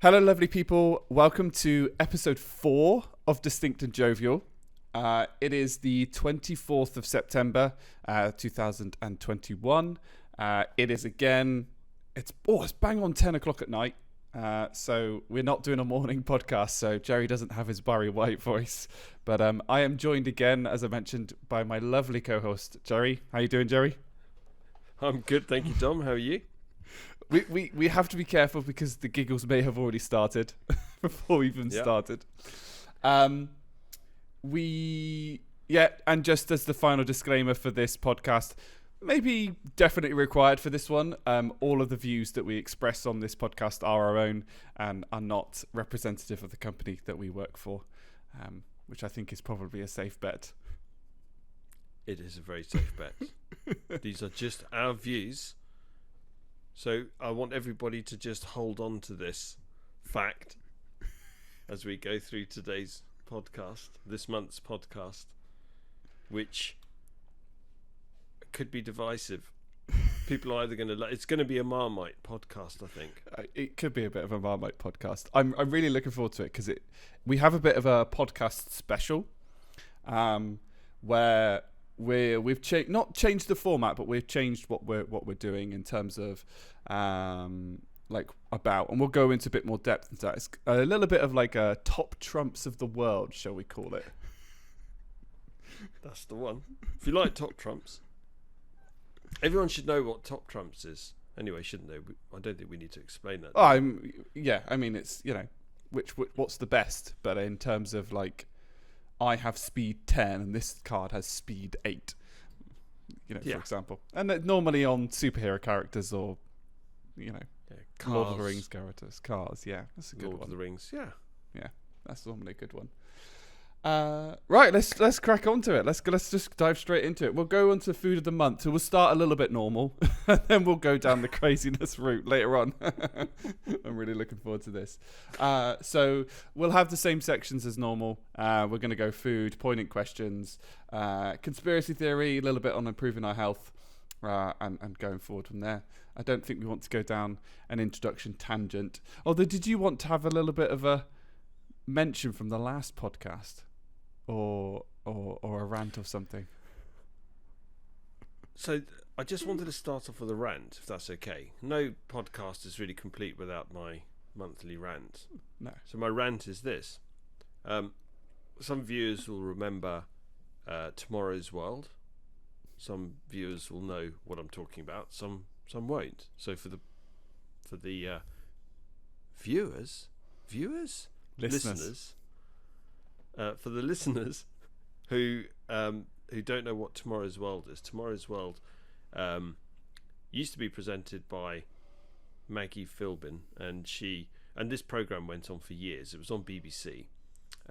Hello, lovely people. Welcome to episode 4 of Distinct and Jovial. It is the 24th of September, 2021. It is again, it's bang on 10 o'clock at night. So we're not doing a morning podcast, so Jerry doesn't have his Barry White voice. But I am joined again, as I mentioned, by my lovely co-host, Jerry. How you doing, Jerry? I'm good, thank you, Dom. How are you? We have to be careful because the giggles may have already started before we even started. And just as the final disclaimer for this podcast, maybe definitely required for this one, all of the views that we express on this podcast are our own and are not representative of the company that we work for, which I think is probably a safe bet. It is a very safe bet. These are just our views. So I want everybody to just hold on to this fact as we go through today's podcast, this month's podcast, which could be divisive. People are either going to it's going to be a Marmite podcast, I think. It could be a bit of a Marmite podcast. I'm really looking forward to it because we have a bit of a podcast special, where we've not changed the format, but we've changed what we're doing in terms of and we'll go into a bit more depth into that. It's a little bit of like a top trumps of the world, shall we call it? That's the one. If you like top trumps, everyone should know what top trumps is. Anyway, shouldn't they? I don't think we need to explain that. I mean, it's what's the best, but in terms of like, I have speed 10 and this card has speed 8, for example. And normally on superhero characters or, cars. Lord of the Rings characters. Cars, yeah. That's a good one. Lord of the Rings, yeah. Yeah, that's normally a good one. Right, let's crack on to it. Let's just dive straight into it. We'll go on to food of the month. So we'll start a little bit normal, and then we'll go down the craziness route later on. I'm really looking forward to this. So we'll have the same sections as normal. We're going to go food, poignant questions, conspiracy theory, a little bit on improving our health, and going forward from there. I don't think we want to go down an introduction tangent. Although, did you want to have a little bit of a mention from the last podcast? Or a rant or something. So I just wanted to start off with a rant, if that's okay. No podcast is really complete without my monthly rant. No. So my rant is this. Some viewers will remember Tomorrow's World. Some viewers will know what I'm talking about. Some won't. So for the viewers, listeners. For the listeners who don't know what Tomorrow's World is, Tomorrow's World used to be presented by Maggie Philbin, and this program went on for years. It was on BBC.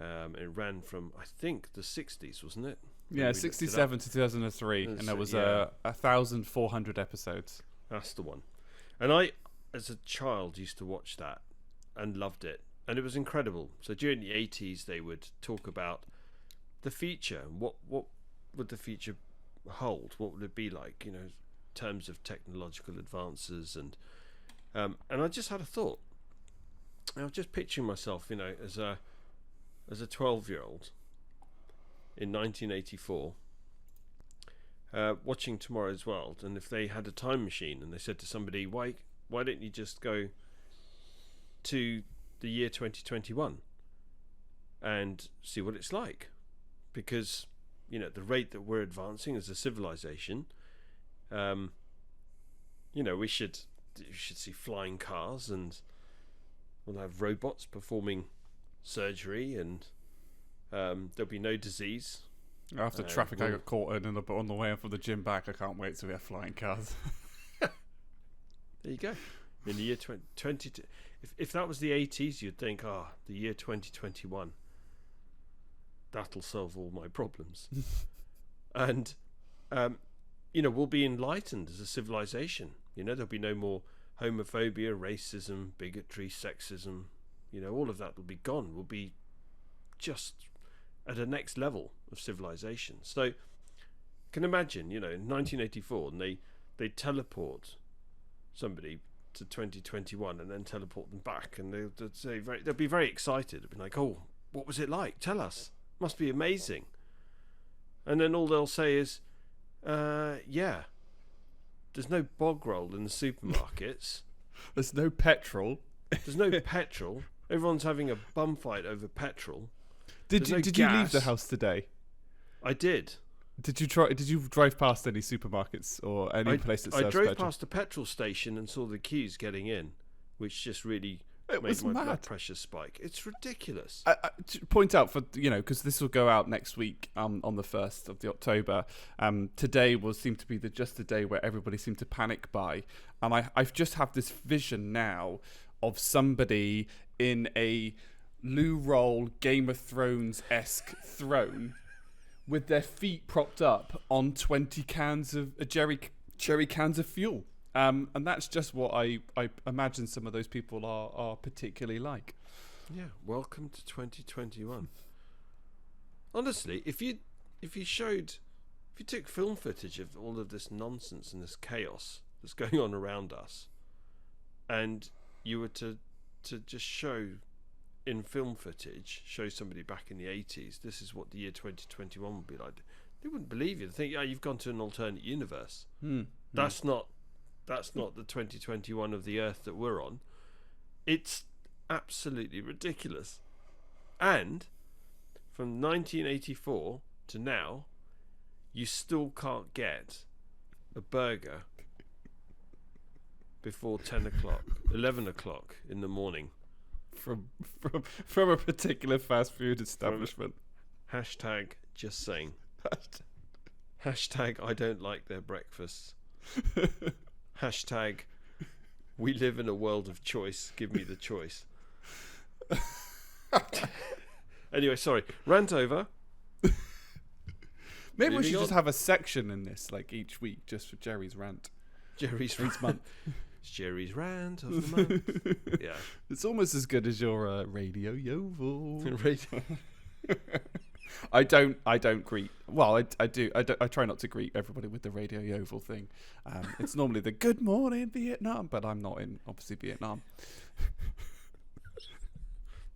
It ran from, I think, the 60s, wasn't it? Yeah, 67 to 2003, and there was 1,400 episodes. That's the one. And I, as a child, used to watch that and loved it. And it was incredible. So during the 80s, they would talk about the future. What would the future hold? What would it be like, in terms of technological advances? And I just had a thought. I was just picturing myself, as a 12-year-old in 1984, watching Tomorrow's World. And if they had a time machine and they said to somebody, why don't you just go to the year 2021 and see what it's like, because the rate that we're advancing as a civilization, we should see flying cars, and we'll have robots performing surgery, and there'll be no disease. After traffic I got caught in on the way from the gym back, I can't wait till we have flying cars. There you go. In the year 2020, if that was the 80s, you'd think, the year 2021, that'll solve all my problems. And, we'll be enlightened as a civilization. There'll be no more homophobia, racism, bigotry, sexism. All of that will be gone. We'll be just at a next level of civilization. So, you can imagine, in 1984, and they teleport somebody to 2021 and then teleport them back, and they'll be very excited. They'll be like, "Oh, what was it like? Tell us. Must be amazing." And then all they'll say is, "Yeah, there's no bog roll in the supermarkets. There's no petrol. There's no petrol. Everyone's having a bum fight over petrol. Did you leave the house today? I did. Did you drive past any supermarkets or any place that serves I drove petrol? past a petrol station and saw the queues getting in, which just really made my blood pressure spike. It's ridiculous. To point out because this will go out next week on the 1st of October. Today will seem to be just the day where everybody seemed to panic buy, and I've just have this vision now of somebody in a loo roll Game of Thrones-esque throne with their feet propped up on 20 cans of jerry cans of fuel. And that's just what I imagine some of those people are particularly like. Yeah, welcome to 2021. Honestly, if you took film footage of all of this nonsense and this chaos that's going on around us, and you were to just show in film footage, show somebody back in the 80s, this is what the year 2021 would be like, they wouldn't believe you. They think, you've gone to an alternate universe. That's not the 2021 of the Earth that we're on. It's absolutely ridiculous. And from 1984 to now, you still can't get a burger before 10 o'clock, 11 o'clock in the morning. From a particular fast food establishment. Hashtag just saying. Hashtag I don't like their breakfasts. Hashtag we live in a world of choice. Give me the choice. Anyway, sorry. Rant over. Maybe we should just have a section in this, like each week, just for Jerry's rant. Jerry's month. It's Jerry's rant of the month. Yeah, it's almost as good as your Radio Yovel. Radio. I don't greet. Well, I do. I try not to greet everybody with the Radio Yovel thing. It's normally the "Good morning, Vietnam," but I'm not in obviously Vietnam.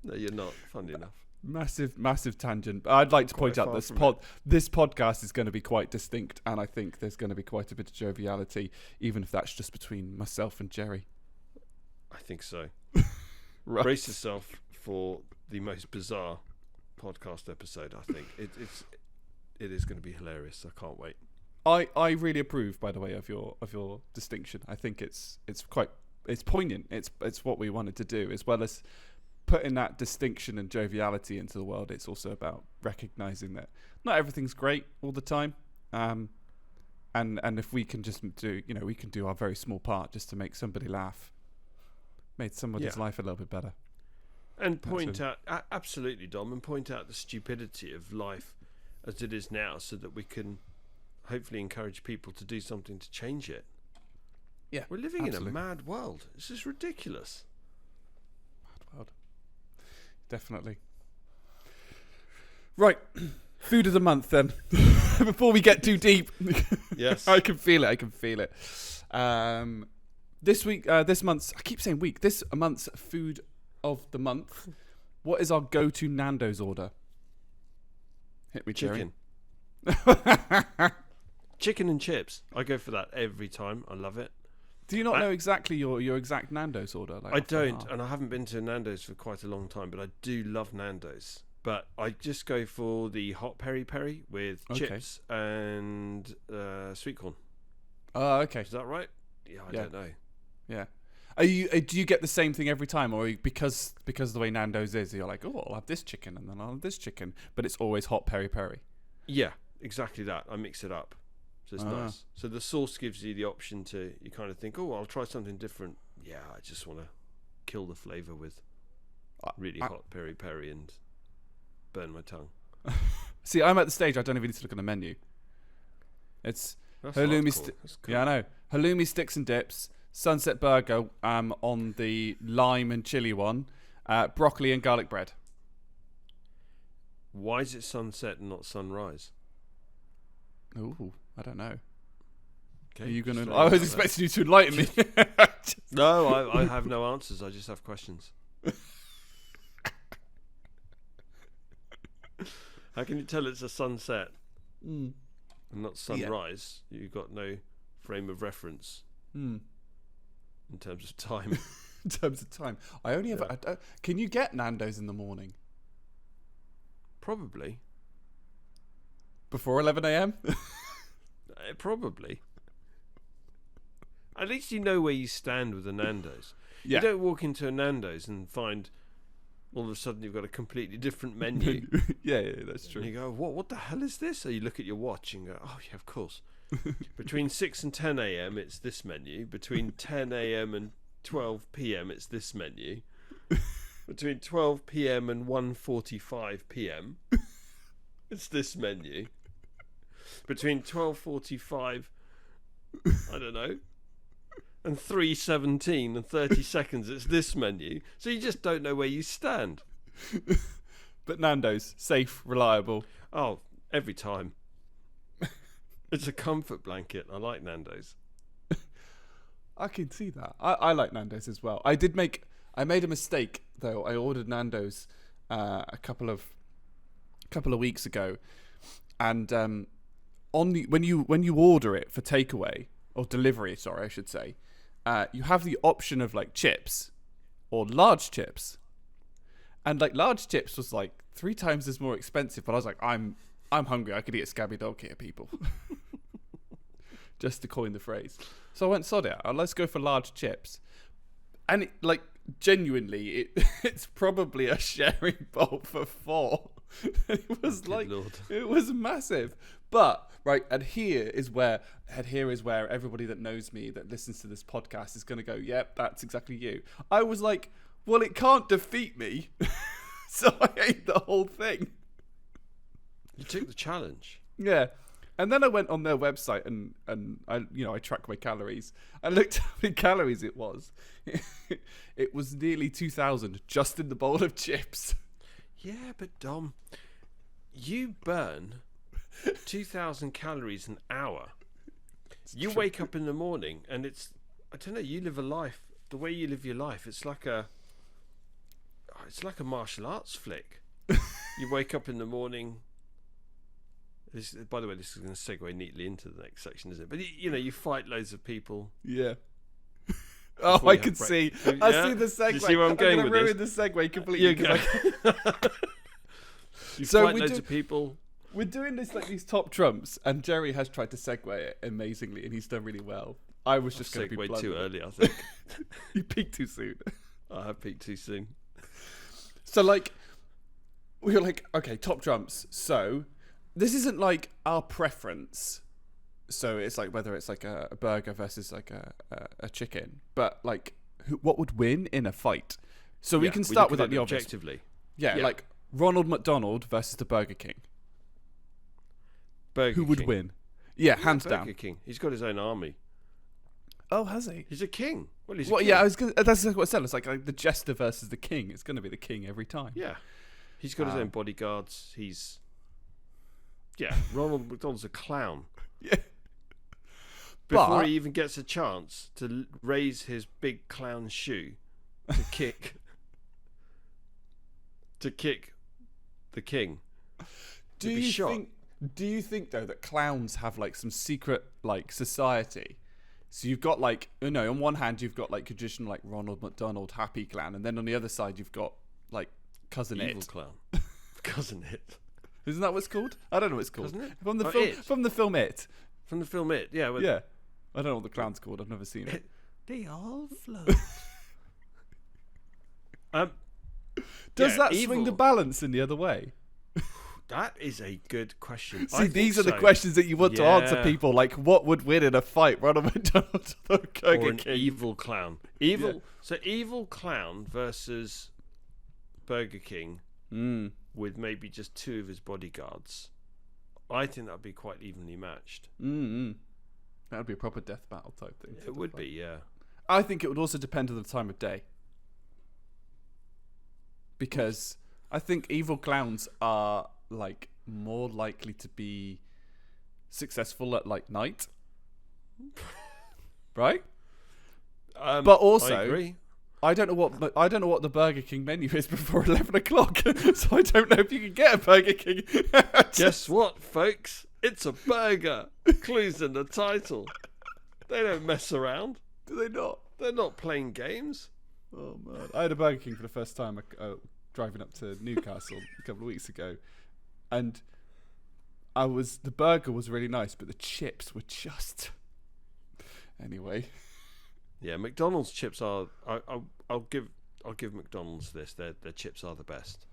No, you're not. Funny enough. Massive tangent. But I'd like to point out this podcast is going to be quite distinct, and I think there's going to be quite a bit of joviality, even if that's just between myself and Jerry. I think so. Right. Brace yourself for the most bizarre podcast episode. I think it is going to be hilarious. I can't wait. I really approve, by the way, of your distinction. I think it's poignant. It's what we wanted to do, as well as putting that distinction and joviality into the world. It's also about recognizing that not everything's great all the time, and if we can just do, we can do our very small part just to make somebody laugh, made somebody's life a little bit better, and point out absolutely, Dom, and point out the stupidity of life as it is now, so that we can hopefully encourage people to do something to change it. Yeah, we're living in a mad world. This is ridiculous. Definitely. Right, food of the month then. Before we get too deep. Yes. I can feel it. This month's food of the month. What is our go-to Nando's order? Hit me, Jerry. Chicken. Chicken and chips. I go for that every time. I love it. Do you not know exactly your exact Nando's order? I don't, and I haven't been to Nando's for quite a long time, but I do love Nando's. But I just go for the hot peri-peri with chips and sweet corn. Oh, okay. Is that right? Yeah, I don't know. Yeah. Do you get the same thing every time, or because of the way Nando's is, you're like, oh, I'll have this chicken and then I'll have this chicken, but it's always hot peri-peri? Yeah, exactly that. I mix it up. So it's nice. So the sauce gives you the option to, you kind of think, oh, I'll try something different. Yeah, I just want to kill the flavour with really hot peri-peri and burn my tongue. See, I'm at the stage I don't even need to look at the menu. It's halloumi. Cool. Yeah, I know. Halloumi sticks and dips, sunset burger on the lime and chili one, broccoli and garlic bread. Why is it sunset and not sunrise? Ooh, I don't know. Okay. Are you going just to? letting I you was know expecting you to enlighten me. that. No, I have no answers. I just have questions. How can you tell it's a sunset and not sunrise? You've got no frame of reference in terms of time. In terms of time, I only have. Can you get Nando's in the morning Probably. before 11 a.m.? Probably. At least you know where you stand with the Nando's. Yeah. You don't walk into a Nando's and find all of a sudden you've got a completely different menu. yeah, that's true. And you go, what the hell is this? So you look at your watch and go, oh, yeah, of course. Between 6 and 10 a.m., it's this menu. Between 10 a.m. and 12 p.m., it's this menu. Between 12 p.m. and 1:45 p.m., it's this menu. Between 12:45, I don't know, and 3:17 and 30 seconds, it's this menu. So you just don't know where you stand. But Nando's, safe, reliable. Oh, every time. It's a comfort blanket. I like Nando's. I can see that. I like Nando's as well. I made a mistake though. I ordered Nando's a couple of weeks ago, and when you order it for takeaway or delivery, sorry, I should say, you have the option of like chips or large chips, and like large chips was like 3 times as more expensive. But I was like, I'm hungry. I could eat a scabby dog here, people. Just to coin the phrase. So I went, sod it, let's go for large chips. And it, like, genuinely, it's probably a sharing bowl for 4. It was it was massive. But, right, and here is where everybody that knows me, that listens to this podcast, is going to go, yep, that's exactly you. I was like, well, it can't defeat me. So I ate the whole thing. You took the challenge. Yeah. And then I went on their website and I tracked my calories. I looked at how many calories it was. It was nearly 2,000 just in the bowl of chips. Yeah, but Dom, you burn 2,000 calories an hour. You wake up in the morning and I don't know, you live a life, the way you live your life, it's like a martial arts flick. You wake up in the morning. By the way, this is going to segue neatly into the next section, isn't it? But you fight loads of people. Yeah. Oh, I can see. I see the segue. You see where I'm going with ruin the segue completely. You fight loads of people. We're doing this like these top trumps, and Jerry has tried to segue it amazingly, and he's done really well. I was just going to be blunt. Too early, I think. You peaked too soon. I have peaked too soon. So like, we were like, okay, top trumps. So this isn't like our preference. So it's like whether it's like a burger versus like a chicken, but like what would win in a fight? So we can start with like the obvious. Objectively. Yeah, like Ronald McDonald versus the Burger King. Who would win? Yeah, hands down. Burger King. He's got his own army. Oh, has he? He's a king. Well, he's a well, king. yeah, that's what I said. It's like the jester versus the king. It's going to be the king every time. Yeah, he's got his own bodyguards. Ronald McDonald's a clown. Yeah. Before he even gets a chance to raise his big clown shoe to kick the king. Do you think though that clowns have like some secret like society? So you've got like, on one hand you've got like traditional like Ronald McDonald happy clown, and then on the other side you've got like Cousin Evil It. clown. Cousin It. Isn't that what it's called? I don't know what it's called. Cousin It? From the It. From the film It. From the film It, yeah. Yeah. I don't know what the clown's called. I've never seen it. They all float. Does that swing the balance in the other way? That is a good question. See, these are the questions that you want to answer people. Like, what would win in a fight? Ronald McDonald or Burger King? Evil clown. So evil clown versus Burger King with maybe just 2 of his bodyguards. I think that would be quite evenly matched. That would be a proper death battle type thing. It would be, yeah. I think it would also depend on the time of day. Because I think evil clowns are like more likely to be successful at like night. right? But also, I agree. I don't know what the Burger King menu is before 11 o'clock, so I don't know if you can get a Burger King. Guess what, folks? It's a burger. Clues in the title. They don't mess around. Do they not? They're not playing games. Oh man, I had a Burger King for the first time driving up to Newcastle a couple of weeks ago, and the burger was really nice, but the chips were just anyway. Yeah, McDonald's chips are. I'll give McDonald's this. Their chips are the best.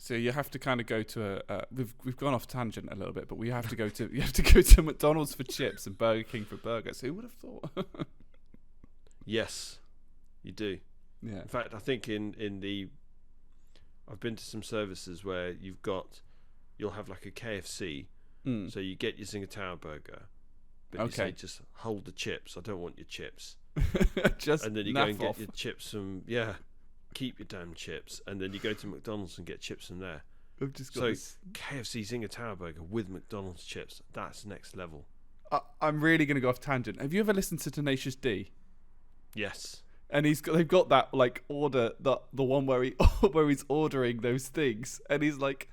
So you have to kind of go to we've gone off tangent a little bit, but you have to go to McDonald's for chips and Burger King for burgers. Who would have thought? Yes, you do. Yeah. In fact, I think I've been to some services where you'll have like a KFC, so you get your Zinger Tower burger, but you say just hold the chips. I don't want your chips. And then you go and get your chips from keep your damn chips, and then you go to McDonald's and get chips from there. I've just got KFC Zinger Tower burger with McDonald's chips. That's next level. I'm really going to go off tangent. Have you ever listened to Tenacious D? Yes. And they've got that like order, the one where he's ordering those things, and he's like,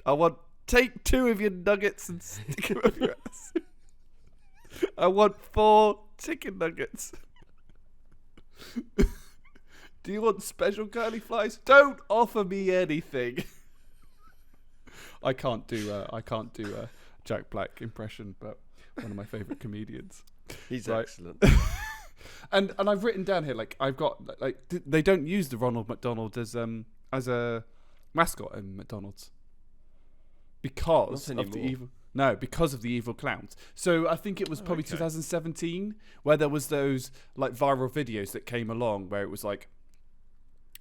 I take 2 of your nuggets and stick them up your ass. I want 4 chicken nuggets. Do you want special curly fries? Don't offer me anything. I can't do a Jack Black impression, but one of my favourite comedians. He's excellent. And I've written down here, like, I've got, like, they don't use the Ronald McDonald as a mascot in McDonald's because of the evil. No, because of the evil clowns. So I think it was probably 2017 where there was those like viral videos that came along where it was like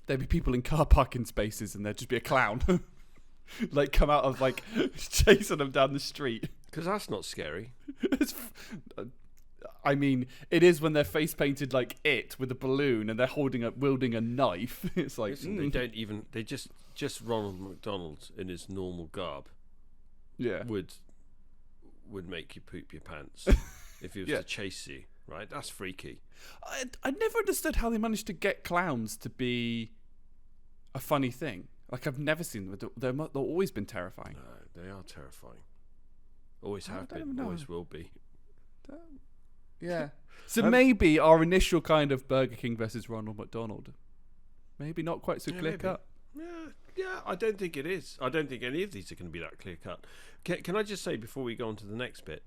there'd be people in car parking spaces and there'd just be a clown like come out of like chasing them down the street. Because that's not scary. I mean, it is when they're face painted like it with a balloon and they're wielding a knife. It's like they just Ronald McDonald in his normal garb. Yeah, would make you poop your pants if he was to chase you. Right, that's freaky. I never understood how they managed to get clowns to be a funny thing. Like I've never seen them. They've always been terrifying. No, they are terrifying. Always have been. Always will be. Yeah. So maybe our initial kind of Burger King versus Ronald McDonald, maybe not quite so clear cut. Yeah, I don't think it is. I don't think any of these are going to be that clear cut. Can I just say before we go on to the next bit?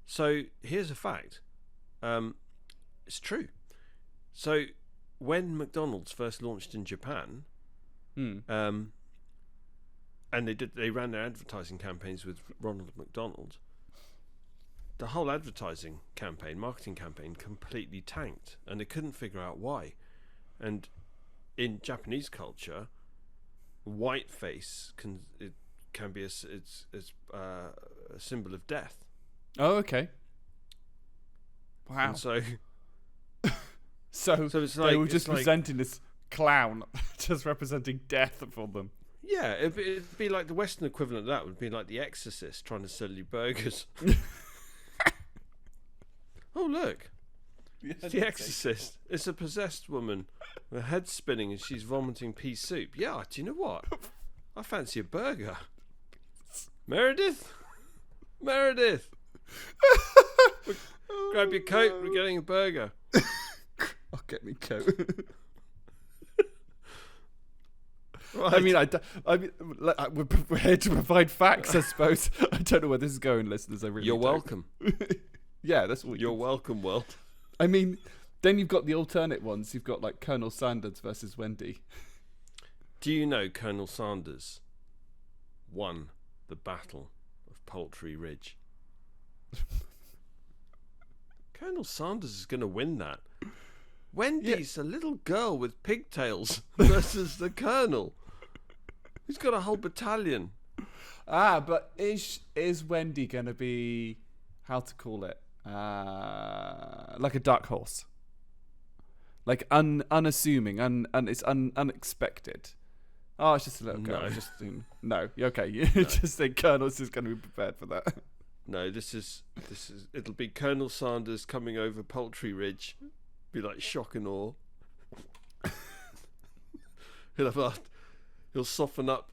So here's a fact. It's true. So when McDonald's first launched in Japan, and they ran their advertising campaigns with Ronald McDonald, the whole marketing campaign completely tanked, and they couldn't figure out why. And in Japanese culture, white face can be a symbol of death. Oh, okay. Wow. And so it's like they were just presenting this clown, just representing death for them. Yeah, it'd be like the Western equivalent of that would be like The Exorcist trying to sell you burgers. Oh, look. It's The Exorcist. It's a possessed woman. Her head's spinning and she's vomiting pea soup. Yeah, do you know what? I fancy a burger. Meredith? Grab your coat. We're getting a burger. I'll get me coat. Right. I mean, we're here to provide facts, I suppose. I don't know where this is going, listeners. You're welcome. Yeah, that's what you're welcome, world. I mean, then you've got the alternate ones. You've got like Colonel Sanders versus Wendy. Do you know Colonel Sanders won the Battle of Poultry Ridge? Colonel Sanders is going to win that. Wendy's a little girl with pigtails versus the Colonel. He's got a whole battalion. But is Wendy going to be, how to call it, like a dark horse? Like unassuming, it's unexpected. Oh, it's just a little girl. No. No, okay. You just think Colonel's is going to be prepared for that. No, this is. It'll be Colonel Sanders coming over Poultry Ridge, be like shock and awe. He'll soften up.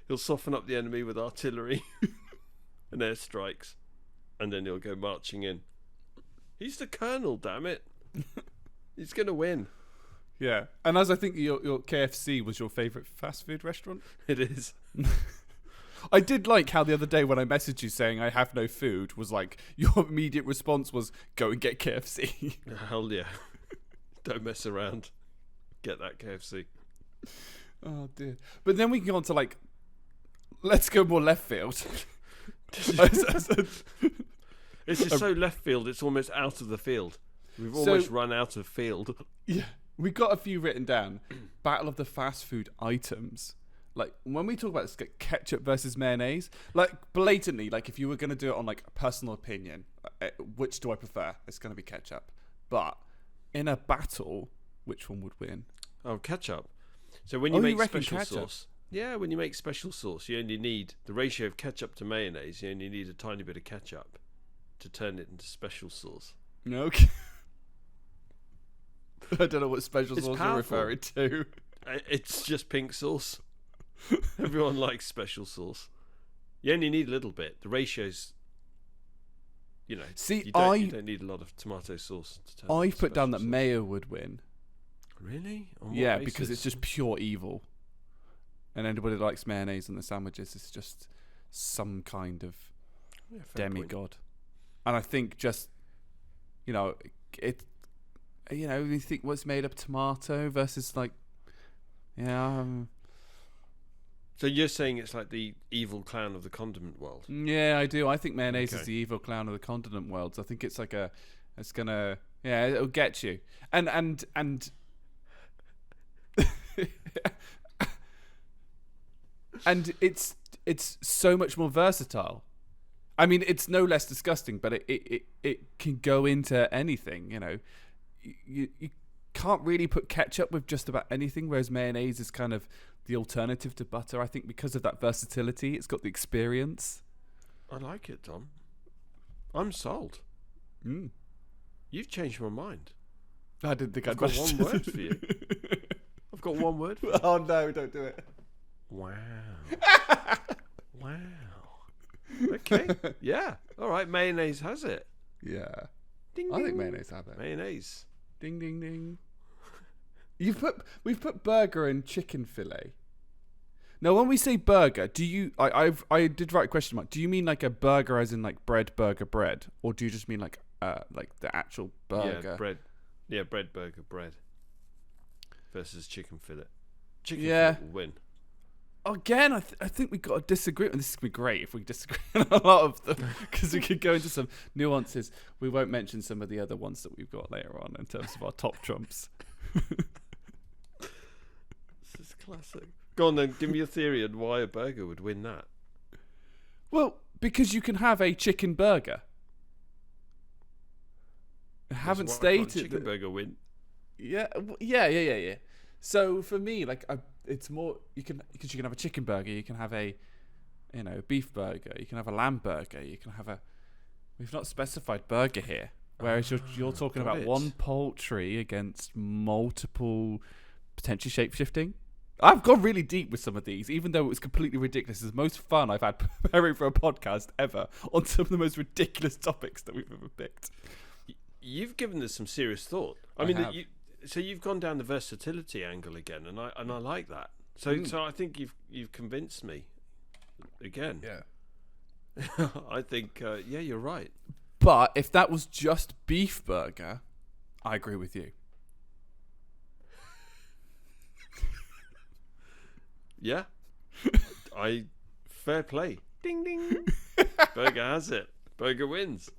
He'll soften up the enemy with artillery and airstrikes, and then he'll go marching in. He's the Colonel, damn it! He's gonna win. Yeah, and as I think your KFC was your favourite fast food restaurant. It is. I did like how the other day when I messaged you saying I have no food was like your immediate response was go and get KFC. Hell yeah! Don't mess around. Get that KFC. Oh dear. But then we can go on to like, let's go more left field. It's just so left field. It's almost out of the field. We've almost run out of field. Yeah, we got a few written down. Battle of the fast food items. Like when we talk about this, like ketchup versus mayonnaise, like blatantly, like if you were going to do it on like a personal opinion, which do I prefer? It's going to be ketchup. But in a battle, which one would win? Oh, ketchup. So when you make special ketchup? sauce, when you make special sauce, you only need the ratio of ketchup to mayonnaise. You only need a tiny bit of ketchup to turn it into special sauce. Okay. I don't know what special It's sauce powerful. you're referring to. It's just pink sauce. Everyone likes special sauce. You only need a little bit. The ratios, See, you don't need a lot of tomato sauce to turn it into put down that special sauce. mayo would win. Really? On what Yeah, basis? because it's just pure evil. And anybody that likes mayonnaise on the sandwiches is just some kind of fair point. demigod. And I think just, it, you think what's made of tomato versus like, So you're saying it's like the evil clown of the condiment world? yeah, I do. I think mayonnaise Okay. is the evil clown of the condiment world. I think it's like it's gonna, it'll get you. And and it's so much more versatile. I mean, it's no less disgusting, but it can go into anything. You can't really put ketchup with just about anything, whereas mayonnaise is kind of the alternative to butter. I think because of that versatility, it's got the experience. I like it, Tom. I'm sold. Mm. You've changed my mind. I didn't think I've got one word for you. I've got one word for you. Oh no, don't do it. Wow. Wow. Okay. Yeah. All right. Mayonnaise has it. Yeah, Ding, I think ding. mayonnaise have it. Mayonnaise. Ding ding ding. We've put burger and chicken fillet. Now, when we say burger, do you? I did write a question mark. Do you mean like a burger as in like bread, or do you just mean like the actual burger? Yeah, bread. Yeah, bread burger bread versus chicken fillet. Chicken Yeah. fillet will win. Again, I think we got to disagree. And this is gonna be great if we disagree on a lot of them, because we could go into some nuances. We won't mention some of the other ones that we've got later on in terms of our top trumps. This is classic. Go on then, give me your theory on why a burger would win that. Well, because you can have a chicken burger. I haven't So why can't stated chicken that. burger win. Yeah. So for me, like, it's more because you can have a chicken burger, you can have a, beef burger, you can have a lamb burger, you can have a. We've not specified burger here, whereas you're talking got about it. one poultry against multiple, potentially shape shifting. I've gone really deep with some of these, even though it was completely ridiculous. It's the most fun I've had preparing for a podcast ever on some of the most ridiculous topics that we've ever picked. You've given this some serious thought. I I mean, have. so you've gone down the versatility angle again, and I like that. So I think you've convinced me again. Yeah. I think you're right. But if that was just beef burger, I agree with you. Yeah. Fair play. Ding ding. Burger has it. Burger wins.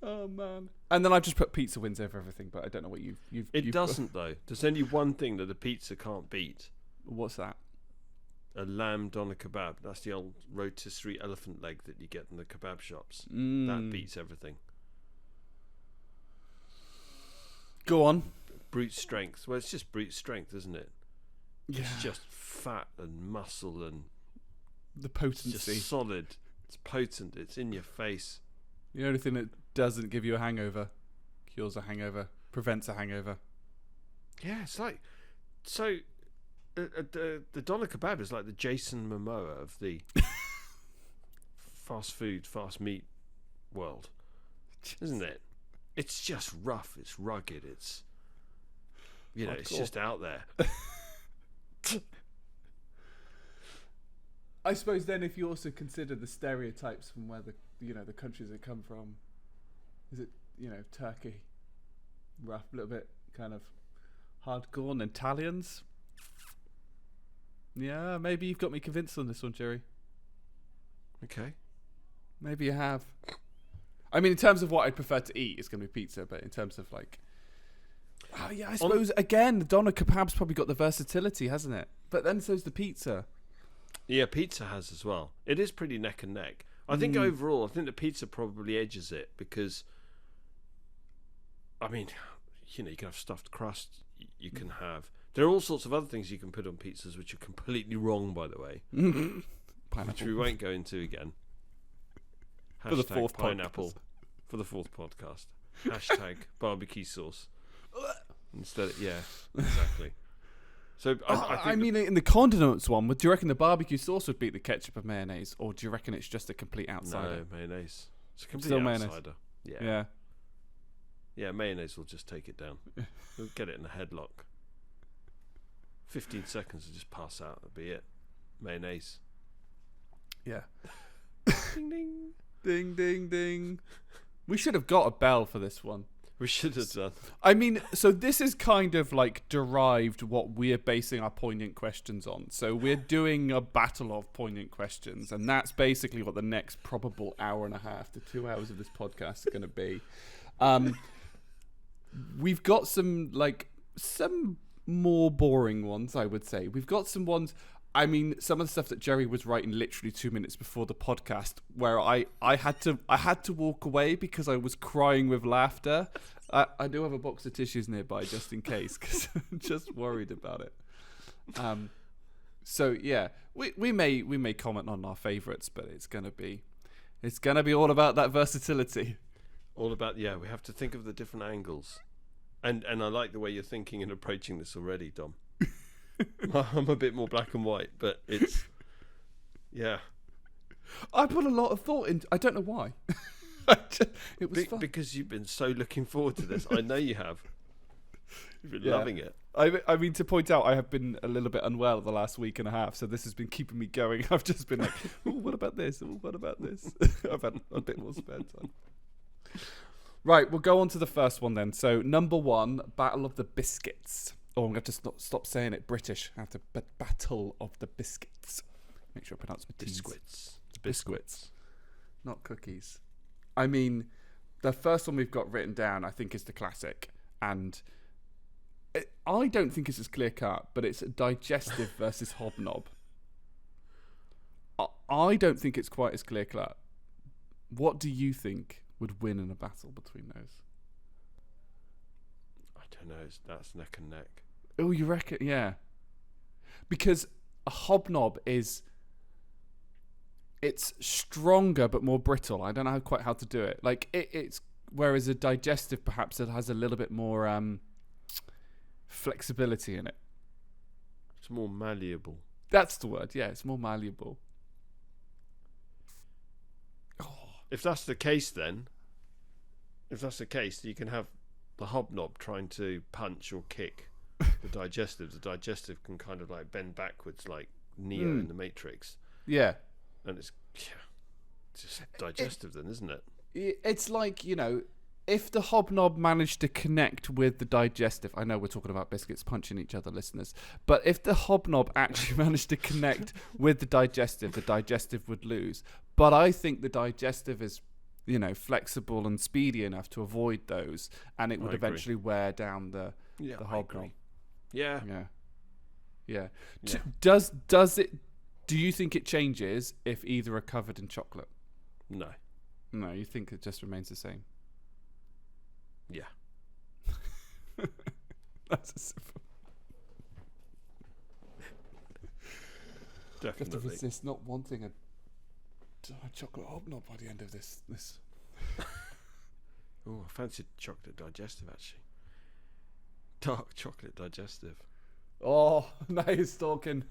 Oh man! And then I've just put pizza wins over everything, but I don't know what you've. It doesn't though. There's only one thing that a pizza can't beat: What's that? a lamb doner kebab. That's the old rotisserie elephant leg that you get in the kebab shops. Mm. That beats everything. Go on. Brute strength. Well, it's just brute strength, isn't it? Yeah. It's just fat and muscle and The it's potency. just solid, It's potent. It's in your face. The only thing that doesn't give you a hangover, cures a hangover, prevents a hangover. Yeah, it's like the doner kebab is like the Jason Momoa of the fast food, fast meat world, isn't it? It's just rough. It's rugged. It's it's just out there. I suppose then, if you also consider the stereotypes from where the countries they come from, is it Turkey, rough, a little bit kind of hardcore, and Italians. Yeah, maybe you've got me convinced on this one, Jerry. Okay. Maybe you have. I mean, in terms of what I'd prefer to eat, it's going to be pizza. But in terms of I suppose again, the doner kebab's probably got the versatility, hasn't it? But then so's the pizza. Yeah, pizza has as well. It is pretty neck and neck. I think overall, I think the pizza probably edges it because, I mean, you can have stuffed crust. You can have. There are all sorts of other things you can put on pizzas which are completely wrong, by the way. Which we won't go into again. For the fourth pineapple. For the fourth podcast. Hashtag barbecue sauce. Instead, exactly. So I mean, in the condiments one, do you reckon the barbecue sauce would beat the ketchup and mayonnaise, or do you reckon it's just a complete outsider? No, mayonnaise. It's a complete Still outsider. Mayonnaise. Yeah. Yeah, mayonnaise will just take it down. We'll get it in a headlock. 15 seconds to just pass out. That'll be it. Mayonnaise. Yeah. Ding ding. Ding ding ding. We should have got a bell for this one. We should have done. I mean, so this is kind of derived what we're basing our poignant questions on. So we're doing a battle of poignant questions, and that's basically what the next probable hour and a half to 2 hours of this podcast is going to be. We've got some more boring ones, I would say. We've got some ones. I mean, some of the stuff that Jerry was writing literally 2 minutes before the podcast, where I had to walk away because I was crying with laughter. I do have a box of tissues nearby just in case, because I'm just worried about it. So yeah, we may comment on our favourites, but it's gonna be all about that versatility. All about we have to think of the different angles, and I like the way you're thinking and approaching this already, Dom. I'm a bit more black and white, but it's I put a lot of thought into. I don't know why. It was fun. Because you've been so looking forward to this. I know you have. You've been loving it. I mean, to point out, I have been a little bit unwell the last week and a half, so this has been keeping me going. I've just been like, "Ooh, what about this? Ooh, what about this?" I've had a bit more spare time. Right, we'll go on to the first one then. So, number 1, Battle of the Biscuits. Oh, I'm going to stop saying it British. I have to Battle of the Biscuits. Make sure I pronounce my T's. Biscuits. Not cookies. I mean, the first one we've got written down, I think, is the classic. And I don't think it's as clear cut, but it's digestive versus hobnob. I don't think it's quite as clear cut. What do you think would win in a battle between those? I don't know. That's neck and neck. Oh, you reckon? Yeah. Because a hobnob it's stronger but more brittle. I don't know quite how to do it. It's whereas a digestive perhaps it has a little bit more flexibility in it. It's more malleable. That's the word. Yeah, it's more malleable. If that's the case, you can have the hobnob trying to punch or kick the digestive. The digestive can kind of bend backwards like Neo in the Matrix. Yeah. And it's just digestive then, isn't it? It's like, if the hobnob managed to connect with the digestive, I know we're talking about biscuits punching each other, listeners, but if the hobnob actually managed to connect with the digestive would lose. But I think the digestive is, flexible and speedy enough to avoid those, and it would eventually wear down the hobnob. Yeah. Do you think it changes if either are covered in chocolate? No, you think it just remains the same? Yeah. That's a simple. Definitely. You have to resist not wanting a chocolate hobnob by the end of this. Oh, I fancied chocolate digestive actually. Dark chocolate digestive. Oh, now he's talking.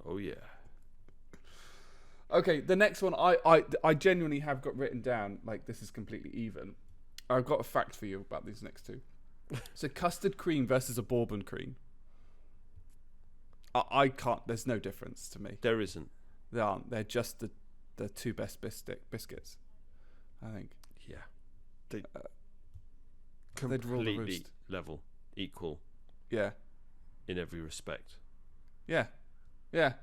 Oh yeah. Okay, the next one I genuinely have got written down. Like, this is completely even. I've got a fact for you about these next two. So custard cream versus a bourbon cream. I can't. There's no difference to me. There isn't. They aren't. They're just the two best biscuits, I think. Yeah. They'd rule the Completely roost. level, equal Yeah. in every respect. Yeah. Yeah.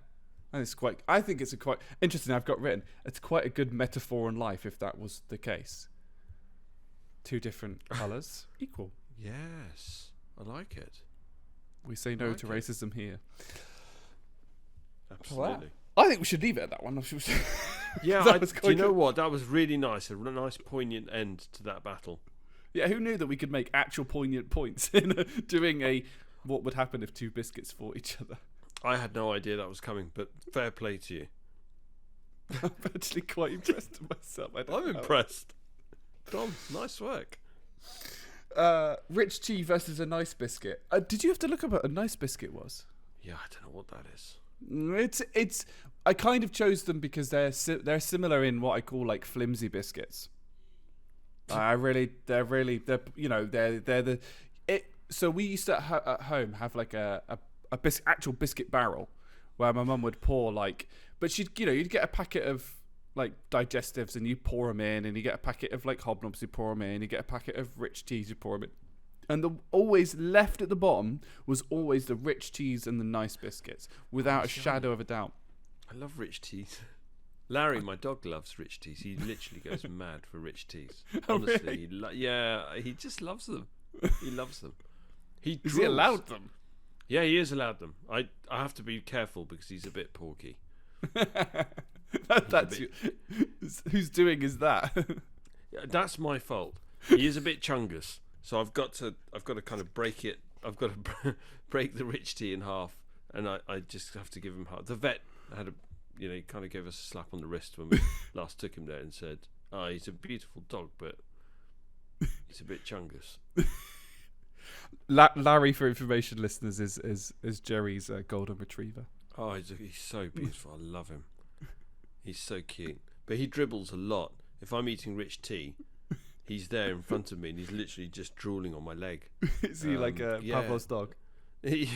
And it's quite. I think it's a quite interesting. I've got written. It's quite a good metaphor in life if that was the case. Two different colours, equal. Yes, I like it. We say no to racism here. Absolutely. I think we should leave it at that one. Yeah, do you know what? That was really nice. A nice poignant end to that battle. Yeah, who knew that we could make actual poignant points in doing a what would happen if two biscuits fought each other? I had no idea that was coming, but fair play to you. I'm actually quite impressed with myself. I'm impressed. Tom, nice work. Rich tea versus a nice biscuit. Did you have to look up what a nice biscuit was? Yeah, I don't know what that is. It's. I kind of chose them because they're similar in what I call like flimsy biscuits. They're the. So we used to at home have like a actual biscuit barrel where my mum would pour like, but you'd get a packet of like digestives and you pour them in, and you get a packet of like hobnobs, you pour them in, you get a packet of rich teas, you pour them in. And the always left at the bottom was always the rich teas and the nice biscuits, without a shadow of a doubt. I love rich teas. Larry, my dog, loves rich teas. He literally goes mad for rich teas. Honestly, really? he just loves them. He loves them. Is he allowed them? Yeah, he is allowed them. I have to be careful because he's a bit porky. Whose doing is that? That's my fault. He is a bit chungus, so I've got to kind of break it. I've got to break the rich tea in half, and I just have to give him half. The vet had he kind of gave us a slap on the wrist when we last took him there and said, "Oh, he's a beautiful dog, but he's a bit chungus." Larry, for information listeners, is Jerry's golden retriever. Oh, he's so beautiful. I love him. He's so cute, but he dribbles a lot. If I'm eating rich tea, he's there in front of me and he's literally just drooling on my leg. Is he like a Pavlov's dog? He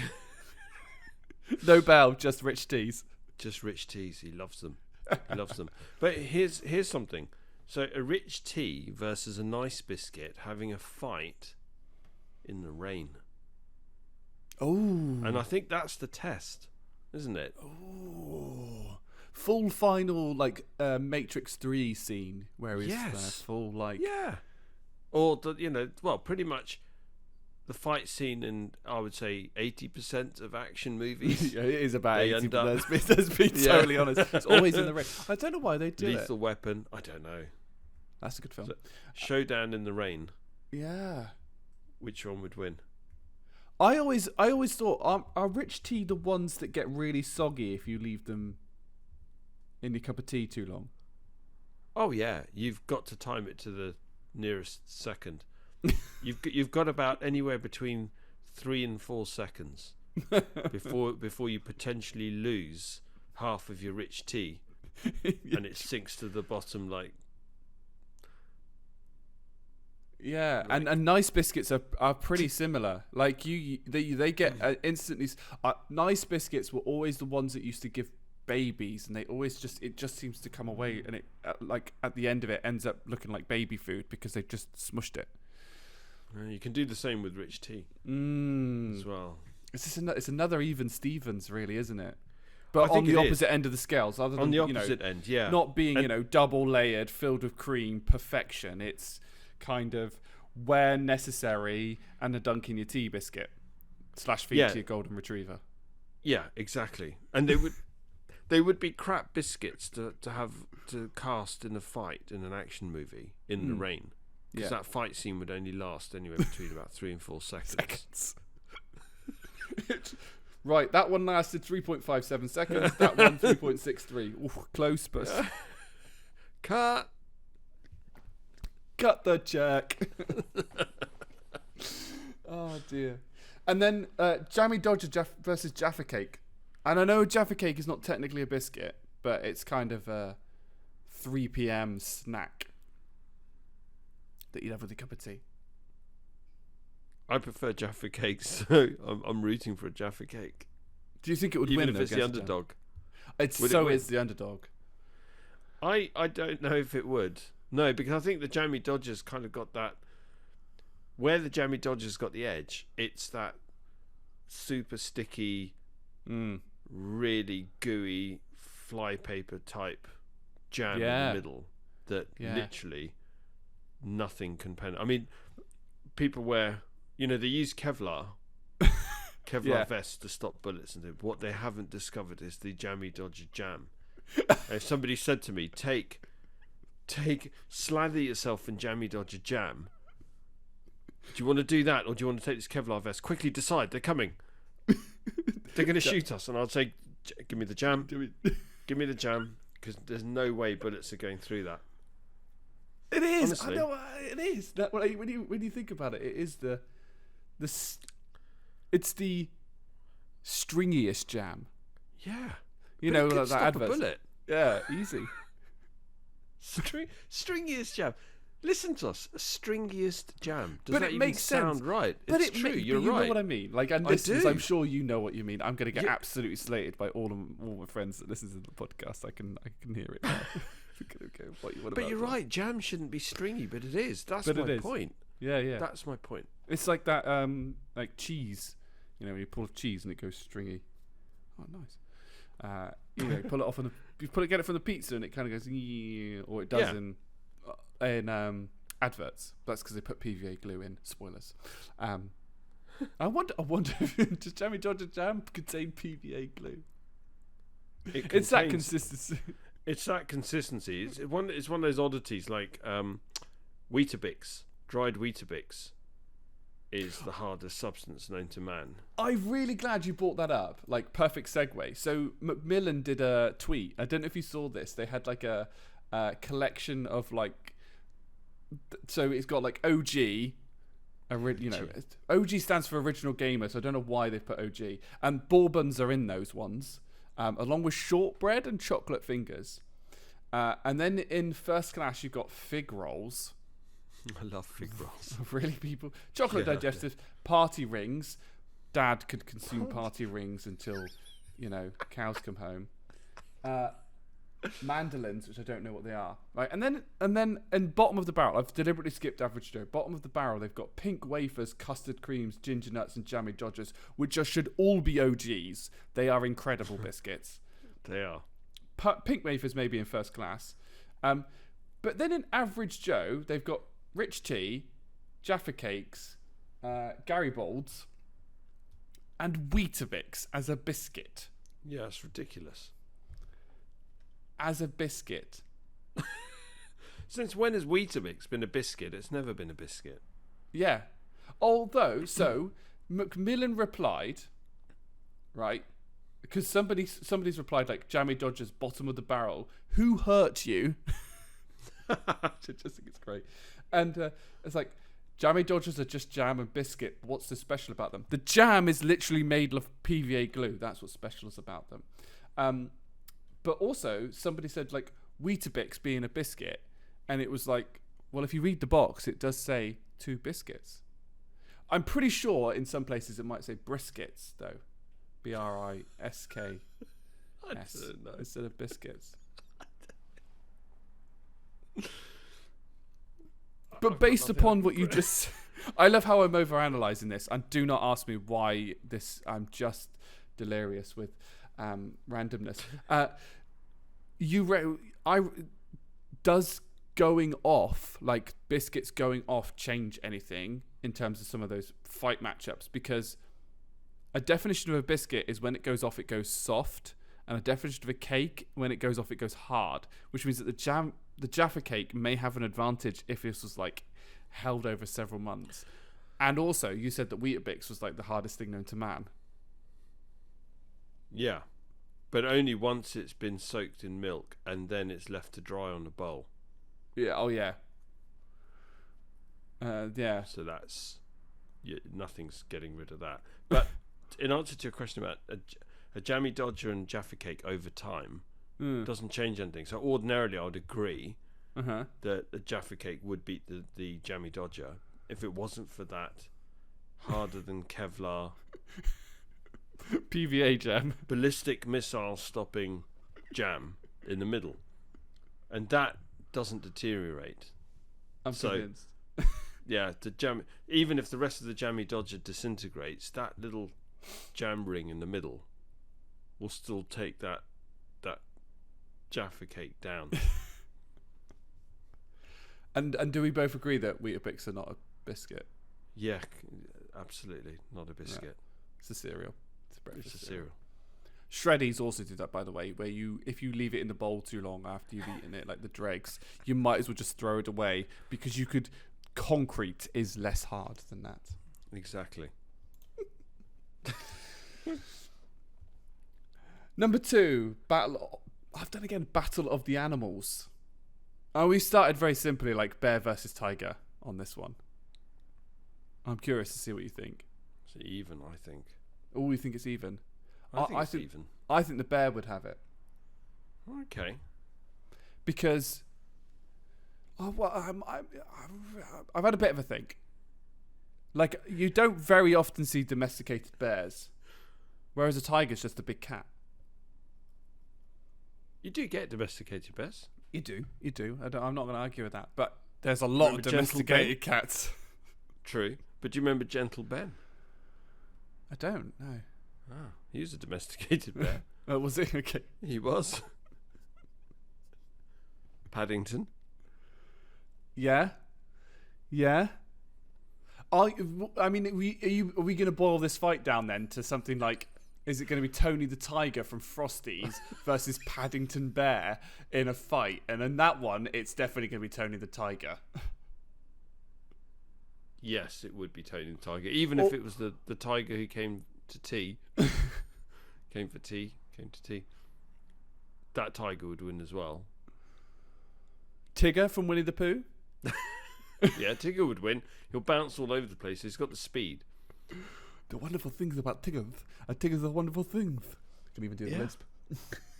No bell, just rich teas. Just rich teas. He loves them. He loves them. But here's something. So a rich tea versus a nice biscuit having a fight in the rain. Oh. And I think that's the test, isn't it? Oh. Full final like Matrix 3 scene where he's full like or pretty much the fight scene in, I would say, 80% of action movies. Yeah, it is about 80%. Let's be totally honest. It's always in the rain. I don't know why they do Lethal Weapon. I don't know. That's a good film. So, Showdown in the Rain. Yeah. Which one would win? I always thought are rich tea the ones that get really soggy if you leave them in your cup of tea too long? Oh yeah, you've got to time it to the nearest second. You've got about anywhere between 3 and 4 seconds before you potentially lose half of your rich tea, and it sinks to the bottom like. Yeah, and nice biscuits are pretty similar. Like they get instantly. Nice biscuits were always the ones that used to give babies, and it just seems to come away, and it like at the end of it ends up looking like baby food because they've just smushed it. You can do the same with rich tea as well. It's another even Stevens, really, isn't it? But on the opposite end of the scales, other than on the opposite end, yeah, not being double layered, filled with cream, perfection. It's kind of where necessary, and a dunk in your tea biscuit / feed to your golden retriever. Yeah, exactly. And they would be crap biscuits to have to cast in a fight in an action movie in the rain, because that fight scene would only last anywhere between about 3 and 4 seconds. Right, that one lasted 3.57 seconds. That one 3.63. Ooh, close, but Cut the check. Oh dear. And then Jammy Dodger versus Jaffa Cake. And I know Jaffa Cake is not technically a biscuit, but it's kind of a 3 p.m. snack that you'd have with a cup of tea. I prefer Jaffa Cake, so I'm rooting for a Jaffa Cake. Do you think it would Even win if it's the underdog? It's Would it so win? is the underdog. I don't know if it would. No, because I think the Jammy Dodger's kind of got that. Where the Jammy Dodger's got the edge, it's that super sticky, really gooey flypaper type jam in the middle that literally nothing can pen. I mean, people wear, they use Kevlar vests to stop bullets, and what they haven't discovered is the Jammy Dodger jam. If somebody said to me, slather yourself in Jammy Dodger jam. Do you want to do that, or do you want to take this Kevlar vest? Quickly decide. They're coming. They're going to shoot us, and I'll say, "Give me the jam. Give me the jam," because there's no way bullets are going through that. It is. Honestly. I know it is. That when you think about it, it is it's the stringiest jam. Yeah. Like that stop advert. a bullet. Yeah, easy. Stringiest jam. Listen to us. Stringiest jam. Does But that it even makes sound sense. right? But It's true. You're you right. know what I mean. Like, and I listeners, do. I'm sure you know what you mean. I'm going to get Yeah. absolutely slated by all my friends that listen to the podcast. I can hear it now. Okay, what you want But about you're that? right. Jam shouldn't be stringy, but it is. That's But my it is. point. Yeah. That's my point. It's like that, like cheese. When you pull cheese and it goes stringy. Oh, nice. You pull it off get it from the pizza and it kind of goes, or it does in adverts. That's because they put PVA glue in. Spoilers. I wonder if does Jammy Dodger jam contain PVA glue? It's that consistency. It's that consistency. It's one of those oddities like Weetabix. Dried Weetabix is the hardest substance known to man. I'm really glad you brought that up. Like, perfect segue. So Macmillan did a tweet. I don't know if you saw this. They had like a collection of like. So it's got like OG. OG stands for original gamer. So I don't know why they put OG. And bourbons are in those ones, along with shortbread and chocolate fingers. And then in first class you've got fig rolls. I love fig rolls. Really, people? Chocolate digestives, party rings. Dad could consume party rings until, cows come home. Mandolins, which I don't know what they are. Right, and then in bottom of the barrel, I've deliberately skipped average Joe. Bottom of the barrel, they've got pink wafers, custard creams, ginger nuts, and Jammy Dodgers, which should all be OGs. They are incredible biscuits. They are. Pink wafers maybe in first class. But then in average Joe, they've got rich tea, Jaffa Cakes, Garibalds, and Weetabix as a biscuit. Yeah, it's ridiculous. As a biscuit. Since when has Weetabix been a biscuit? It's never been a biscuit. Yeah. Although, so, Macmillan replied, right, because somebody's replied, like, Jammy Dodger's bottom of the barrel, who hurt you? I just think it's great. And it's like, Jammy Dodgers are just jam and biscuit. What's so special about them? The jam is literally made of PVA glue. That's what's special about them. But also, somebody said, like, Weetabix being a biscuit. And it was like, well, if you read the box, it does say 2 biscuits. I'm pretty sure in some places it might say briskets, though. BRISKS instead of biscuits. But based upon what you just... I love how I'm overanalyzing this. And do not ask me why this... I'm just delirious with randomness. Does going off, like biscuits going off, change anything in terms of some of those fight matchups? Because a definition of a biscuit is when it goes off, it goes soft. And a definition of a cake, when it goes off, it goes hard. Which means that the Jaffa Cake may have an advantage if this was like held over several months. And also, you said that Weetabix was like the hardest thing known to man. Yeah, but only once it's been soaked in milk and then it's left to dry on a bowl. Yeah. Oh yeah. Yeah. So that's nothing's getting rid of that. But in answer to your question about a jammy dodger and Jaffa cake over time doesn't change anything. So ordinarily, I would agree that the Jaffa cake would beat the jammy dodger if it wasn't for that harder than Kevlar PVA jam. ballistic missile stopping jam in the middle, and that doesn't deteriorate. I'm convinced. Yeah, the jam. Even if the rest of the jammy dodger disintegrates, that little jam ring in the middle will still take that Jaffa cake down. And do we both agree that Weetabix are not a biscuit? Yeah, absolutely not a biscuit. Yeah. It's a cereal. It's a breakfast It's a cereal. Shreddies also do that, by the way, where if you leave it in the bowl too long after you've eaten it, like the dregs, you might as well just throw it away because concrete is less hard than that. Exactly. Number 2, Battle of the Animals. We started very simply, like bear versus tiger on this one. I'm curious to see what you think. It's even, I think. Oh, you think it's even? I think it's even. I think the bear would have it. Okay. Because I've had a bit of a think. Like, you don't very often see domesticated bears, whereas a tiger's just a big cat. You do get domesticated bears. You do. I'm not going to argue with that. But there's a lot of domesticated cats. True. But do you remember Gentle Ben? I don't, no. Ah, he was a domesticated bear. Oh, was it? Okay. He was. Paddington. Yeah. I mean, are we going to boil this fight down then to something like, is it going to be Tony the Tiger from Frosties versus Paddington Bear in a fight? And in that one, it's definitely going to be Tony the Tiger. Yes, it would be Tony the Tiger. Even if it was the tiger who came to tea. Came to tea. That tiger would win as well. Tigger from Winnie the Pooh? Yeah, Tigger would win. He'll bounce all over the place. He's got the speed. The wonderful things about Tiggers. Tiggers are wonderful things. I can even do the lisp.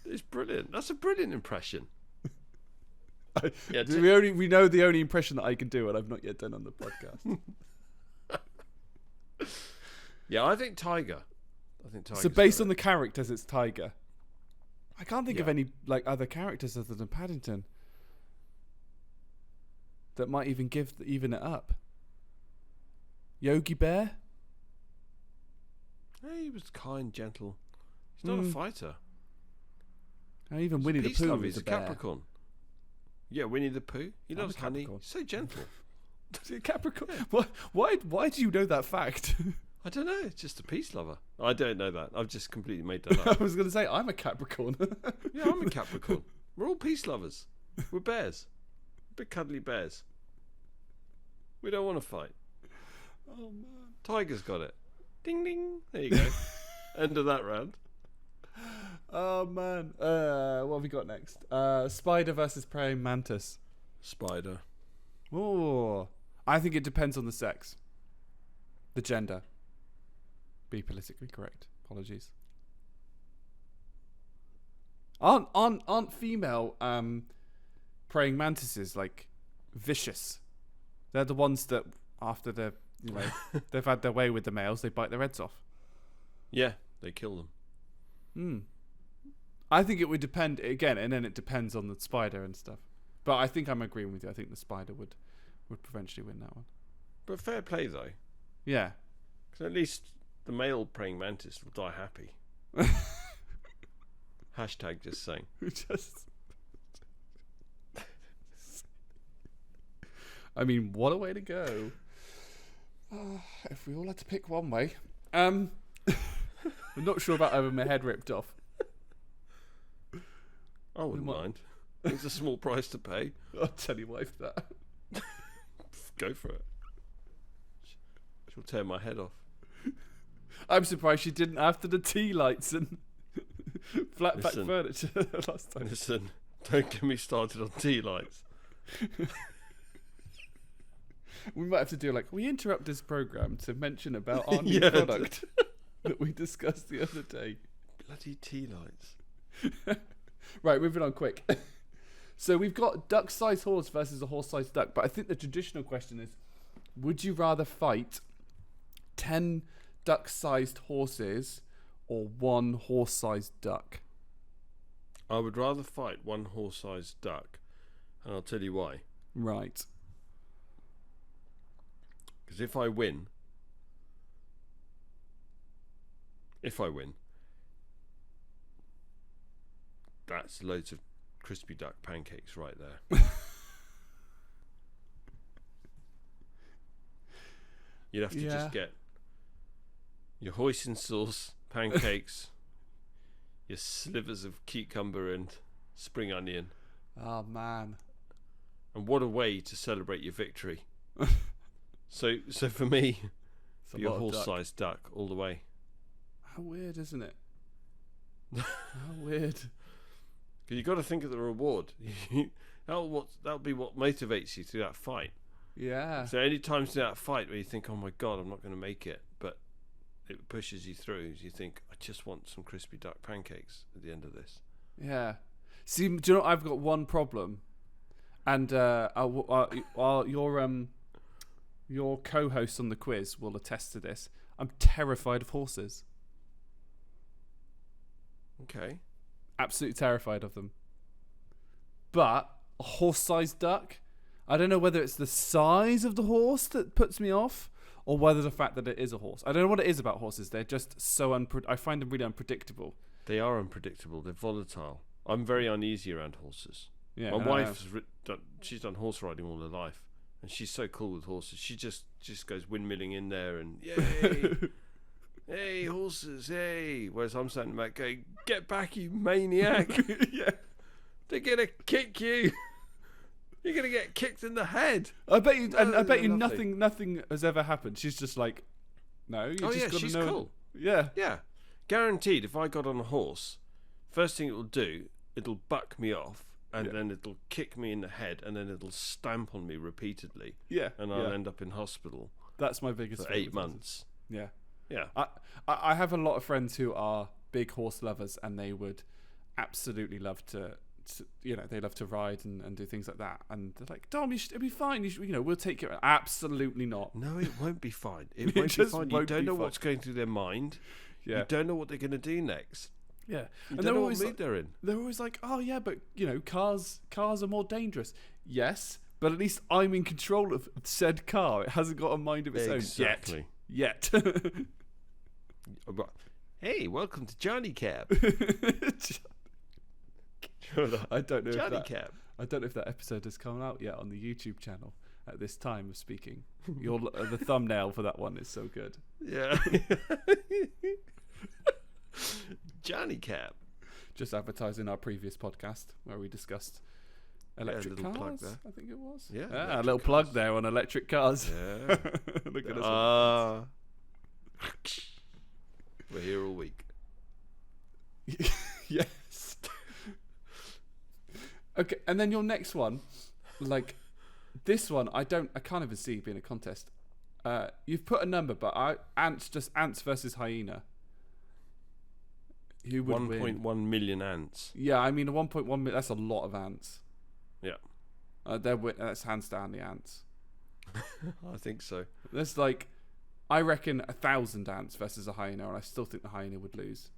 It's brilliant. That's a brilliant impression. We know the only impression that I can do, and I've not yet done on the podcast. Yeah, I think Tiger. So based on the characters, it's Tiger. I can't think of any other characters other than Paddington that might even even it up. Yogi Bear? Hey, he was kind, gentle. He's not a fighter. Even Winnie the Pooh is a a Capricorn. Yeah, Winnie the Pooh. He loves honey. He's so gentle. Capricorn. Yeah. Why do you know that fact? I don't know. It's just a peace lover. I don't know that. I've just completely made that up. I was going to say, I'm a Capricorn. Yeah, I'm a Capricorn. We're all peace lovers. We're bears. Big cuddly bears. We don't want to fight. Oh, man. Tiger's got it. Ding, ding. There you go. End of that round. Oh, man. What have we got next? Spider versus praying mantis. Spider. Oh, I think it depends on the sex. The gender. Be politically correct. Apologies. Aren't female praying mantises like vicious? They're the ones that after they've had their way with the males, they bite their heads off. Yeah, they kill them. I think it would depend again, and then it depends on the spider and stuff. But I think I'm agreeing with you. I think the spider would eventually win that one. But fair play though. Yeah. Because at least the male praying mantis will die happy. Hashtag just saying. I mean, what a way to go. If we all had to pick one way. I'm not sure about having my head ripped off. I wouldn't mind. It's a small price to pay. I'll tell your wife that. Go for it. She'll tear my head off. I'm surprised she didn't after the tea lights and flat pack furniture last time. Listen, don't get me started on tea lights. We might have to do we interrupt this program to mention about our new Yeah. product that we discussed the other day. Bloody tea lights. Right, moving on quick. So we've got duck-sized horse versus a horse-sized duck, but I think the traditional question is, would you rather fight 10 duck-sized horses or one horse-sized duck? I would rather fight one horse-sized duck, and I'll tell you why. Right. Because if I win, that's loads of crispy duck pancakes right there. You'd have to just get your hoisin sauce, pancakes, your slivers of cucumber and spring onion. Oh, man. And what a way to celebrate your victory. So for me, It's be a horse-sized duck all the way. How weird, isn't it? How weird. Because you've got to think of the reward. That'll be what motivates you through that fight. Yeah. So any times in that fight where you think, oh my God, I'm not going to make it, but it pushes you through, you think, I just want some crispy duck pancakes at the end of this. Yeah. See, do you know, I've got one problem. And your co-host on the quiz will attest to this. I'm terrified of horses. Okay. Absolutely terrified of them. But a horse-sized duck, I don't know whether it's the size of the horse that puts me off or whether the fact that it is a horse. I don't know what it is about horses. They're just so I find them really unpredictable. They are unpredictable. They're volatile. I'm very uneasy around horses. Yeah, My wife's she's done horse riding all her life, and she's so cool with horses. She just goes windmilling in there and yay, hey horses, hey. Whereas I'm standing back going, get back, you maniac! Yeah. They're gonna kick you. You're gonna get kicked in the head. I bet you, and I bet you lovely. nothing has ever happened. She's just like, no, you just got to she's know. cool. Yeah. Yeah, guaranteed. If I got on a horse, first thing it will do, it'll buck me off, and then it'll kick me in the head, and then it'll stamp on me repeatedly. Yeah. And I'll end up in hospital That's my biggest for fear 8 with horses. months. Yeah. Yeah. I have a lot of friends who are big horse lovers, and they would absolutely love to they love to ride and do things like that. And they're like, Dom, it'll be fine. We'll take care. Absolutely not. No, it won't be fine. It It won't be just fine. You won't don't be know fine. what's going through their mind. Yeah. You don't know what they're going to do next. Yeah. You And don't know what mood they're in. They're always like, oh yeah, but cars are more dangerous. Yes, but at least I'm in control of said car. It hasn't got a mind of its Exactly. own yet. Hey, welcome to Johnny Cab. I don't know Johnny if that Cab. I don't know if that episode has come out yet on the YouTube channel at this time of speaking. The thumbnail for that one is so good. Yeah. Johnny Cab. Just advertising our previous podcast where we discussed electric little plug cars. there. I think it was. Yeah, a electric little plug cars. there on electric cars. Yeah. Look at us. We're here all week. Yes. Okay, and then your next one, this one, I can't even see it being a contest. You've put a number, but ants versus hyena. Who would win? 1.1 million ants. Yeah, I mean, a 1.1 million, that's a lot of ants. Yeah. That's hands down the ants. I think so. There's I reckon 1,000 ants versus a hyena, and I still think the hyena would lose.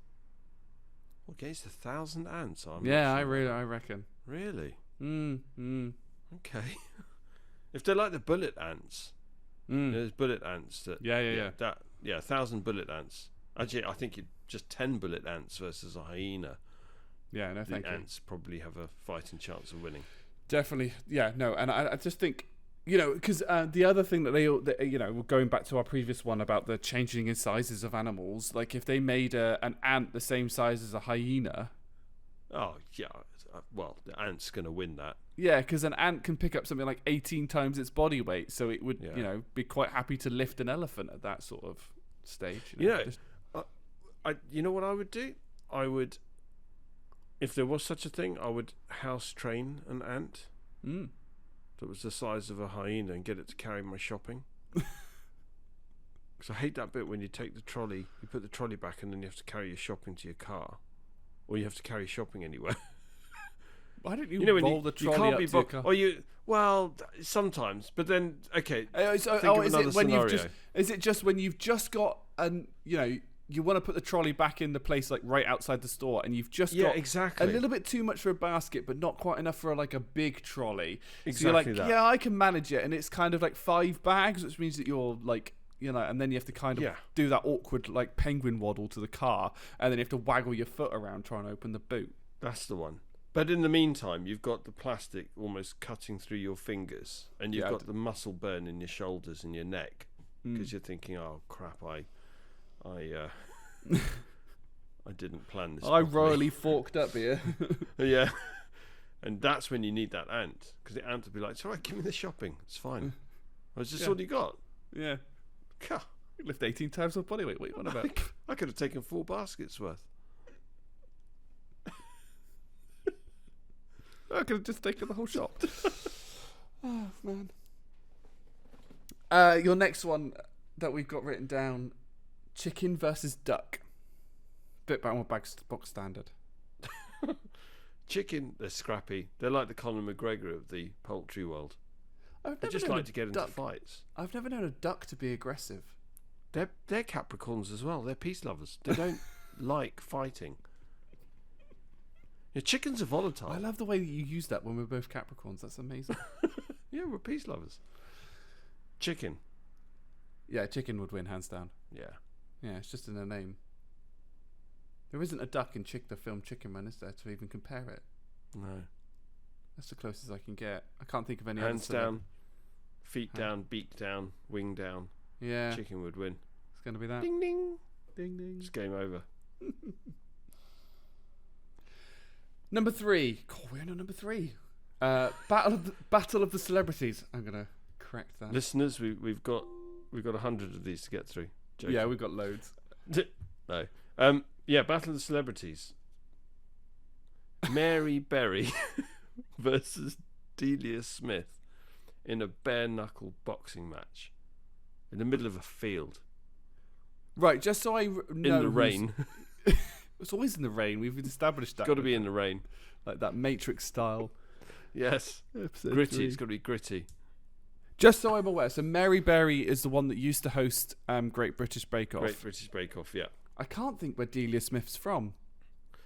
Against 1,000 ants, I reckon. Really? Okay. If they're like the bullet ants, there's bullet ants that. Yeah. 1,000 bullet ants. Actually, I think just 10 bullet ants versus a hyena. Yeah, no, thank you. The ants probably have a fighting chance of winning. Definitely, yeah, no, and I just think, because the other thing that going back to our previous one about the changing in sizes of animals, if they made an ant the same size as a hyena. Oh yeah, well, the ant's gonna win that. Yeah, because an ant can pick up something like 18 times its body weight, so it would, be quite happy to lift an elephant at that sort of stage. You know what I would do? I would, if there was such a thing, I would house train an ant. that was the size of a hyena and get it to carry my shopping. Because I hate that bit when you take the trolley, you put the trolley back, and then you have to carry your shopping to your car, or you have to carry shopping anywhere. Why don't you roll the trolley up to your car? Well, sometimes, but then okay. Is it just when you've just got you want to put the trolley back in the place like right outside the store, and you've just got exactly a little bit too much for a basket, but not quite enough for like a big trolley. Exactly. So you're like, that. yeah, I can manage it, and it's kind of like 5 bags, which means that you're like, and then you have to kind of do that awkward like penguin waddle to the car, and then you have to waggle your foot around trying to open the boot. That's the one. But in the meantime, you've got the plastic almost cutting through your fingers, and you've got the muscle burn in your shoulders and your neck, because you're thinking, "Oh crap, I didn't plan this. I royally forked up here." Yeah, and that's when you need that ant, because the ant will be like, "It's all right, give me the shopping. It's fine. Is this all you got?" Yeah. God, you lift 18 times my body weight. What are you on about? I could have taken 4 baskets worth. I could have just taken the whole shop. Oh, man. Your next one that we've got written down, chicken versus duck. Bit more box standard. Chicken, they're scrappy. They're like the Conor McGregor of the poultry world. They just like to get into fights. I've never known a duck to be aggressive. They're Capricorns as well. They're peace lovers. They don't like fighting. Yeah, chickens are volatile. I love the way that you use that when we're both Capricorns. That's amazing. Yeah, we're peace lovers. Chicken. Yeah, chicken would win, hands down. Yeah. Yeah, it's just in a name. There isn't a duck in the film Chicken Man, is there, to even compare it? No. That's the closest I can get. I can't think of any Hands other. down, feet down, beak down, wing down. Yeah. Chicken would win. It's going to be that. Ding, ding. Ding, ding. It's game over. Number 3. God, we're on number 3. Battle of the Celebrities. I'm going to correct that. Listeners, we've got 100 of these to get through. Joking. Yeah, we've got loads. No. Battle of the Celebrities. Mary Berry versus Delia Smith in a bare knuckle boxing match in the middle of a field. Right, just so I know. In the rain. It's always in the rain. We've established that. It's got to be in the rain. Like that Matrix style. Yes. Episode gritty. 3. It's got to be gritty. Just so I'm aware, so Mary Berry is the one that used to host Great British Bake Off. Great British Bake Off, yeah. I can't think where Delia Smith's from.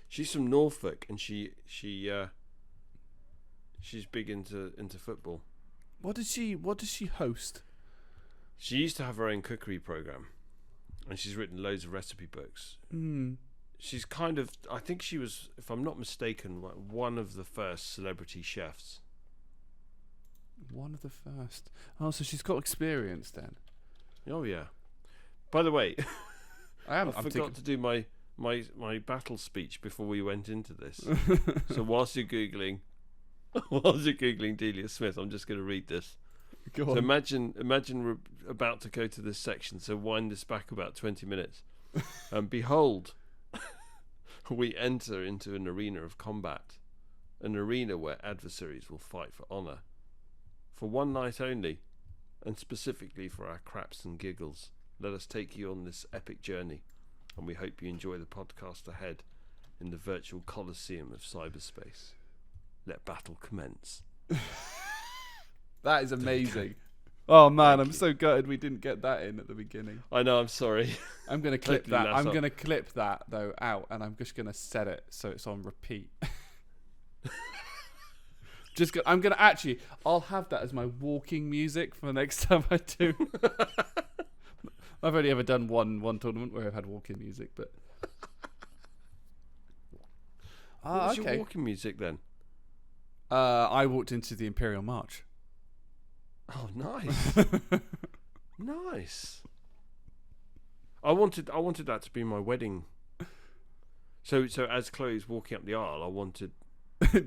She's from Norfolk, and she's big into football. What does she host? She used to have her own cookery program, and she's written loads of recipe books. She's kind of, I think she was, if I'm not mistaken, one of the first celebrity chefs. One of the first. Oh, so she's got experience then. Oh yeah. By the way, I forgot to do my battle speech before we went into this. So whilst you're googling Delia Smith, I'm just going to read this. Go So on. imagine we're about to go to this section. So wind this back about 20 minutes. And behold, we enter into an arena of combat, an arena where adversaries will fight for honour, for one night only, and specifically for our craps and giggles. Let us take you on this epic journey, and we hope you enjoy the podcast ahead in the virtual coliseum of cyberspace. Let battle commence. That is amazing. Oh man, Thank I'm you. so gutted we didn't get that in at the beginning. I know, I'm sorry. I'm going to clip Totally that. mess I'm up. going to clip that though out, and I'm just going to set it so it's on repeat. I'm going to actually, I'll have that as my walking music for the next time I do. I've only ever done one tournament where I've had walking music, but. What was your walking music then? I walked into the Imperial March. Oh, nice. Nice. I wanted that to be my wedding. So as Chloe's walking up the aisle, I wanted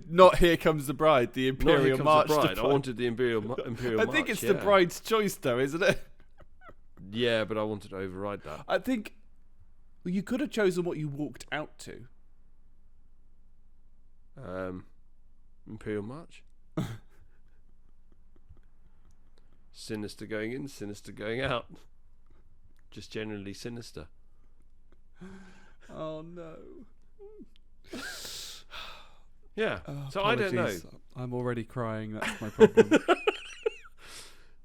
Not Here Comes the Bride, the not Here Imperial Comes March. the Bride. to I play. wanted the Imperial I March. think it's the bride's choice, though, isn't it? Yeah, but I wanted to override that. I think you could have chosen what you walked out to. Imperial March. Sinister going in, sinister going out. Just generally sinister. Oh no. Yeah. So I don't know. Apologies. I'm already crying. That's my problem.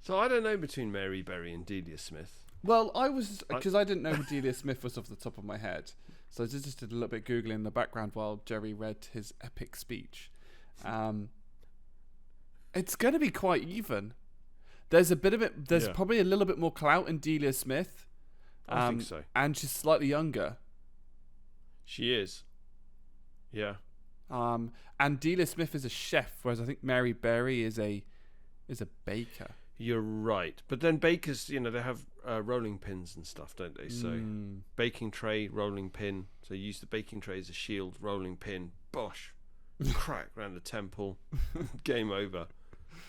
So I don't know between Mary Berry and Delia Smith. Well, I was because I didn't know who Delia Smith was off the top of my head, so I just did a little bit googling in the background while Jerry read his epic speech. It's going to be quite even. There's a bit of it. There's probably a little bit more clout in Delia Smith. I think so. And she's slightly younger. She is. Yeah. And Delia Smith is a chef, whereas I think Mary Berry is a baker. You're right. But then bakers, they have rolling pins and stuff, don't they? So baking tray, rolling pin. So you use the baking tray as a shield, rolling pin, bosh, crack round the temple, game over.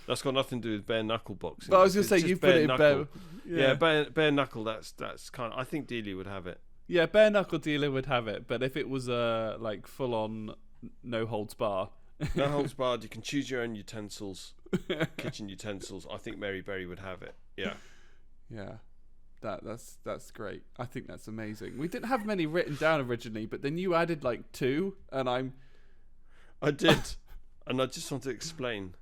That's got nothing to do with bare knuckle boxing. But I was going to say, you put it in bare... Yeah, bare knuckle, that's kind of... I think Delia would have it. Yeah, bare knuckle Delia would have it. But if it was like full-on no holds bar... No holds barred, you can choose your own utensils, kitchen utensils. I think Mary Berry would have it. Yeah. Yeah. That's great. I think that's amazing. We didn't have many written down originally, but then you added like 2, and I did. And I just want to explain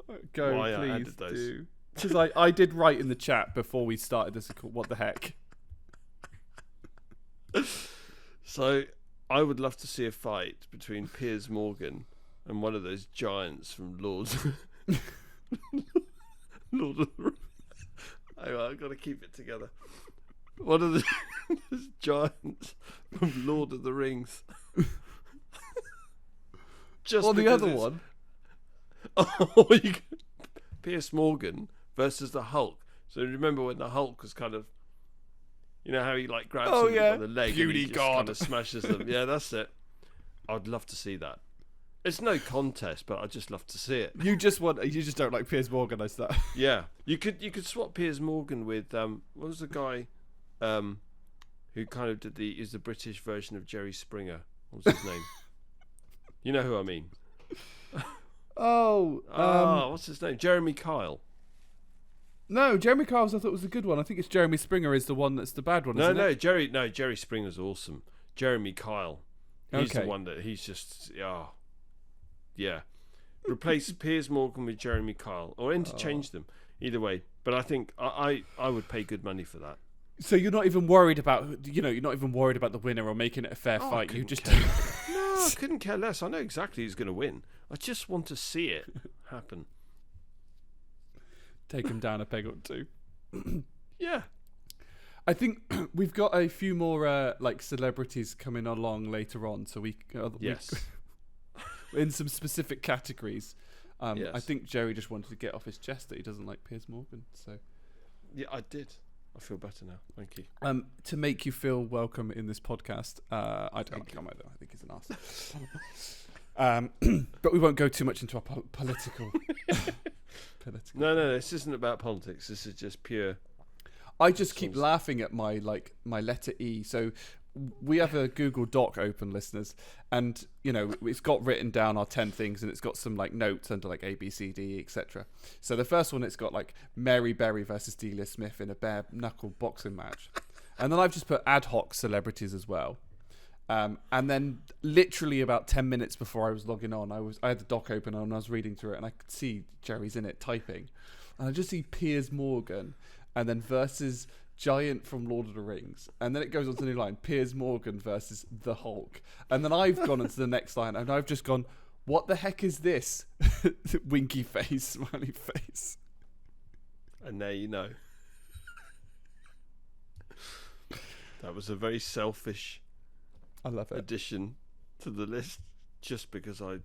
why please I added those. Do. Because I did write in the chat before we started this, what the heck? So, I would love to see a fight between Piers Morgan and one of those giants from Lord of the Rings. I've got to keep it together. One of those giants from Lord of the Rings. Just the other one. Oh, Piers Morgan versus the Hulk. So remember when the Hulk was kind of, how he like grabs him by the leg and he just kind of smashes them. Yeah, that's it. I'd love to see that. It's no contest, but I'd just love to see it. You just don't like Piers Morgan, I start. Yeah, you could swap Piers Morgan with what was the guy, who kind of is the British version of Jerry Springer. What was his name? You know who I mean. What's his name? Jeremy Kyle. No, Jeremy Kyle's I thought was a good one. I think it's Jeremy Springer is the one that's the bad one. Jerry Springer's awesome. Jeremy Kyle. He's the one that he's just yeah. Replace Piers Morgan with Jeremy Kyle or interchange them. Either way. But I think I would pay good money for that. So you're not even worried about the winner or making it a fair fight. You just No, I couldn't care less. I know exactly who's going to win. I just want to see it happen. Take him down a peg or 2. Yeah. I think we've got a few more celebrities coming along later on, so we in some specific categories. Yes. I think Jerry just wanted to get off his chest that he doesn't like Piers Morgan. So yeah, I did. I feel better now. Thank you. To make you feel welcome in this podcast, I don't like him either. I think he's an arse. But we won't go too much into our political. No, this isn't about politics. This is just pure. I just keep laughing at my letter E. So we have a Google Doc open, listeners, and it's got written down our 10 things, and it's got some notes under A, B, C, D, etc. So the first one, it's got Mary Berry versus Delia Smith in a bare knuckle boxing match, and then I've just put ad hoc celebrities as well. And then literally about 10 minutes before I was logging on, I had the doc open and I was reading through it, and I could see Jerry's in it typing, and I just see Piers Morgan and then versus giant from Lord of the Rings, and then it goes on to the new line, Piers Morgan versus the Hulk, and then I've gone into the next line and I've just gone, what the heck is this? Winky face, smiley face. And there you know. That was a very selfish addition to the list, just because I'm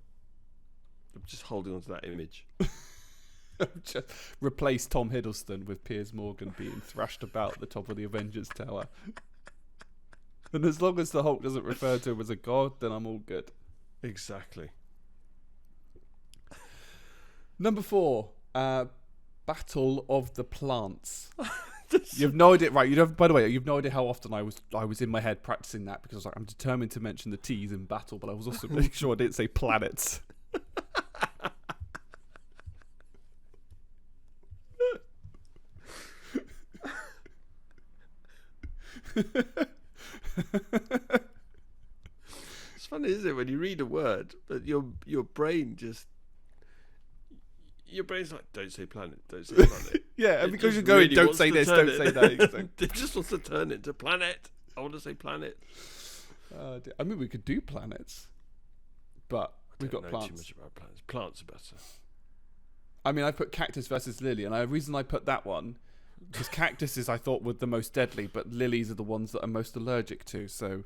just holding on to that image. Just replace Tom Hiddleston with Piers Morgan being thrashed about the top of the Avengers Tower. And as long as the Hulk doesn't refer to him as a god, then I'm all good. Exactly. Number 4, Battle of the Plants. You've no idea, right? By the way, you've no idea how often I was in my head practicing that, because I'm determined to mention the T's in battle, but I was also making sure I didn't say planets. It's funny, isn't it, when you read a word, but your brain just... Your brain's like, don't say planet, don't say planet. Yeah, and It because just you're going, really don't wants say to this, turn don't say that. It just wants to turn it into planet. I want to say planet. I mean, we could do planets, but we've got Too plants. much about planets. Plants are better. I mean, I put cactus versus lily, and the reason I put that one, because cactuses I thought were the most deadly, but lilies are the ones that I'm most allergic to, so...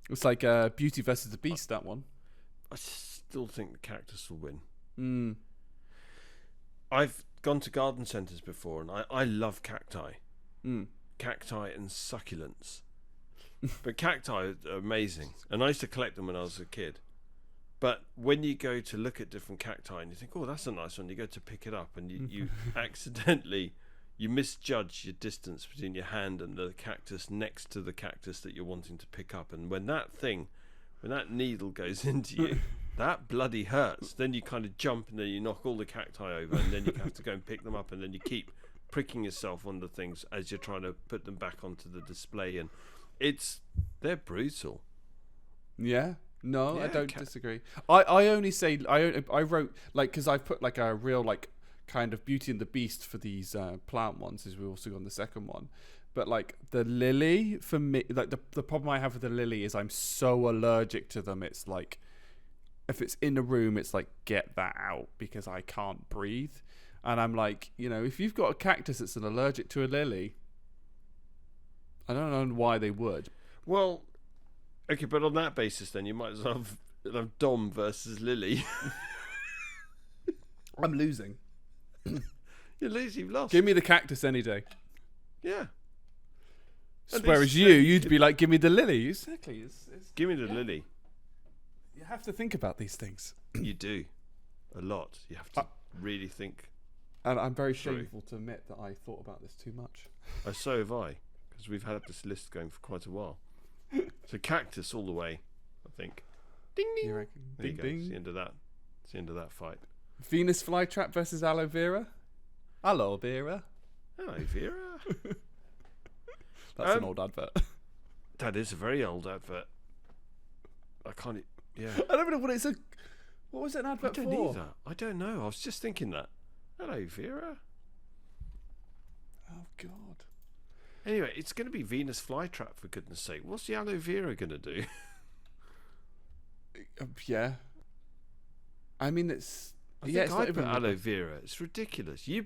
It's like Beauty versus the Beast, that one. I still think the cactus will win. Mm. I've gone to garden centres before, and I love cacti. Mm. Cacti and succulents. But cacti are amazing. And I used to collect them when I was a kid. But when you go to look at different cacti and you think, oh, that's a nice one, you go to pick it up and you accidentally, you misjudge your distance between your hand and the cactus next to the cactus that you're wanting to pick up. And when that needle goes into you, that bloody hurts. Then you kind of jump and then you knock all the cacti over and then you have to go and pick them up and then you keep pricking yourself on the things as you're trying to put them back onto the display. And they're brutal. Yeah. No, Yeah, I don't disagree. I only say I wrote like because I've put like a real like kind of Beauty and the Beast for these plant ones, as we also got on the second one. But like the lily for me, like the problem I have with the lily is I'm so allergic to them. It's like if it's in a room, it's like get that out because I can't breathe. And I'm like, if you've got a cactus that's allergic to a lily, I don't know why they would. Well. Okay, but on that basis, then you might as well have Dom versus Lily. I'm losing. You're losing. You've lost. Give me the cactus any day. Yeah. Whereas you'd be like, give me the lily. Exactly. It's give me the lily. You have to think about these things. You do. A lot. You have to really think. And I'm very shameful to admit that I thought about this too much. So have I, because we've had this list going for quite a while. So cactus all the way, I think. Ding ding. You reckon? There Ding, you go. ding. It's the end of that. It's the end of that fight. Venus flytrap versus aloe vera. Aloe vera. Hello, Vera. That's an old advert. That is a very old advert. I can't. Yeah. I don't know what it's a. What was it an advert I don't for? either. I don't know. I was just thinking that. Hello, Vera. Oh God. Anyway, it's going to be Venus flytrap, for goodness sake. What's the aloe vera going to do? Yeah. I mean, it's. I think I put aloe vera. It's ridiculous. You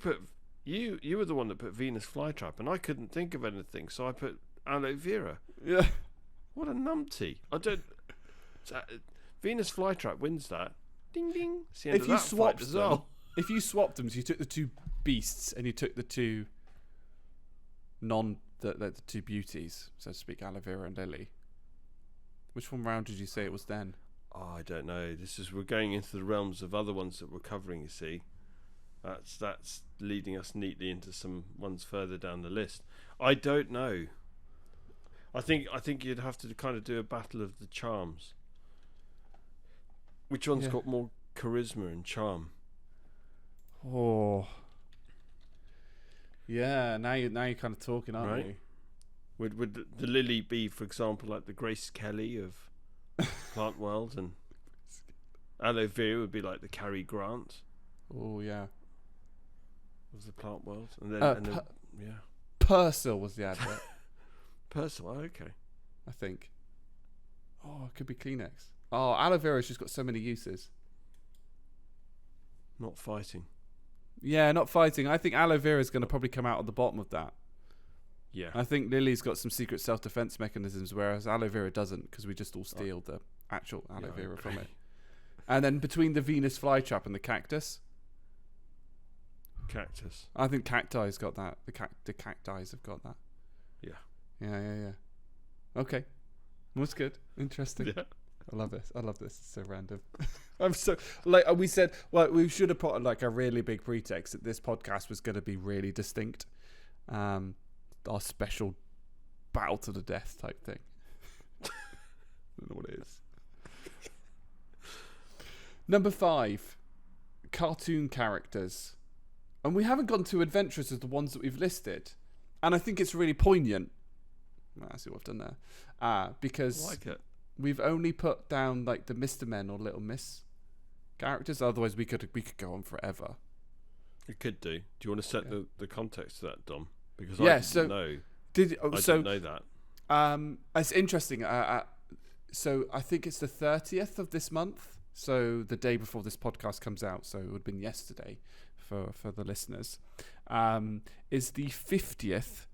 were the one that put Venus flytrap, and I couldn't think of anything, so I put aloe vera. Yeah. What a numpty! I don't. Venus flytrap wins that. Ding ding. It's the end If of you that swapped fight as them, well. if you swapped them, so you took the two beasts and you took the two the two beauties, so to speak, aloe vera and lily. Which one round did you say it was then? Oh, I don't know. We're going into the realms of other ones that we're covering. You see, that's leading us neatly into some ones further down the list. I don't know. I think you'd have to kind of do a battle of the charms. Which one's got more charisma and charm? Oh. Yeah, now you're kind of talking, aren't you? Would the lily be, for example, like the Grace Kelly of Plant World, and aloe vera would be like the Cary Grant? Oh yeah. Of the Plant World, and then yeah. Persil was the advert. Persil, okay. I think. Oh, it could be Kleenex. Oh, aloe vera's just got so many uses. Not fighting. Yeah, not fighting. I think aloe vera is going to probably come out at the bottom of that. Yeah. I think lily's got some secret self-defense mechanisms, whereas aloe vera doesn't, because we just all steal the actual aloe vera from it. And then between the Venus flytrap and the cactus, I think cacti's got that. The cacti's have got that. Yeah. Yeah. Okay. That's good. Interesting. Yeah. I love this. It's so random. I'm so we said. Well, we should have put like a really big pretext that this podcast was going to be really distinct. Our special battle to the death type thing. I don't know what it is. Number 5, cartoon characters, and we haven't gone too adventurous as the ones that we've listed. And I think it's really poignant. I see what I've done there. Because I like it. we've only put down like the Mr. Men or Little Miss characters. Otherwise, we could go on forever. It could do. Do you want to set the context to that, Dom? Because Yeah, I didn't know. I didn't know that. It's interesting. So I think it's the 30th of this month. So the day before this podcast comes out. So it would have been yesterday for the listeners. Is the 50th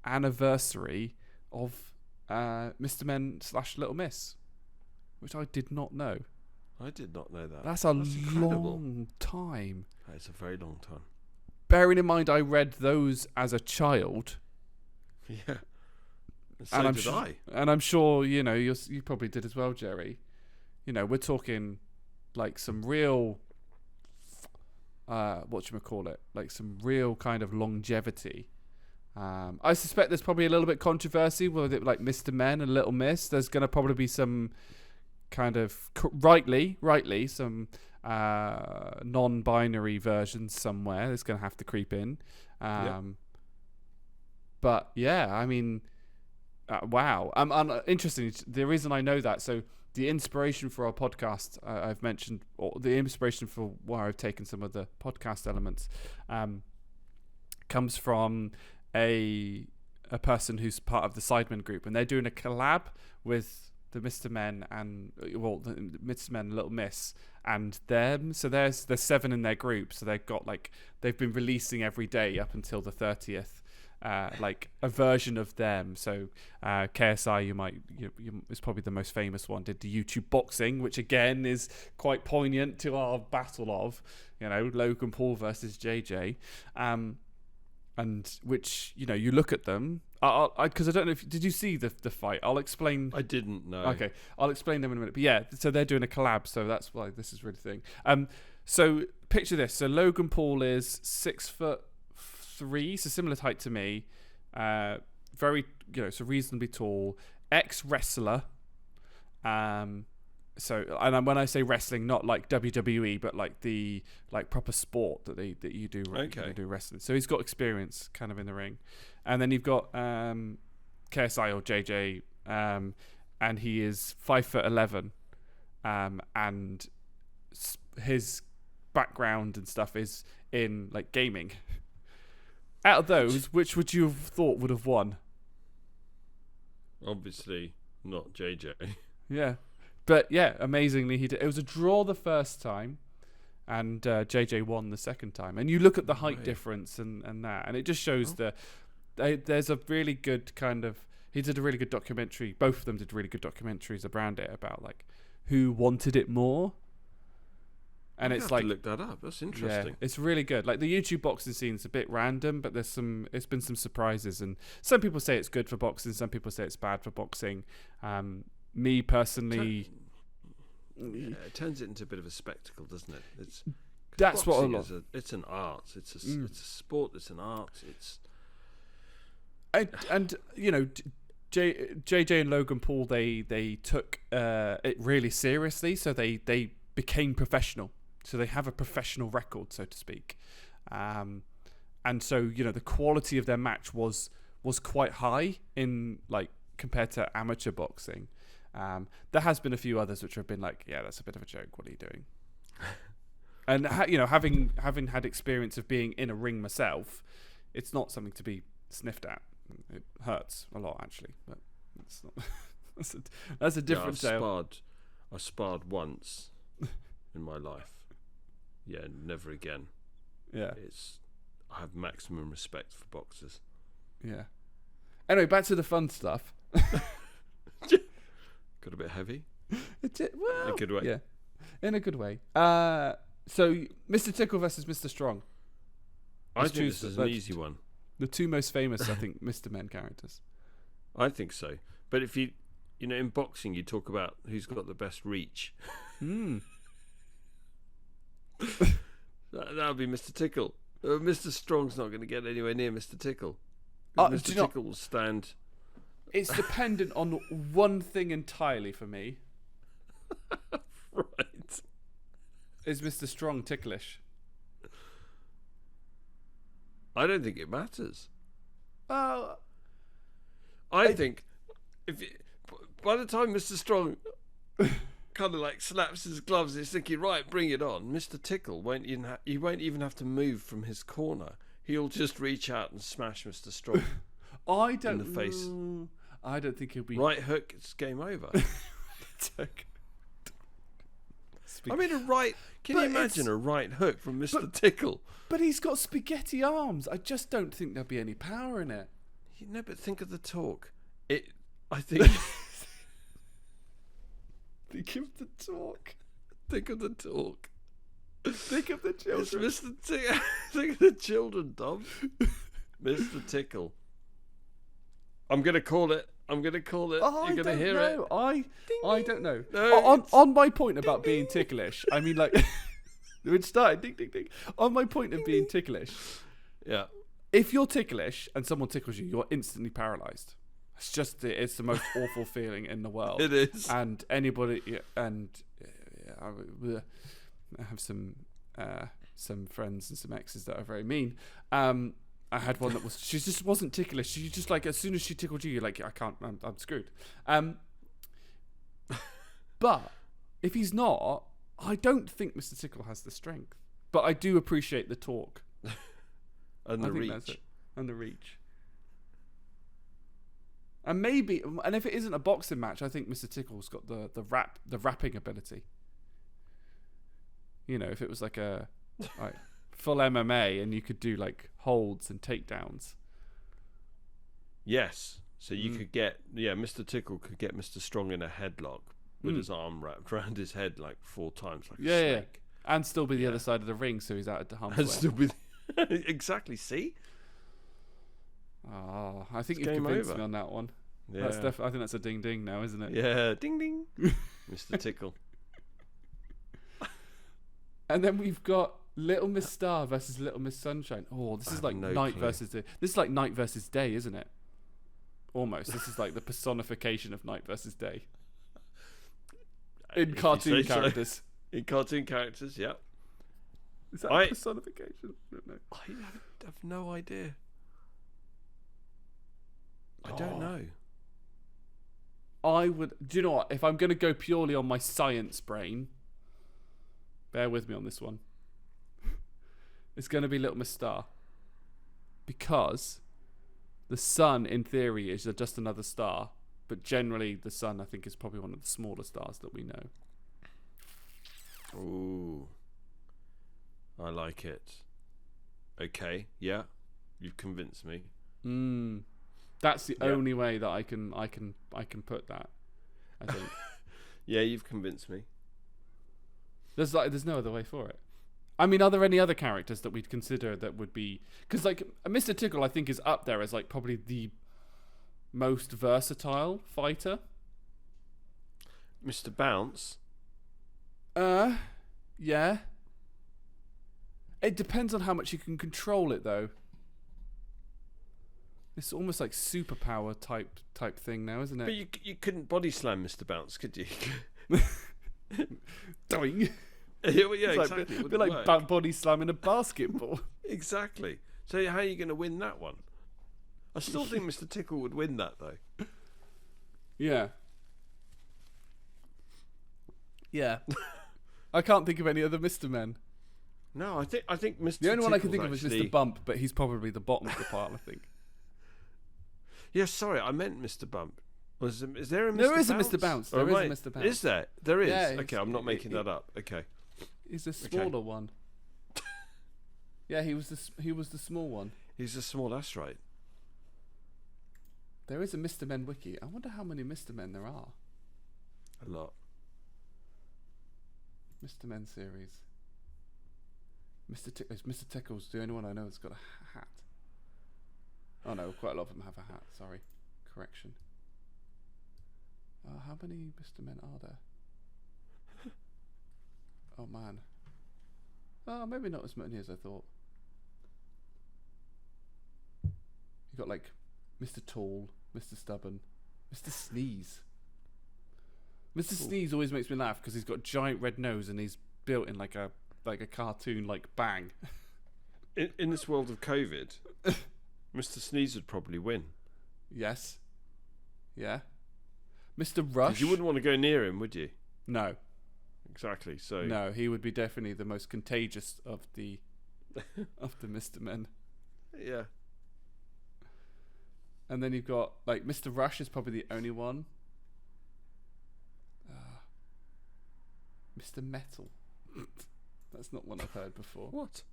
anniversary of Mr. Men / Little Miss, which I did not know. I did not know that. That's incredible. Long time. That is a very long time. Bearing in mind, I read those as a child. Yeah. And so did I. And I'm sure, you probably did as well, Jerry. We're talking like some real, like some real kind of longevity. I suspect there's probably a little bit controversy with it, like Mr. Men and Little Miss. There's going to probably be some kind of rightly some non-binary versions somewhere. That's going to have to creep in. But yeah, I mean, wow. Interesting. The reason I know that, so the inspiration for our podcast, I've mentioned, or the inspiration for why I've taken some of the podcast elements, comes from a person who's part of the Sidemen group, and they're doing a collab with the Mr. Men and the Mr. Men and Little Miss and them. So there's 7 in their group. So they've been releasing every day up until the 30th. Like a version of them. So KSI, is probably the most famous one. Did the YouTube boxing, which again is quite poignant to our battle of, Logan Paul versus JJ, and which you look at them. Because I don't know did you see the fight? I'll explain. I didn't know. Okay, I'll explain them in a minute. But yeah, so they're doing a collab, so that's why this is really the thing. So picture this. So Logan Paul is 6'3", so similar height to me, very so reasonably tall, ex-wrestler. So and when I say wrestling, not like WWE, but like the proper sport that you do. Okay. You do wrestling. So he's got experience kind of in the ring, and then you've got KSI or JJ, and he is 5'11", and his background and stuff is in like gaming. Out of those, which would you have thought would have won? Obviously not JJ. Yeah. But yeah, amazingly he did. It was a draw the first time, and JJ won the second time. And you look at the height difference and that, and it just shows there's a really good kind of... He did a really good documentary. Both of them did really good documentaries around it about like who wanted it more. And I it's have like to look that up. That's interesting. Yeah, it's really good. Like the YouTube boxing scene's a bit random, but it's been some surprises. And some people say it's good for boxing, some people say it's bad for boxing. Me personally, it turns it into a bit of a spectacle, doesn't it? That's what a lot. It's an art. It's a sport. It's an art. JJ and Logan Paul, they took it really seriously, so they became professional. So they have a professional record, so to speak. And so, the quality of their match was quite high in like compared to amateur boxing. There has been a few others which have been like, yeah, that's a bit of a joke. What are you doing? And having had experience of being in a ring myself, it's not something to be sniffed at. It hurts a lot actually, but it's not. that's a different tale. I sparred once in my life. Yeah, never again. Yeah, I have maximum respect for boxers. Yeah. Anyway, back to the fun stuff. Got a bit heavy. Well, in a good way. Yeah, in a good way. So Mr. Tickle versus Mr. Strong. I think this is an easy one. The two most famous, I think, Mr. Men characters. I think so. But if you in boxing, you talk about who's got the best reach. That would be Mr. Tickle. Mr. Strong's not going to get anywhere near Mr. Tickle. Mr. Tickle will stand. It's dependent on one thing entirely for me. Right. Is Mr. Strong ticklish? I don't think it matters. I think by the time Mr. Strong kind of like slaps his gloves, he's thinking, right, bring it on. Mr. Tickle won't even have to move from his corner. He'll just reach out and smash Mr. Strong in the face. I don't think he'll be right hook. It's game over. I mean, Can you imagine a right hook from Mr. Tickle? But he's got spaghetti arms. I just don't think there'll be any power in it. No, but think of the talk. I think. Think of the talk. Think of the talk. Think of the children. It's Mr. Tickle. Think of the children, Tom. Mr. Tickle. I'm gonna call it. Oh, You're gonna hear it. I don't know. No, on my point about being ticklish, I mean, like, it started ding ding ding. On my point of being ticklish, yeah. If you're ticklish and someone tickles you, you're instantly paralyzed. It's the most awful feeling in the world. It is. And anybody, I have some friends and some exes that are very mean. I had one that she just wasn't ticklish. She just like, as soon as she tickled you, you're like, I'm screwed. But if he's not, I don't think Mr. Tickle has the strength. But I do appreciate the talk. And the reach. And the reach. And maybe, and if it isn't a boxing match, I think Mr. Tickle's got the rapping ability. You know, if it was like a full MMA and you could do like holds and takedowns. Yes. So you could get, Mr. Tickle could get Mr. Strong in a headlock with his arm wrapped around his head like 4 times, like a snake. And still be the other side of the ring, so he's out of harm's way. And still be exactly. See. Oh, I think you've convinced me on that one. Yeah. I think that's a ding ding now, isn't it? Yeah, ding ding. Mr. Tickle. And then we've got Little Miss Star versus Little Miss Sunshine. Oh, this is like night versus day. This is like night versus day, isn't it? Almost. This is like the personification of night versus day. In cartoon characters. In cartoon characters, yeah. Is that a personification? I don't know. I have no idea. I don't know. Do you know what? If I'm going to go purely on my science brain, bear with me on this one. It's going to be Little Miss Star. Because the sun, in theory, is just another star. But generally, the sun, I think, is probably one of the smaller stars that we know. Ooh. I like it. Okay, yeah. You've convinced me. That's the only way that I can put that, I think. Yeah, you've convinced me. There's no other way for it. I mean, are there any other characters that we'd consider that would be... Because, like, Mr. Tickle, I think, is up there as, like, probably the most versatile fighter. Mr. Bounce? Yeah. It depends on how much you can control it, though. It's almost like superpower type thing now, isn't it? But you couldn't body slam Mr. Bounce, could you? Doing. Yeah, exactly. It'd be like body slamming a basketball. Exactly. So how are you going to win that one? I still think Mr. Tickle would win that, though. Yeah. Yeah. I can't think of any other Mr. Men. No, I think Mr. The only one I can think of is Mr. Bump, but he's probably the bottom of the pile, I think. Yeah, sorry, I meant Mr. Bump. Is there a Mr. Bounce? There is a Mr. Bounce. There is a Mr. Bounce. Is there? There is. Yeah, okay, I'm not making that up. Okay. He's a smaller one. Yeah, he was the small one. He's a small. That's right. There is a Mr. Men wiki. I wonder how many Mr. Men there are. A lot. Mr. Men series. Mr. Tickle's the only one I know that's got a hat. Oh no, quite a lot of them have a hat. Sorry, correction. How many Mr. Men are there? Oh man. Oh, maybe not as many as I thought. You got like Mr. Tall, Mr. Stubborn, Mr. Sneeze. Mr. Sneeze always makes me laugh because he's got a giant red nose and he's built in like a cartoon like Bang. In this world of COVID, Mr. Sneeze would probably win. Yes. Yeah. Mr. Rush. You wouldn't want to go near him, would you? No. Exactly. So No, he would be definitely the most contagious of the Mr. Men. Yeah. And then you've got like Mr. Rush is probably the only one. Mr. Metal. That's not one I've heard before. What?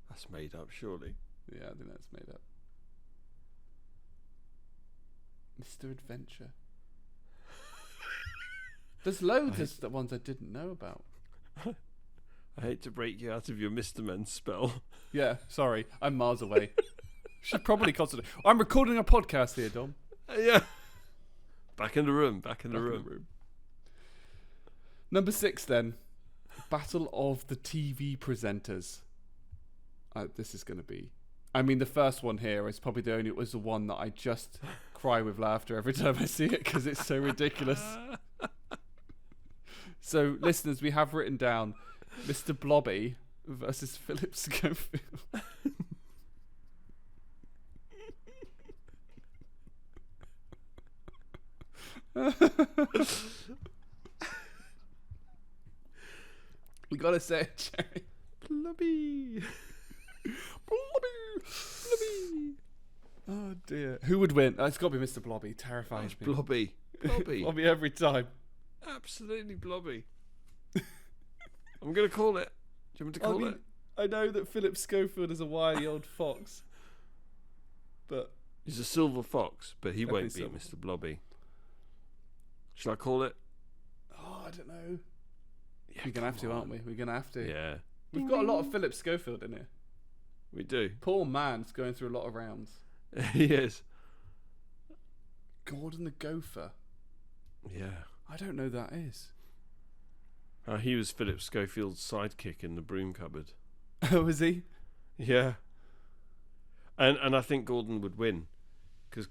That's made up, surely. Yeah, I think that's made up. Mr. Adventure. There's loads of the ones I didn't know about. I hate to break you out of your Mr. Men spell. Yeah, sorry. I'm miles away. Should probably concentrate. I'm recording a podcast here, Dom. Yeah. Back in the room. Back in the room. Number 6 then. Battle of the TV presenters. This is going to be... I mean, the first one here is probably the one that I just cry with laughter every time I see it because it's so ridiculous. So, listeners, we have written down Mr. Blobby versus Philip Schofield. We gotta say it, Jerry. Blobby. Blobby. Oh dear. Who would win? It's got to be Mr. Blobby. Terrifying. Blobby. Blobby. Blobby every time. Absolutely Blobby. I'm going to call it. Do you want me to call it? I know that Philip Schofield is a wily old fox. But he's a silver fox, but he won't beat silver. Mr. Blobby. Shall I call it? Oh, I don't know. Yeah, We're going to have to, aren't we? We're going to have to. Yeah. We've got a lot of Philip Schofield in here. We do. Poor man's going through a lot of rounds. He is. Gordon the Gopher. Yeah. I don't know who that is. He was Philip Schofield's sidekick in the broom cupboard. Oh, is he? Yeah. And I think Gordon would win. Because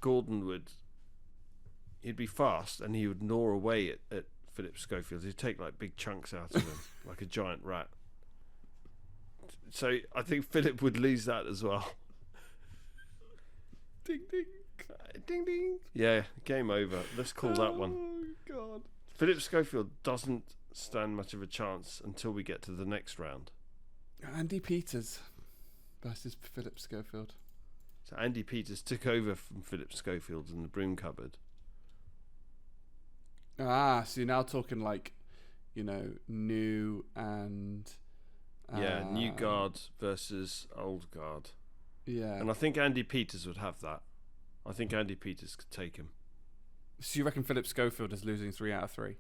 he'd be fast and he would gnaw away at Philip Schofield. He'd take like big chunks out of him, like a giant rat. So I think Philip would lose that as well. Ding, ding. Ding, ding. Yeah, game over. Let's call that one. Oh, God. Philip Schofield doesn't stand much of a chance until we get to the next round. Andy Peters versus Philip Schofield. So Andy Peters took over from Philip Schofield in the broom cupboard. Ah, so you're now talking like, new and... new guard versus old guard. Yeah. And I think Andy Peters would have that. I think Andy Peters could take him. So you reckon Philip Schofield is losing 3 out of 3?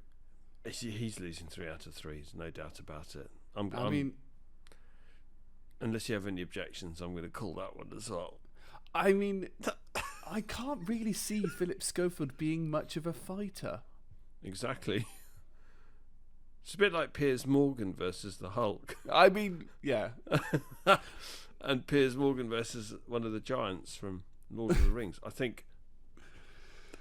He's losing 3 out of 3. There's no doubt about it. I mean... Unless you have any objections, I'm going to call that one as well. I mean, I can't really see Philip Schofield being much of a fighter. Exactly. It's a bit like Piers Morgan versus the Hulk. I mean, yeah. And Piers Morgan versus one of the giants from Lord of the Rings. I think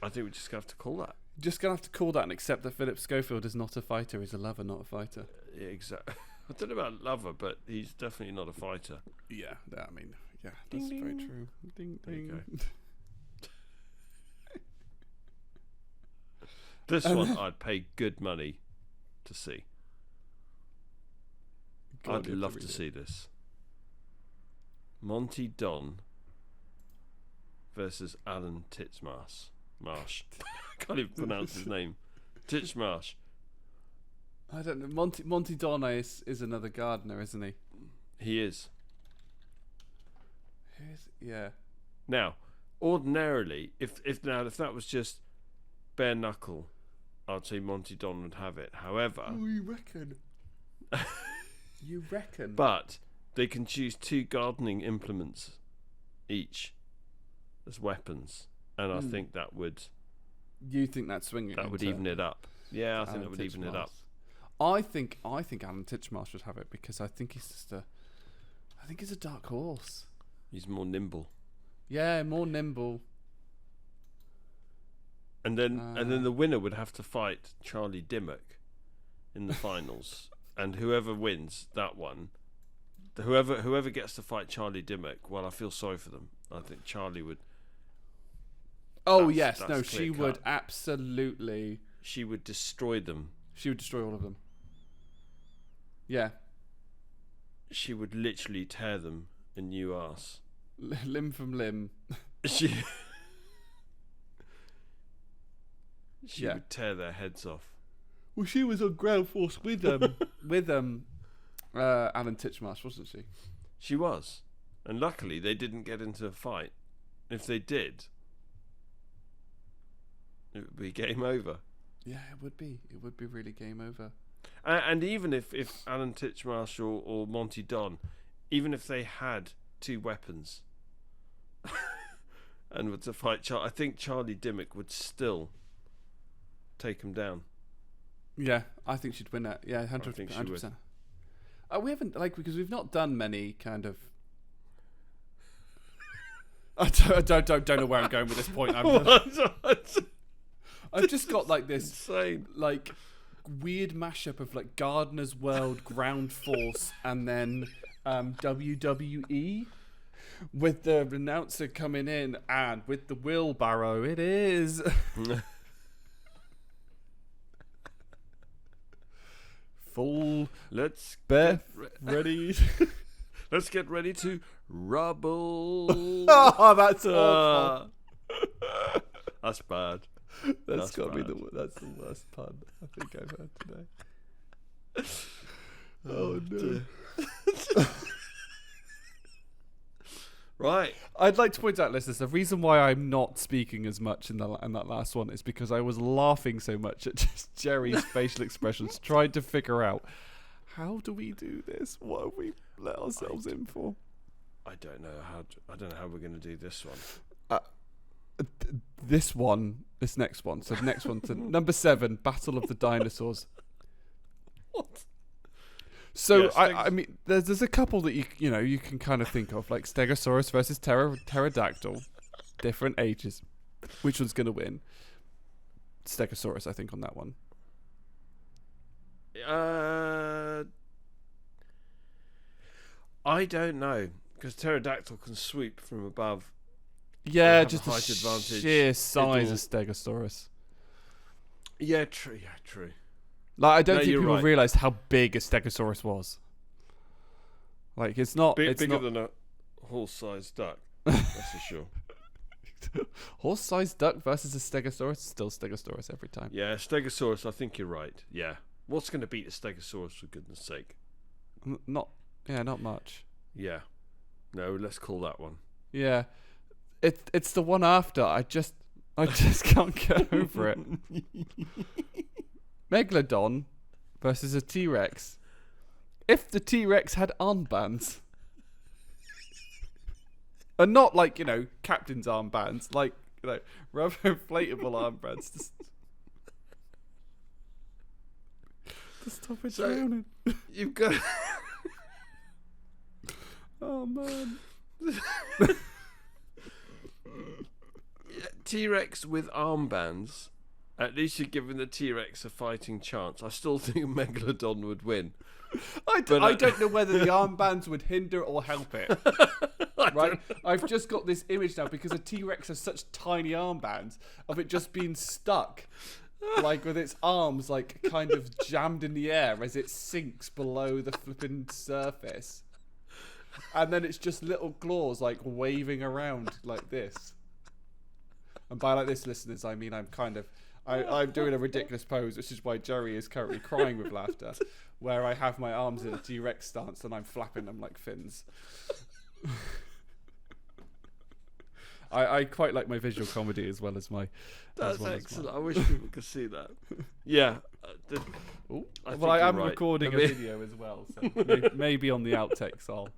we just have to call that. Just going to have to call that and accept that Philip Schofield is not a fighter. He's a lover, not a fighter. Yeah, exactly. I don't know about lover, but he's definitely not a fighter. Yeah, I mean, yeah, Ding, that's ding. very true. Ding, There you ding. This one I'd pay good money to see. God, I'd love to see this. Monty Don versus Alan Titchmarsh. Marsh. Can't even pronounce his name. Titchmarsh. I don't know. Monty Don is another gardener, isn't he? He is. Yeah. Now, ordinarily, if that was just bare knuckle, I'd say Monty Don would have it. However, you reckon? You reckon? But they can choose 2 gardening implements each as weapons, and I think that would. You think that's swinging? That would even it up. Yeah, I think that would even it up. I think Alan Titchmarsh would have it because I think he's just I think he's a dark horse. He's more nimble. Yeah, more nimble. And then the winner would have to fight Charlie Dimmock in the finals, and whoever wins that one, whoever gets to fight Charlie Dimmock, well, I feel sorry for them. I think Charlie would. Oh That's- yes, no, that's she clear would cut. absolutely. She would destroy them. She would destroy all of them. Yeah, She would literally tear them a new arse. limb from limb. She Yeah. would tear their heads off. Well, she was on ground force with with Alan Titchmarsh, wasn't she? She was. And luckily they didn't get into a fight. If they did, it would be game over. Yeah, it would be. It would be really game over. And even if Alan Titchmarsh or Monty Don, even if they had two weapons and were to fight Charlie, I think Charlie Dimmock would still take him down. Yeah, I think she'd win that. Yeah, 100%. think she would. We haven't, because we've not done many kind of. I don't know where I'm going with this point. I've just got this Insane. Weird mashup of Gardener's World, Ground Force, and then WWE, with the announcer coming in and with the wheelbarrow. It is full. Let's Beth ready. let's get ready to rubble. Oh, that's awful. That's bad. That's got to be bad. that's the worst pun I think I've heard today. Oh no. Right. I'd like to point out, listeners, the reason why I'm not speaking as much in that last one is because I was laughing so much at just Jerry's facial expressions, trying to figure out how do we do this? What have we let ourselves in for? I don't know how we're going to do this one. This next one. So the next one, to number 7, Battle of the Dinosaurs. What? So Yes, I mean, there's a couple that you can kind of think of, like Stegosaurus versus Pterodactyl, different ages. Which one's gonna win? Stegosaurus, I think, on that one. I don't know, because pterodactyl can sweep from above. Yeah, have just a the height advantage. sheer size It'll- of Stegosaurus. Yeah, true. Yeah, true. I don't No, think you're people right. realised how big a Stegosaurus was. It's not. It's Bigger not than a horse-sized duck. That's for sure. horse-sized duck versus a Stegosaurus. Still Stegosaurus every time. Yeah, Stegosaurus. I think you're right. Yeah. What's going to beat a Stegosaurus, for goodness sake? Not much. Yeah. No, let's call that one. Yeah, it's the one after. I just can't get over it. Megalodon versus a T-Rex. If the T-Rex had armbands, and not captain's armbands, rubber inflatable armbands to stop it drowning. You've got. Oh man. T-Rex with armbands. At least you're giving the T-Rex a fighting chance. I still think Megalodon would win. I don't know whether the armbands would hinder or help it. Right? I've just got this image now because a T-Rex has such tiny armbands of it just being stuck, with its arms kind of jammed in the air as it sinks below the flipping surface. And then it's just little claws waving around like this. And by this, listeners, I mean I'm doing a ridiculous pose, which is why Jerry is currently crying with laughter, where I have my arms in a T-Rex stance and I'm flapping them like fins. I quite like my visual comedy as well as my. That's excellent. I wish people could see that. Yeah. I am right. recording a video as well, so maybe on the outtakes I'll.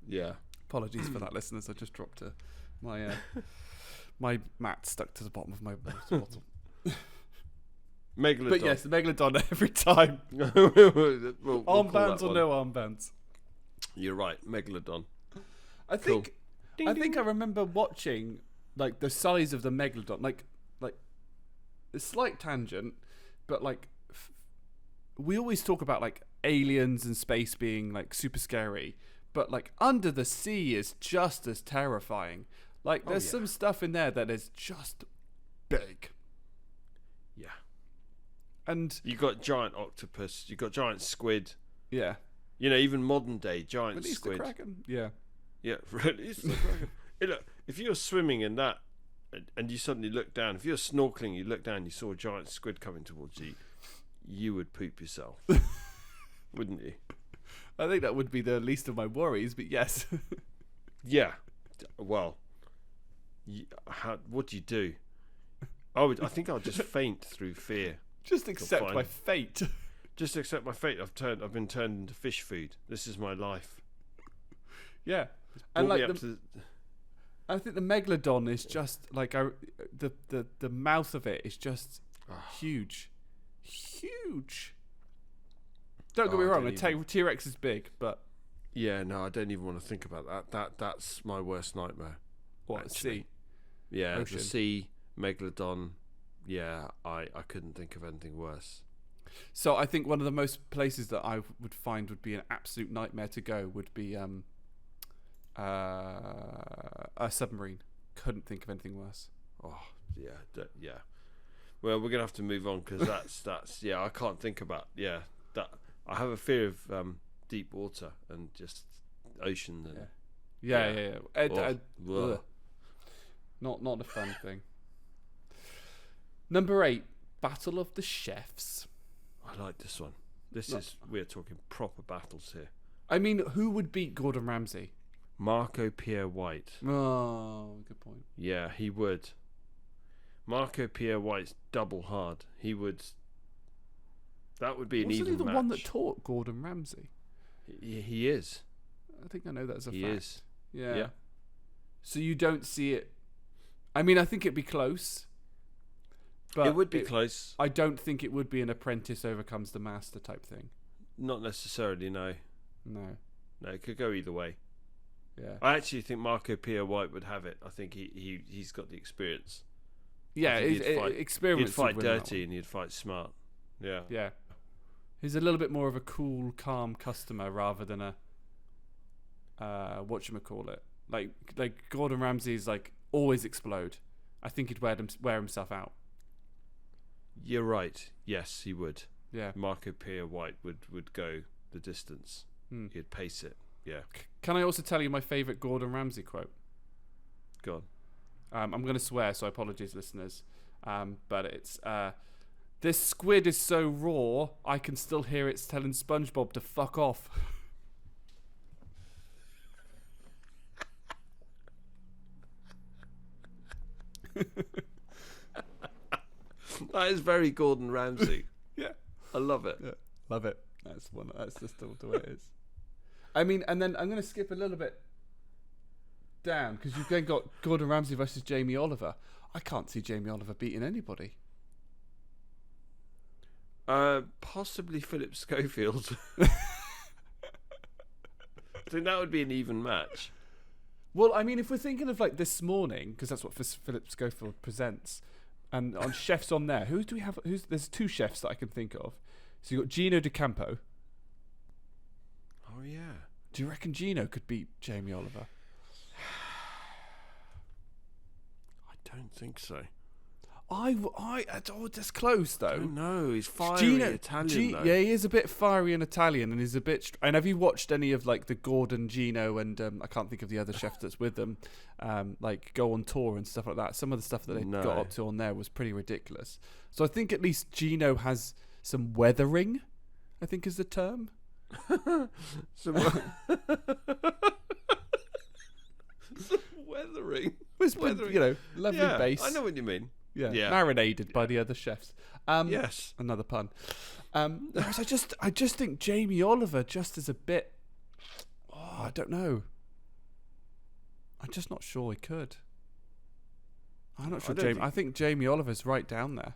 Yeah. Apologies for that, listeners. I just dropped my mat stuck to the bottom of my bottle. Megalodon. But yes, the Megalodon every time. We'll Armbands or no armbands? You're right. Megalodon. I think I remember watching the size of the Megalodon, like a slight tangent, but we always talk about aliens and space being super scary, but like Under the Sea is just as terrifying. Like there's some stuff in there that is just big. Yeah. And you got giant octopus, you got giant squid. Yeah. You know, even modern day giant Release squid. the Kraken. Yeah. Yeah, release the Kraken. Look, if you're swimming in that and you suddenly look down, if you're snorkeling, you look down, you saw a giant squid coming towards you, you would poop yourself. Wouldn't you? I think that would be the least of my worries, but yes. Yeah. Well, what do you do? I think I'll just faint through fear. Just accept my fate. Just accept my fate. I've been turned into fish food. This is my life. Yeah. And like I think the megalodon is just like the mouth of it is just huge. Huge. Don't get me wrong, a T-Rex is big, but yeah, no, I don't even want to think about that. That's my worst nightmare. What, actually. Sea? Yeah, Ocean. The sea, megalodon. Yeah, I couldn't think of anything worse. So I think one of the most places that I would find would be an absolute nightmare to go would be a submarine. Couldn't think of anything worse. Oh yeah, yeah. Well, we're gonna have to move on because that's yeah. I can't think about that. I have a fear of deep water and just ocean. And, yeah. Not a fun thing. Number 8, Battle of the Chefs. I like this one. We're talking proper battles here. I mean, who would beat Gordon Ramsay? Marco Pierre White. Oh, good point. Yeah, he would. Marco Pierre White's double hard. He would. That would be an even match. Wasn't he the one that taught Gordon Ramsay? He is. I think I know that as a fact. He is. Yeah. So you don't see it. I mean, I think it'd be close. But it would be close. I don't think it would be an apprentice overcomes the master type thing. Not necessarily, no. No, it could go either way. Yeah. I actually think Marco Pierre White would have it. I think he's got the experience. Yeah, experience. He'd fight dirty and he'd fight smart. Yeah. Yeah. He's a little bit more of a cool, calm customer rather than a whatchamacallit. Like Gordon Ramsay's like always explode. I think he'd wear himself out. You're right. Yes, he would. Yeah. Marco Pierre White would go the distance. He'd pace it. Yeah. Can I also tell you my favourite Gordon Ramsay quote? Go on. I'm going to swear, so apologies, listeners. But it's, this squid is so raw, I can still hear it's telling SpongeBob to fuck off. That is very Gordon Ramsay. Yeah. I love it. Yeah. Love it. That's just the way it is. I mean, and then I'm going to skip a little bit down because you've then got Gordon Ramsay versus Jamie Oliver. I can't see Jamie Oliver beating anybody. Possibly Philip Schofield. I think that would be an even match. Well, I mean, if we're thinking of like This Morning, because that's what Philip Schofield presents, and on chefs on there, who do we have? There's 2 chefs that I can think of. So you've got Gino D'Acampo. Oh yeah. Do you reckon Gino could beat Jamie Oliver? I don't think so. That's close though. No, he's fiery Italian though. Yeah, he is a bit fiery and Italian, and he's a bit. And have you watched any of like the Gordon, Gino, and I can't think of the other chef that's with them, like go on tour and stuff like that? Some of the stuff that they got up to on there was pretty ridiculous. So I think at least Gino has some weathering, I think is the term. Some weathering. It's weathering. Lovely base. I know what you mean. Yeah. Marinated by the other chefs. Yes. Another pun. Whereas I just think Jamie Oliver just is a bit. Oh, I don't know. I'm just not sure he could. I'm not sure. I think Jamie Oliver's right down there.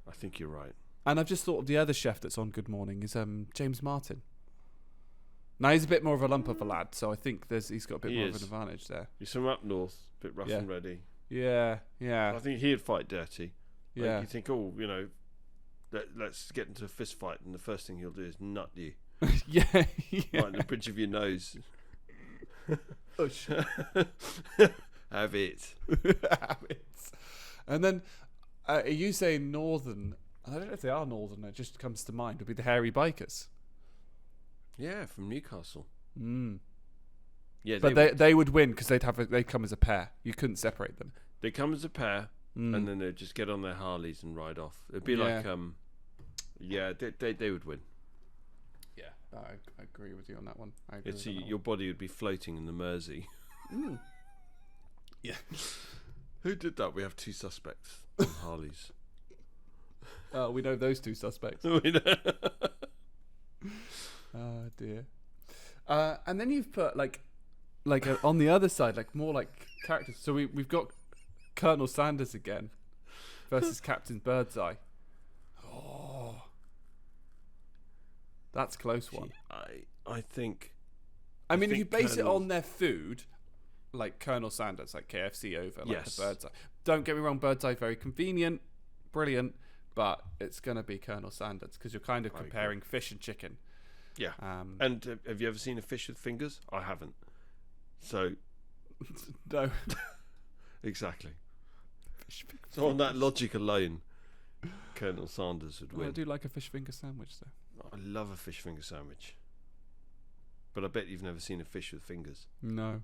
I think you're right. And I've just thought of the other chef that's on Good Morning is James Martin. Now he's a bit more of a lump of a lad, so I think he's got a bit more of an advantage there. He's from up north, a bit rough and ready. Yeah. I think he'd fight dirty. Yeah. You think, let's get into a fist fight, and the first thing he'll do is nut you. Yeah. Right in the bridge of your nose. Ush. Have it. Have it. And then, are you saying northern? I don't know if they are northern. It just comes to mind. Would be the hairy bikers. Yeah, from Newcastle. Mm. Yeah, But they would win because they'd come as a pair. You couldn't separate them. They come as a pair, and then they'd just get on their Harleys and ride off. It'd be like, they would win. Yeah, I agree with you on that one. Your body would be floating in the Mersey. Mm. Yeah. Who did that? We have 2 suspects on Harleys. We know those 2 suspects. We know. Oh dear. And then you've put on the other side, more like characters. So we've got Colonel Sanders again versus Captain Birdseye. Oh, that's a close one. I think. I mean, if you base it on their food, like Colonel Sanders, like KFC over the Birdseye. Don't get me wrong, Birdseye very convenient, brilliant, but it's gonna be Colonel Sanders because you're kind of comparing fish and chicken. Yeah. And have you ever seen a fish with fingers? I haven't. So. No. Exactly. So on that logic alone, Colonel Sanders would win. I do like a fish finger sandwich, though. I love a fish finger sandwich. But I bet you've never seen a fish with fingers. No.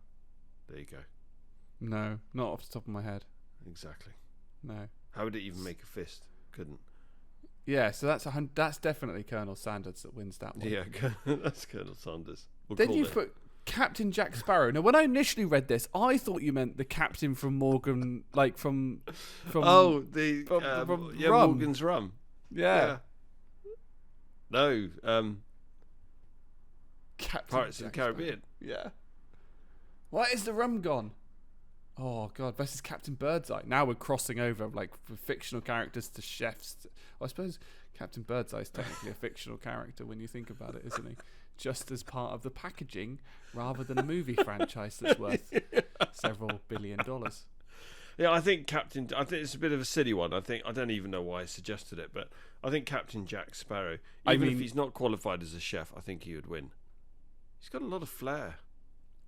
There you go. No, not off the top of my head. Exactly. No. How would it even make a fist? Couldn't. Yeah, so that's definitely Colonel Sanders that wins that one. Yeah, that's Colonel Sanders. Then you put Captain Jack Sparrow. Now, when I initially read this, I thought you meant the captain from Morgan, from from Rum. Morgan's Rum. Yeah. No, Captain Pirates Jack of the Caribbean. Sparrow. Yeah. Why is the rum gone? Oh God, versus Captain Birdseye. Now we're crossing over from fictional characters to chefs. I suppose Captain Birdseye is technically a fictional character when you think about it, isn't he? Just as part of the packaging, rather than a movie franchise that's worth several $billion. Yeah, I think it's a bit of a silly one. I don't even know why I suggested it, but I think Captain Jack Sparrow, if he's not qualified as a chef, I think he would win. He's got a lot of flair.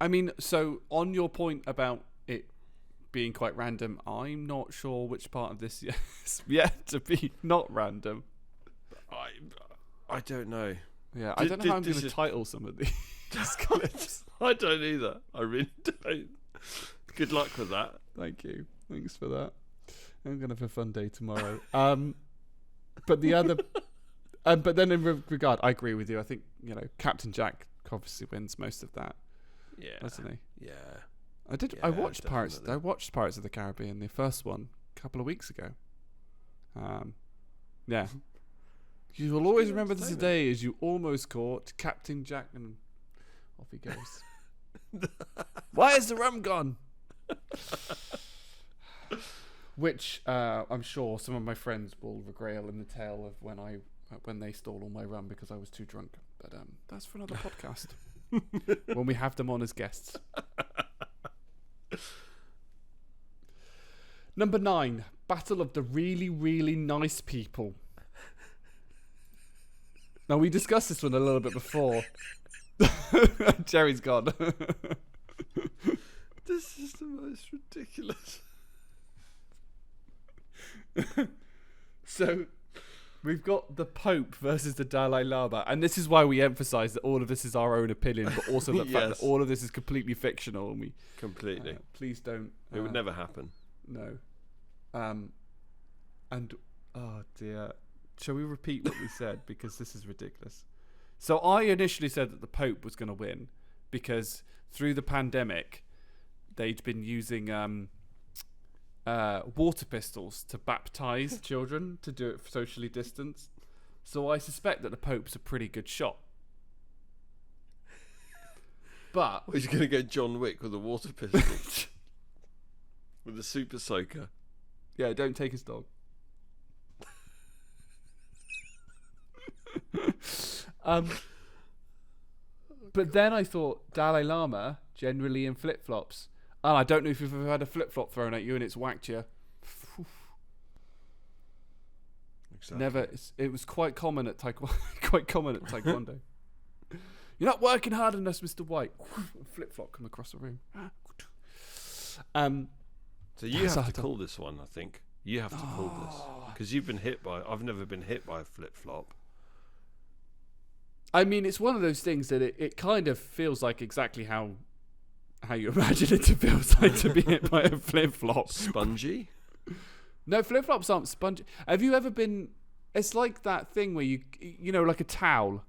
I mean, so on your point about it being quite random, I'm not sure which part of this is yet to be not random. I don't know. Yeah, I don't know how I'm going to title some of these clips. I don't either. I really don't. Good luck with that. Thank you. Thanks for that. I'm going to have a fun day tomorrow. But the other, but then in regard, I agree with you. I think Captain Jack obviously wins most of that. Yeah, doesn't he? Yeah. I watched Pirates. I watched Pirates of the Caribbean, the first one, a couple of weeks ago. Yeah. You will always remember this day as you almost caught Captain Jack, and off he goes. Why is the rum gone? Which I'm sure some of my friends will regale in the tale of when they stole all my rum because I was too drunk. But that's for another podcast. When we have them on as guests. Number 9, Battle of the Really, Really Nice People. Now, we discussed this one a little bit before. Jerry's gone. This is the most ridiculous. So, we've got the Pope versus the Dalai Lama, and this is why we emphasise that all of this is our own opinion, but also the fact that all of this is completely fictional, and we completely. Please don't. It would never happen. No. And oh dear, shall we repeat what we said because this is ridiculous? So I initially said that the Pope was going to win because through the pandemic, they'd been using water pistols to baptize children to do it socially distanced. So I suspect that the Pope's a pretty good shot. But he's going to go John Wick with a water pistol. With a super soaker. Yeah, don't take his dog. But then I thought Dalai Lama generally in flip-flops. And I don't know if you've ever had a flip-flop thrown at you and it's whacked you. Exactly. Never. It was quite common at taekwondo. You're not working hard enough, Mr. White. Flip flop come across the room. So you have to call this one, I think. You have to call this. Because you've been hit by... I've never been hit by a flip-flop. I mean, it's one of those things that it kind of feels like exactly how you imagine it to feel like to be hit by a flip-flop. Spongy? No, flip-flops aren't spongy. Have you ever been... It's like that thing where you know, like a towel.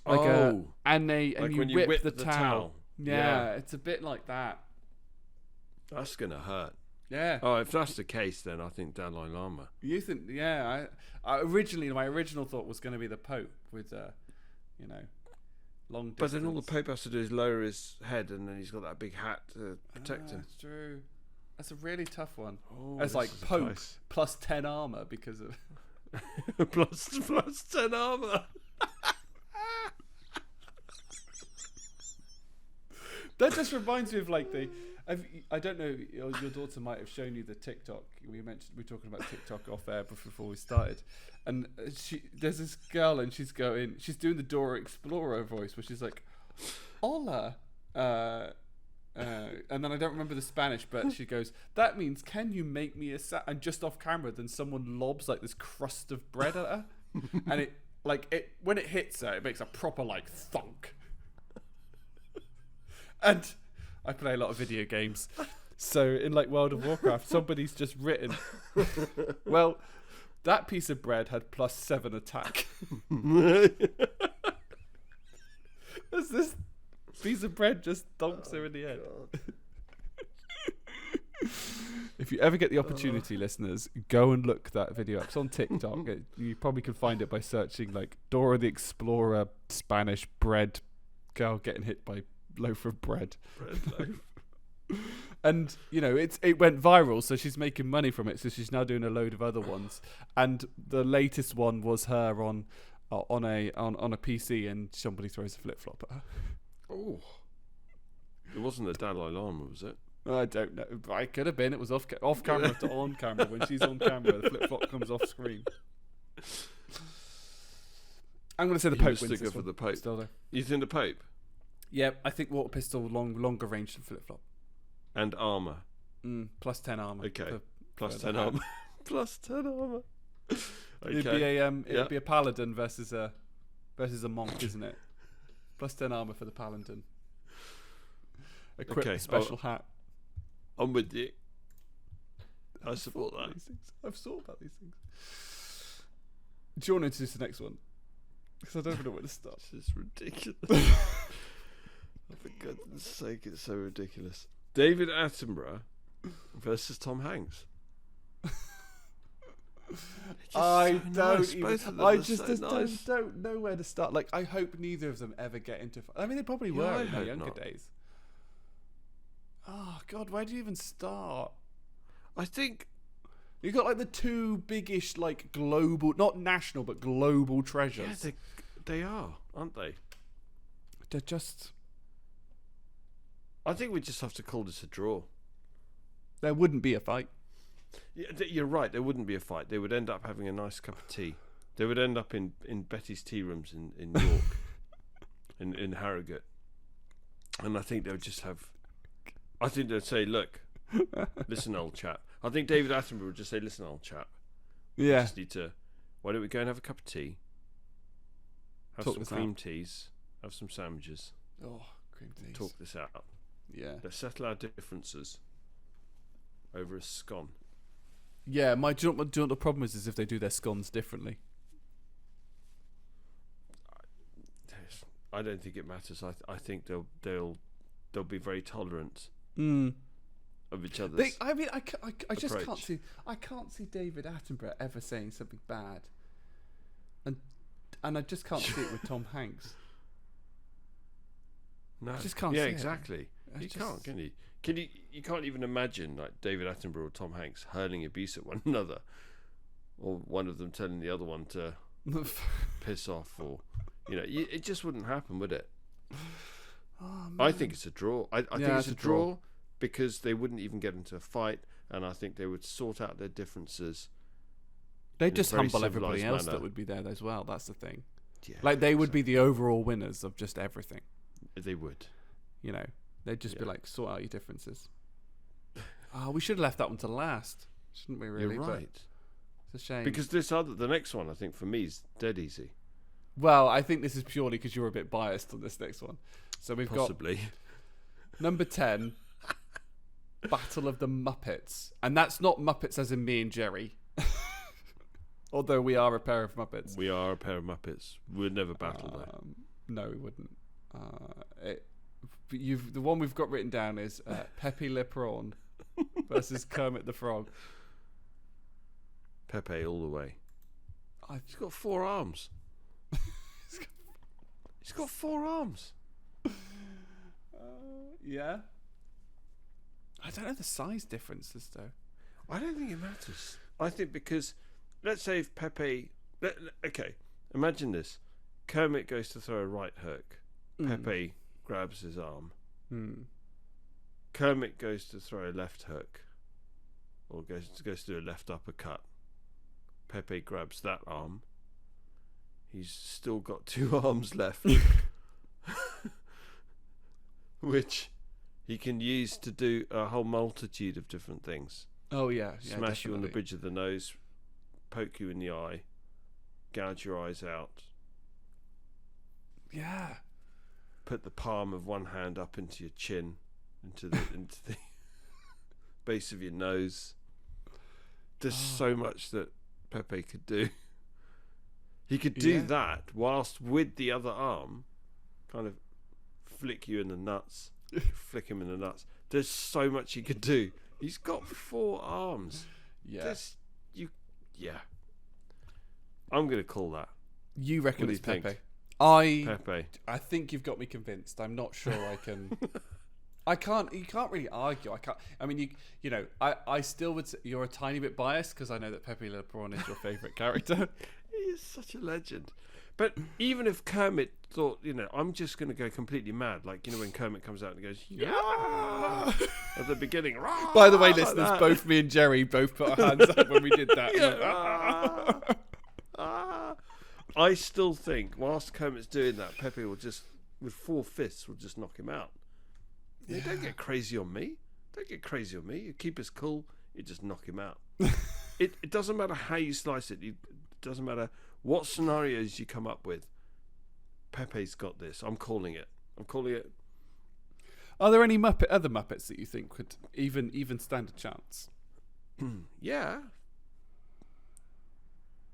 And you whip the towel. Yeah, it's a bit like that. That's going to hurt. Yeah. Oh, if that's the case, then I think Dalai Lama. You think? Yeah. I originally, my original thought was going to be the Pope with, long distance. But then all the Pope has to do is lower his head, and then he's got that big hat to protect him. That's true. That's a really tough one. Oh, it's like Pope plus 10 armor because of plus 10 armor. That just reminds me of like I don't know. Your daughter might have shown you the TikTok. We were talking about TikTok off air before we started, and there's this girl and she's doing the Dora Explorer voice, which is like, "Hola," and then I don't remember the Spanish, but she goes, "That means can you make me a and just off camera, then someone lobs like this crust of bread at her, and when it hits her, it makes a proper like thunk, and. I play a lot of video games. So in like World of Warcraft, somebody's just written, well, that piece of bread had +7 attack. As this piece of bread just donks her in the head. If you ever get the opportunity, listeners, go and look that video up. It's on TikTok. You probably can find it by searching like Dora the Explorer Spanish bread girl getting hit by loaf of bread and it went viral, so she's making money from it, so she's now doing a load of other ones, and the latest one was her on a PC and somebody throws a flip-flop at her. Oh, it wasn't the Dalai Lama, was it? I don't know. It could have been. It was off camera to on camera. When she's on camera, the flip-flop comes off screen. I'm going to say the Pope wins this for the Pope. Still though. You think the Pope? Yeah, I think water pistol longer range than flip flop. And armor. Plus 10 armor. Okay. Plus 10 armor. Plus 10 armor. Okay. It'd be a paladin versus a monk, isn't it? Plus 10 armor for the paladin. Equip a special hat. I'm with you. I support that. I've thought about these things. Do you want to introduce the next one? Because I don't even know where to start. This is ridiculous. For goodness sake, it's so ridiculous. David Attenborough versus Tom Hanks. I don't know where to start. Like, I hope neither of them ever get into. I mean, they probably were in their younger days. Oh God, where do you even start? I think you got like the two biggish, like global, not national, but global treasures. Yeah, they are, aren't they? They're just. I think we just have to call this a draw. There wouldn't be a fight. Yeah, you're right. There wouldn't be a fight. They would end up having a nice cup of tea. They would end up in Betty's tea rooms in York, in Harrogate, and I think they would just have. I think they'd say, "Look, listen, old chap." I think David Attenborough would just say, "Listen, old chap. Yeah. We just need to. Why don't we go and have a cup of tea? Have some cream teas. Have some sandwiches. Oh, cream teas. Talk this out. Yeah. Let's settle our differences over a scone." Yeah, do you know what the problem is if they do their scones differently? I don't think it matters. I think they'll be very tolerant of each other's. I just can't see David Attenborough ever saying something bad, and I just can't see it with Tom Hanks. No, I just can't. Yeah, see exactly. It. You can't, can you? You can't even imagine like David Attenborough or Tom Hanks hurling abuse at one another, or one of them telling the other one to piss off, or it just wouldn't happen, would it? Oh, I think it's a draw. I think it's a draw because they wouldn't even get into a fight, and I think they would sort out their differences. They just humble everybody else that would be there as well. That's the thing. Yeah, Like they would be the overall winners of just everything. They would. You know, they'd just be like, sort out your differences. Oh, we should have left that one to last, shouldn't we? Really, You're right. But it's a shame Because the next one, I think for me is dead easy. Well, I think this is purely because you're a bit biased on this next one. So we've Possibly. got number 10, Battle of the Muppets, and that's not Muppets as in me and Jerry. Although we are a pair of Muppets. We are a pair of Muppets. We'd never battle there. No, we wouldn't. The one we've got written down is Pepe Le Prawn versus Kermit the Frog. Pepe all the way. He's got 4 arms. He's got 4 arms. Yeah. I don't know the size differences though. I don't think it matters. I think because, let's say if Pepe... Okay, imagine this. Kermit goes to throw a right hook. Pepe grabs his arm. Kermit goes to throw a left hook. Or goes to do a left uppercut. Pepe grabs that arm. He's still got 2 arms left. Which he can use to do a whole multitude of different things. Oh yeah, Smash you on the bridge of the nose, poke you in the eye, gouge your eyes out. Yeah. Put the palm of one hand up into your chin, into the base of your nose. There's so much that Pepe could do. He could do that whilst with the other arm, kind of flick you in the nuts, flick him in the nuts. There's so much he could do. He's got 4 arms. Yeah. I'm going to call that. You reckon What it's do you Pepe? think? I Pepe. think you've got me convinced. I'm not sure I can. I can't. You can't really argue. I can't. I mean, you know. I still would say you're a tiny bit biased because I know that Pepe Le Prawn is your favourite character. He is such a legend. But even if Kermit thought, I'm just going to go completely mad, like, when Kermit comes out and goes, yeah, at the beginning. By the way, like listeners, that. both me and Jerry both put our hands up when we did that. I still think, whilst Kermit's doing that, Pepe will just, with 4 fists, will just knock him out. Yeah. Don't get crazy on me. You keep us cool, you just knock him out. It doesn't matter how you slice it. It doesn't matter what scenarios you come up with. Pepe's got this. I'm calling it. Are there any other Muppets that you think could even stand a chance? Yeah.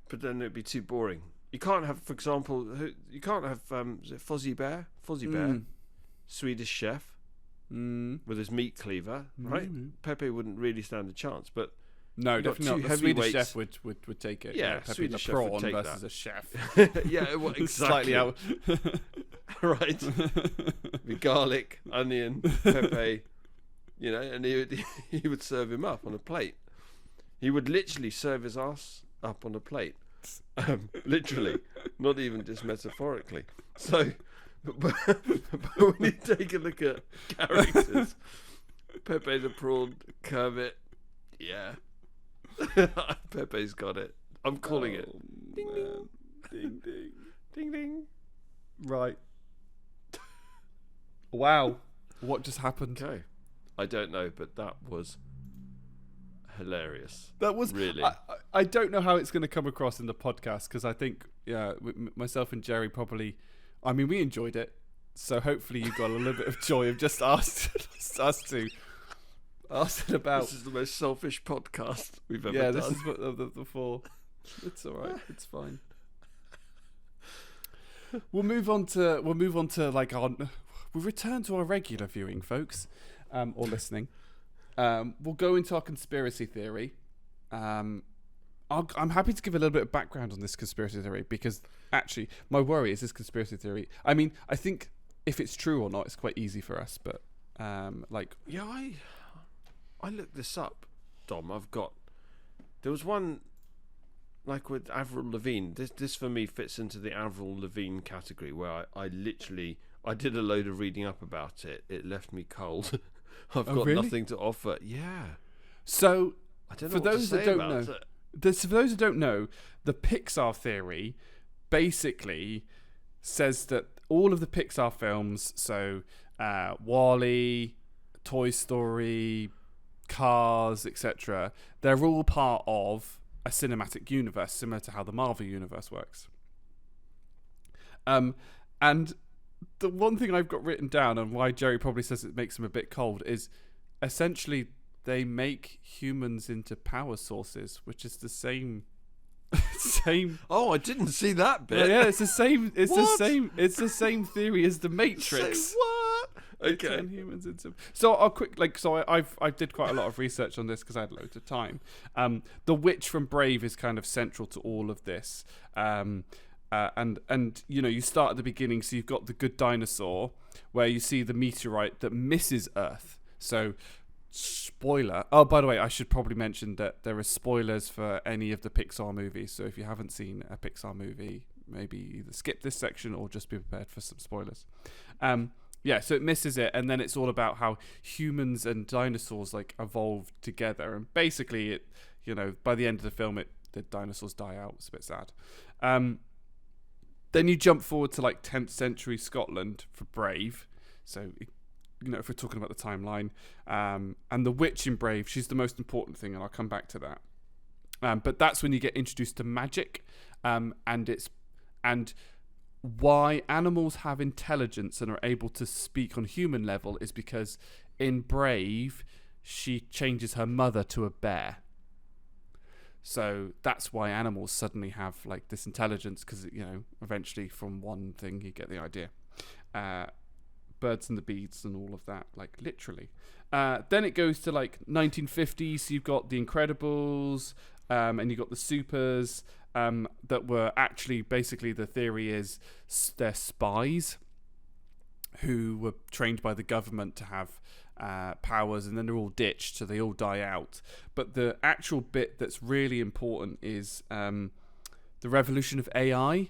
But then it'd be too boring. You can't have, for example, is it Fozzie Bear? Swedish chef. With his meat cleaver, right? Pepe wouldn't really stand a chance, but no, definitely not. The Swedish chef would take it. Yeah, Pepe Swedish the chef would Prawn take versus that. a chef. Yeah, well, exactly. Slightly out. Right. With garlic, onion, Pepe, and he would serve him up on a plate. He would literally serve his ass up on a plate. Literally, not even just metaphorically. So, but when you take a look at characters, Pepe the Prawn, Kermit, yeah, Pepe's got it. I'm calling it. Ding ding, ding ding, ding ding. Right. Wow. What just happened? Okay. I don't know, but that was hilarious. That was really. I don't know how it's going to come across in the podcast because I think myself and Jerry probably. I mean, we enjoyed it, so hopefully you got a little bit of joy of just us two asking about. This is the most selfish podcast we've ever done. Yeah, this is what the 4. It's all right. It's fine. We'll move on to like our. We'll return to our regular viewing, folks, or listening. We'll go into our conspiracy theory. I'm happy to give a little bit of background on this conspiracy theory because actually my worry is this conspiracy theory. I mean, I think if it's true or not, it's quite easy for us. But yeah, I looked this up, Dom. There was one like with Avril Lavigne. This for me fits into the Avril Lavigne category where I did a load of reading up about it. It left me cold. I've got really? nothing to offer. Yeah. So I don't know for those that don't know, the Pixar theory basically says that all of the Pixar films, so WALL-E, Toy Story, Cars, etc., they're all part of a cinematic universe, similar to how the Marvel universe works. And the one thing I've got written down, and why Jerry probably says it makes them a bit cold, is essentially they make humans into power sources, which is the same. Oh, I didn't see that bit. Yeah, it's the same. It's What? It's the same theory as the Matrix. Say what? They Okay. turn humans into. So I'll I did quite a lot of research on this because I had loads of time. The witch from Brave is kind of central to all of this. And you start at the beginning, so you've got the good dinosaur, where you see the meteorite that misses Earth. So, spoiler. Oh, by the way, I should probably mention that there are spoilers for any of the Pixar movies. So if you haven't seen a Pixar movie, maybe either skip this section or just be prepared for some spoilers. So it misses it, and then it's all about how humans and dinosaurs evolved together, and basically it, by the end of the film, the dinosaurs die out. It's a bit sad. Then you jump forward to 10th century Scotland for Brave. So, if we're talking about the timeline, and the witch in Brave, she's the most important thing, and I'll come back to that. But that's when you get introduced to magic, and why animals have intelligence and are able to speak on human level is because in Brave, she changes her mother to a bear. So that's why animals suddenly have this intelligence, because eventually from one thing you get the idea. Birds and the Bees and all of that, literally. Then it goes to 1950s. So you've got The Incredibles, and you've got the Supers, that were actually, basically the theory is they're spies who were trained by the government to have powers, and then they're all ditched, so they all die out. But the actual bit that's really important is the revolution of AI,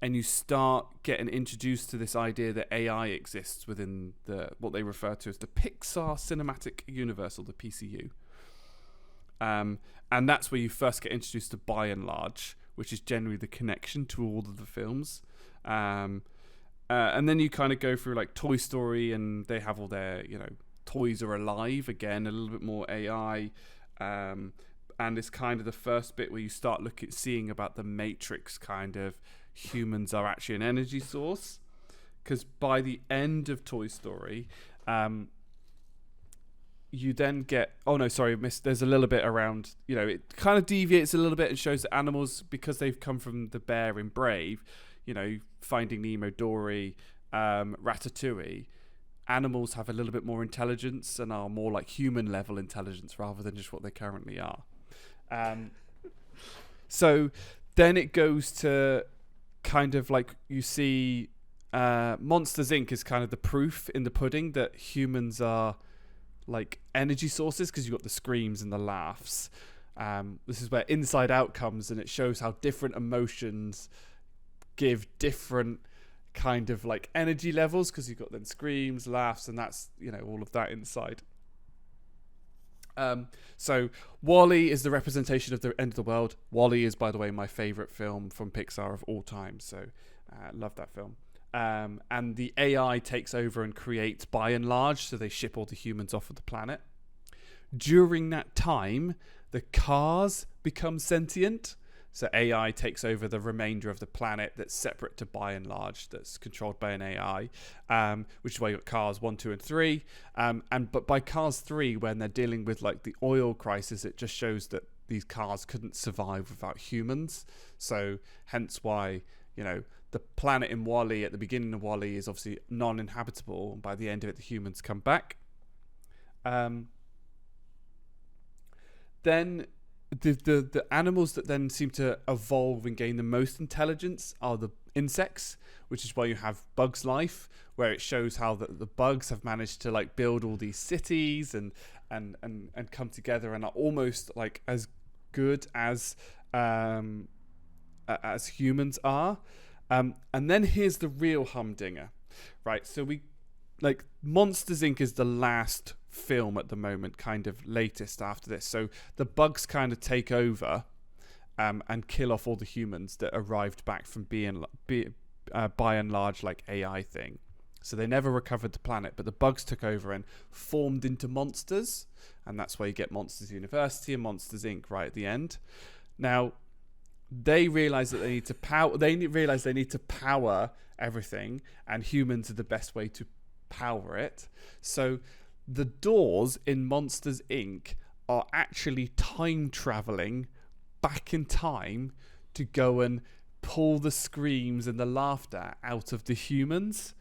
and you start getting introduced to this idea that AI exists within what they refer to as the Pixar Cinematic Universe, or the PCU. And that's where you first get introduced to By and Large, which is generally the connection to all of the films. And then you kind of go through Toy Story, and they have all their, toys are alive again, a little bit more AI. And it's kind of the first bit where you start seeing about the Matrix, kind of humans are actually an energy source. Because by the end of Toy Story, you then get... Oh, no, sorry, there's a little bit around... it kind of deviates a little bit and shows that animals, because they've come from the bear in Brave, Finding Nemo, Dory, Ratatouille, animals have a little bit more intelligence and are more human-level intelligence rather than just what they currently are. So then it goes to kind of you see... Monsters, Inc. is kind of the proof in the pudding that humans are... energy sources, because you've got the screams and the laughs. This is where Inside Out comes, and it shows how different emotions give different kind of energy levels, because you've got then screams, laughs, and that's all of that inside. So WALL-E is the representation of the end of the world. WALL-E is, by the way, my favorite film from Pixar of all time, so love that film. And the AI takes over and creates By and Large, so they ship all the humans off of the planet. During that time, the cars become sentient, so AI takes over the remainder of the planet that's separate to By and Large, that's controlled by an AI, which is why you got Cars 1, 2, and 3. But by Cars 3, when they're dealing with the oil crisis, it just shows that these cars couldn't survive without humans. So hence why the planet in WALL-E, at the beginning of WALL-E, is obviously non-inhabitable, and by the end of it, the humans come back. Then the animals that then seem to evolve and gain the most intelligence are the insects, which is why you have Bugs Life, where it shows how the bugs have managed to build all these cities and come together and are almost as good as humans are. And then here's the real humdinger, right? So Monsters, Inc. is the last film at the moment, kind of latest after this. So the bugs kind of take over, and kill off all the humans that arrived back from being by and large like AI thing. So they never recovered the planet, but the bugs took over and formed into monsters, and that's why you get Monsters University and Monsters Inc. right at the end. Now, they realize that they need to power. They realize they need to power everything, and humans are the best way to power it. So the doors in Monsters Inc. are actually time traveling back in time to go and pull the screams and the laughter out of the humans.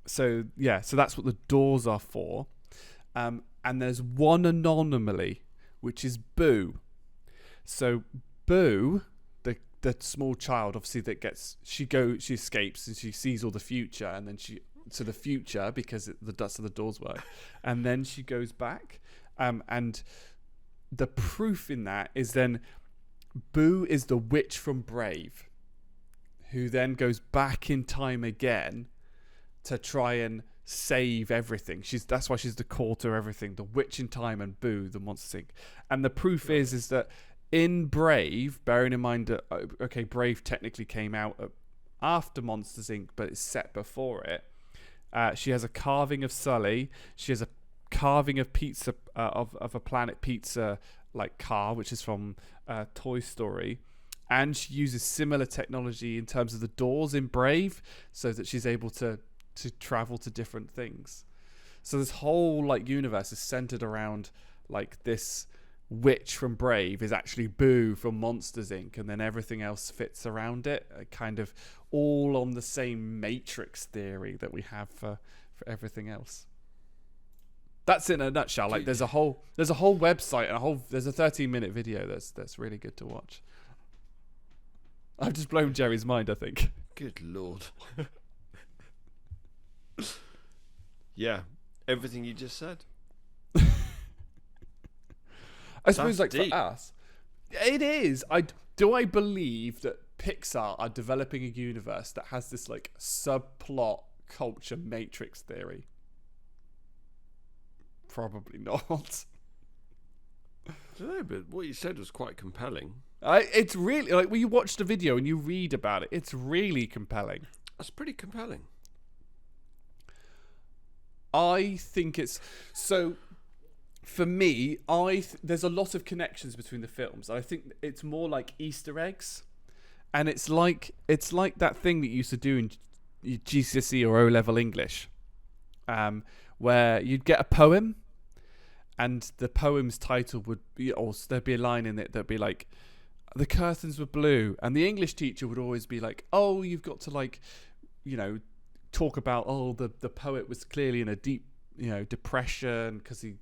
So that's what the doors are for. And there's one anomaly, which is Boo. So Boo, the small child, obviously she escapes and she sees all the future, and then to the future because that's how the doors work, and then she goes back. And the proof in that is then Boo is the witch from Brave, who then goes back in time again to try and save everything. That's why she's the core to everything. The witch in time and Boo, the Monsters Inc. And the proof is that in Brave, bearing in mind that Brave technically came out after Monsters Inc., but it's set before it. She has a carving of Sully. She has a carving of pizza of a Planet Pizza like car, which is from Toy Story. And she uses similar technology in terms of the doors in Brave, so that she's able to travel to different things. So this whole like universe is centered around like this witch from Brave is actually Boo from Monsters Inc. And then everything else fits around it, kind of all on the same matrix theory that we have for everything else. That's in a nutshell. Like there's a whole website and there's a 13-minute video that's really good to watch. I've just blown Jerry's mind, I think. Good Lord. Yeah, everything you just said. I suppose That's like deep. For us, it is. I believe that Pixar are developing a universe that has this like subplot culture matrix theory. Probably not. I don't know, but what you said was quite compelling. It's really like when you watch the video and you read about it, it's really compelling. That's pretty compelling. I think it's so. For me, there's a lot of connections between the films. I think it's more like Easter eggs, and it's like that thing that you used to do in GCSE or O-level English, where you'd get a poem, and the poem's title would be, or there'd be a line in it that'd be like, "The curtains were blue," and the English teacher would always be like, "Oh, you've got to like, talk about the poet was clearly in a deep." Depression because he,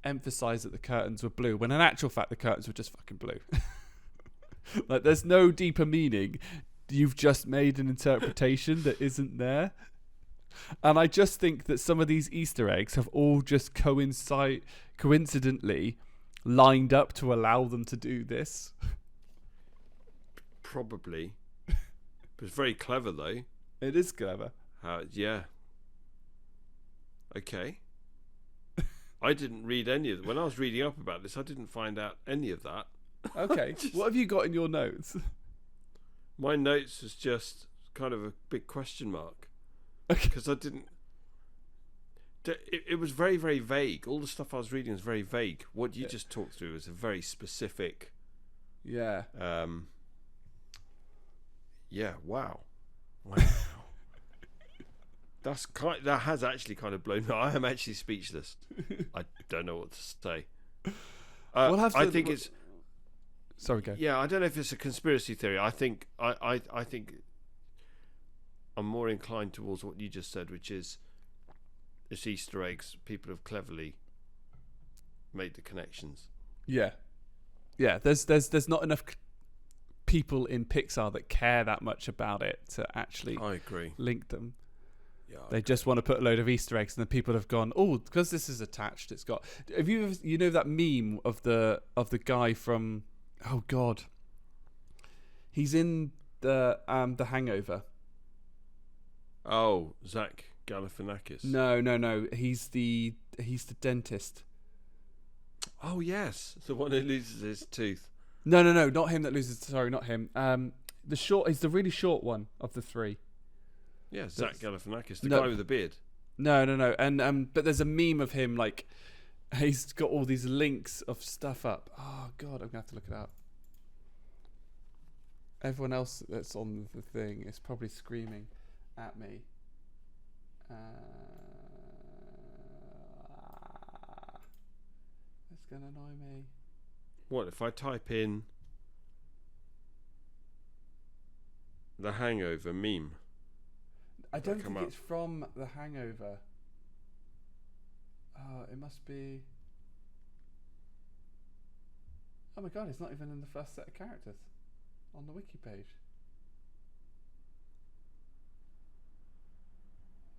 emphasized that the curtains were blue when in actual fact the curtains were just fucking blue. Like there's no deeper meaning. You've just made an interpretation that isn't there. And I just think that some of these Easter eggs have all just coincidentally lined up to allow them to do this. Probably. But it's very clever though. It is clever. Yeah. Okay. I didn't read any of it. When I was reading up about this, I didn't find out any of that. Okay. What have you got in your notes? My notes was just kind of a big question mark. Okay. Because I didn't... It was very, very vague. All the stuff I was reading was very vague. What you just talked through was a very specific... Yeah. Yeah, wow. That has actually kind of blown me. I am actually speechless. I don't know what to say. I think it's. Sorry, go. Yeah, I don't know if it's a conspiracy theory. I think I think I'm more inclined towards what you just said, which is it's Easter eggs. People have cleverly made the connections. Yeah. There's not enough people in Pixar that care that much about it to actually. I agree. Link them. Yeah, they just want to put a load of Easter eggs, and then people have gone, oh, because this is attached, it's got. Have you ever, that meme of the guy from, oh god, he's in the Hangover. Oh, Zach Galifianakis. No, he's the dentist. Oh yes, the one who loses his tooth. No, not him that loses. Sorry, not him. He's the really short one of the three. Yeah, Zach Galifianakis, the No. guy with the beard. No, and but there's a meme of him like he's got all these links of stuff up. Oh God, I'm gonna have to look it up. Everyone else that's on the thing is probably screaming at me. It's gonna annoy me. What if I type in The Hangover meme? I don't think it's from The Hangover. Oh, it must be. Oh my God, it's not even in the first set of characters on the wiki page.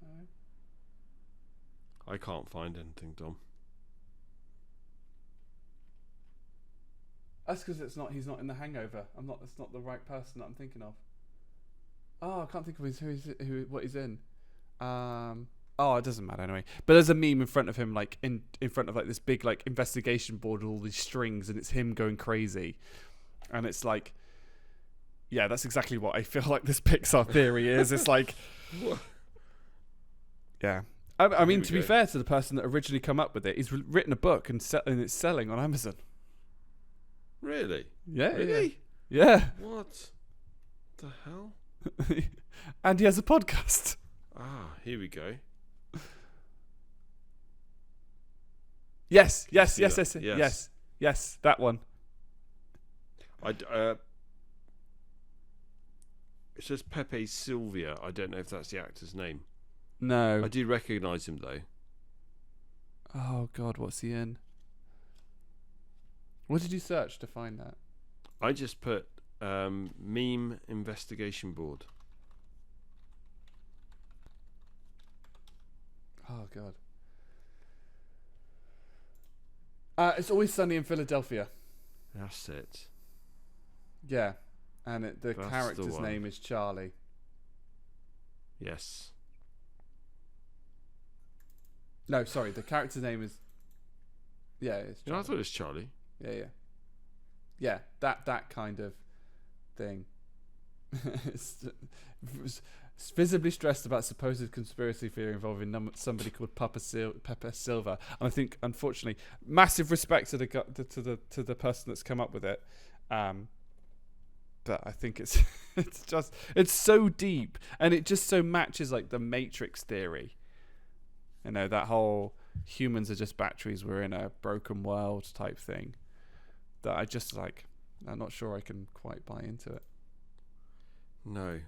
No. I can't find anything, Dom. That's because he's not in The Hangover. It's not the right person that I'm thinking of. Oh, I can't think of what he's in. Oh, it doesn't matter anyway. But there's a meme in front of him, like in front of like this big like investigation board with all these strings, and it's him going crazy, and it's like, yeah, that's exactly what I feel like this Pixar theory is. It's like, yeah. I mean, to be fair to the person that originally come up with it, he's written a book and it's selling on Amazon. Really? Yeah. Really? Yeah. What the hell? And he has a podcast. Ah, here we go. Yes, Yes, that one. It says Pepe Sylvia. I don't know if that's the actor's name. No. I do recognise him though. Oh God, what's he in? What did you search to find that? I just put meme investigation board. Oh God. It's Always Sunny in Philadelphia. That's it. Yeah, and the That's character's the one. name is Charlie. Yes. No, sorry, the character's name is. Yeah, it's Yeah, I Charlie. thought it was Charlie. Yeah. That kind of thing. it's visibly stressed about supposed conspiracy theory involving somebody called Pepper Silver, and I think, unfortunately, massive respect to the person that's come up with it. But I think it's it's so deep, and it just so matches like the Matrix theory. You know, that whole humans are just batteries, we're in a broken world type thing. That I just like, I'm not sure I can quite buy into it. No.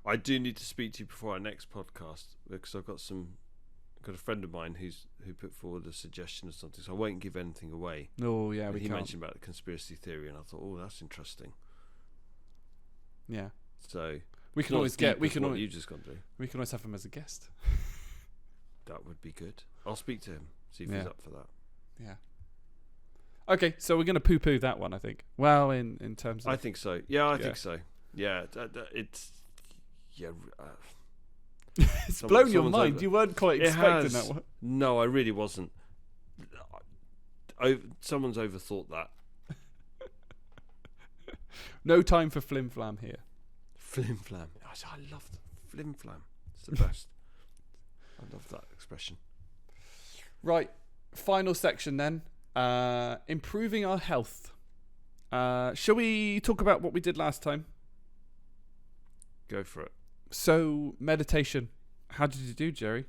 I do need to speak to you before our next podcast because I've got a friend of mine who put forward a suggestion or something, so I won't give anything away. Oh yeah, And we he can't. mentioned about the conspiracy theory, and I thought, oh, that's interesting. Yeah, So we can always get. you just gone through. We can always have him as a guest. That would be good. I'll speak to him, see if Yeah. he's up for that. Yeah. Okay, so we're gonna poo-poo that one, I think. Well, in terms of, I think so. Yeah, I Yeah. think so. Yeah, it's it's blown your someone's mind. over- You weren't quite It expecting has. that one. No, I really wasn't. Someone's overthought that. No time for flim flam here. Flim flam. I love flim flam. It's the best. I love that expression. Right, final section then. Improving our health. Shall we talk about what we did last time? Go for it. So, meditation. How did you do, Jerry?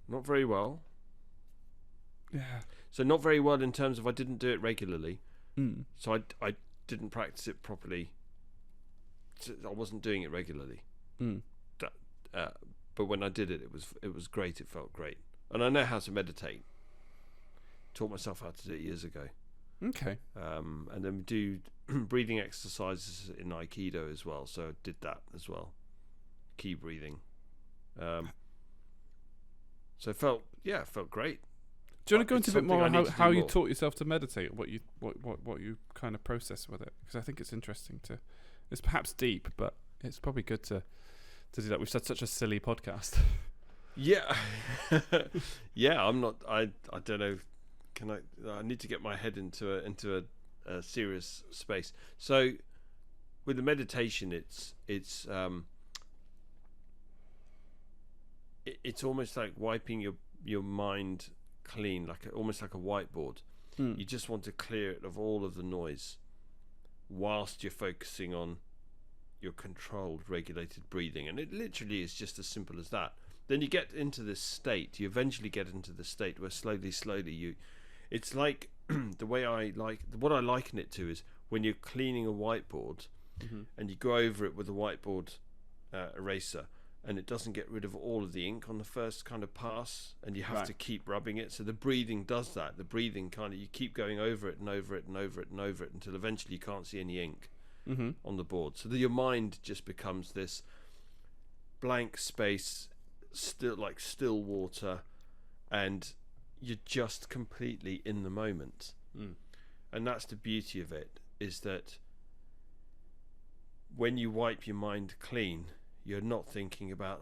Not very well. Yeah. So not very well in terms of I didn't do it regularly. Mm. So I didn't practice it properly. So I wasn't doing it regularly. Mm. But when I did it, it was great. It felt great. And I know how to meditate. Taught myself how to do it years ago. Okay. And then do breathing exercises in Aikido as well. So I did that as well. Key breathing. So it felt great. Do you want to go into a bit more something I on need to how do you more. taught yourself to meditate, what you kind of process with it? Because I think it's interesting to. It's perhaps deep, but it's probably good to do that. We've had such a silly podcast. Yeah. Yeah, I'm not I don't know. I need to get my head into a serious space. So with the meditation, it's almost like wiping your mind clean, almost like a whiteboard. You just want to clear it of all of the noise whilst you're focusing on your controlled, regulated breathing. And it literally is just as simple as that. Then you get into this state. You eventually get into the state where slowly it's like what I liken it to is when you're cleaning a whiteboard and you go over it with a whiteboard eraser, and it doesn't get rid of all of the ink on the first kind of pass, and you have to keep rubbing it. So the breathing does that. The breathing you keep going over it and over it and over it and over it until eventually you can't see any ink on the board. So your mind just becomes this blank space, still water, and you're just completely in the moment. And that's the beauty of it, is that when you wipe your mind clean, you're not thinking about,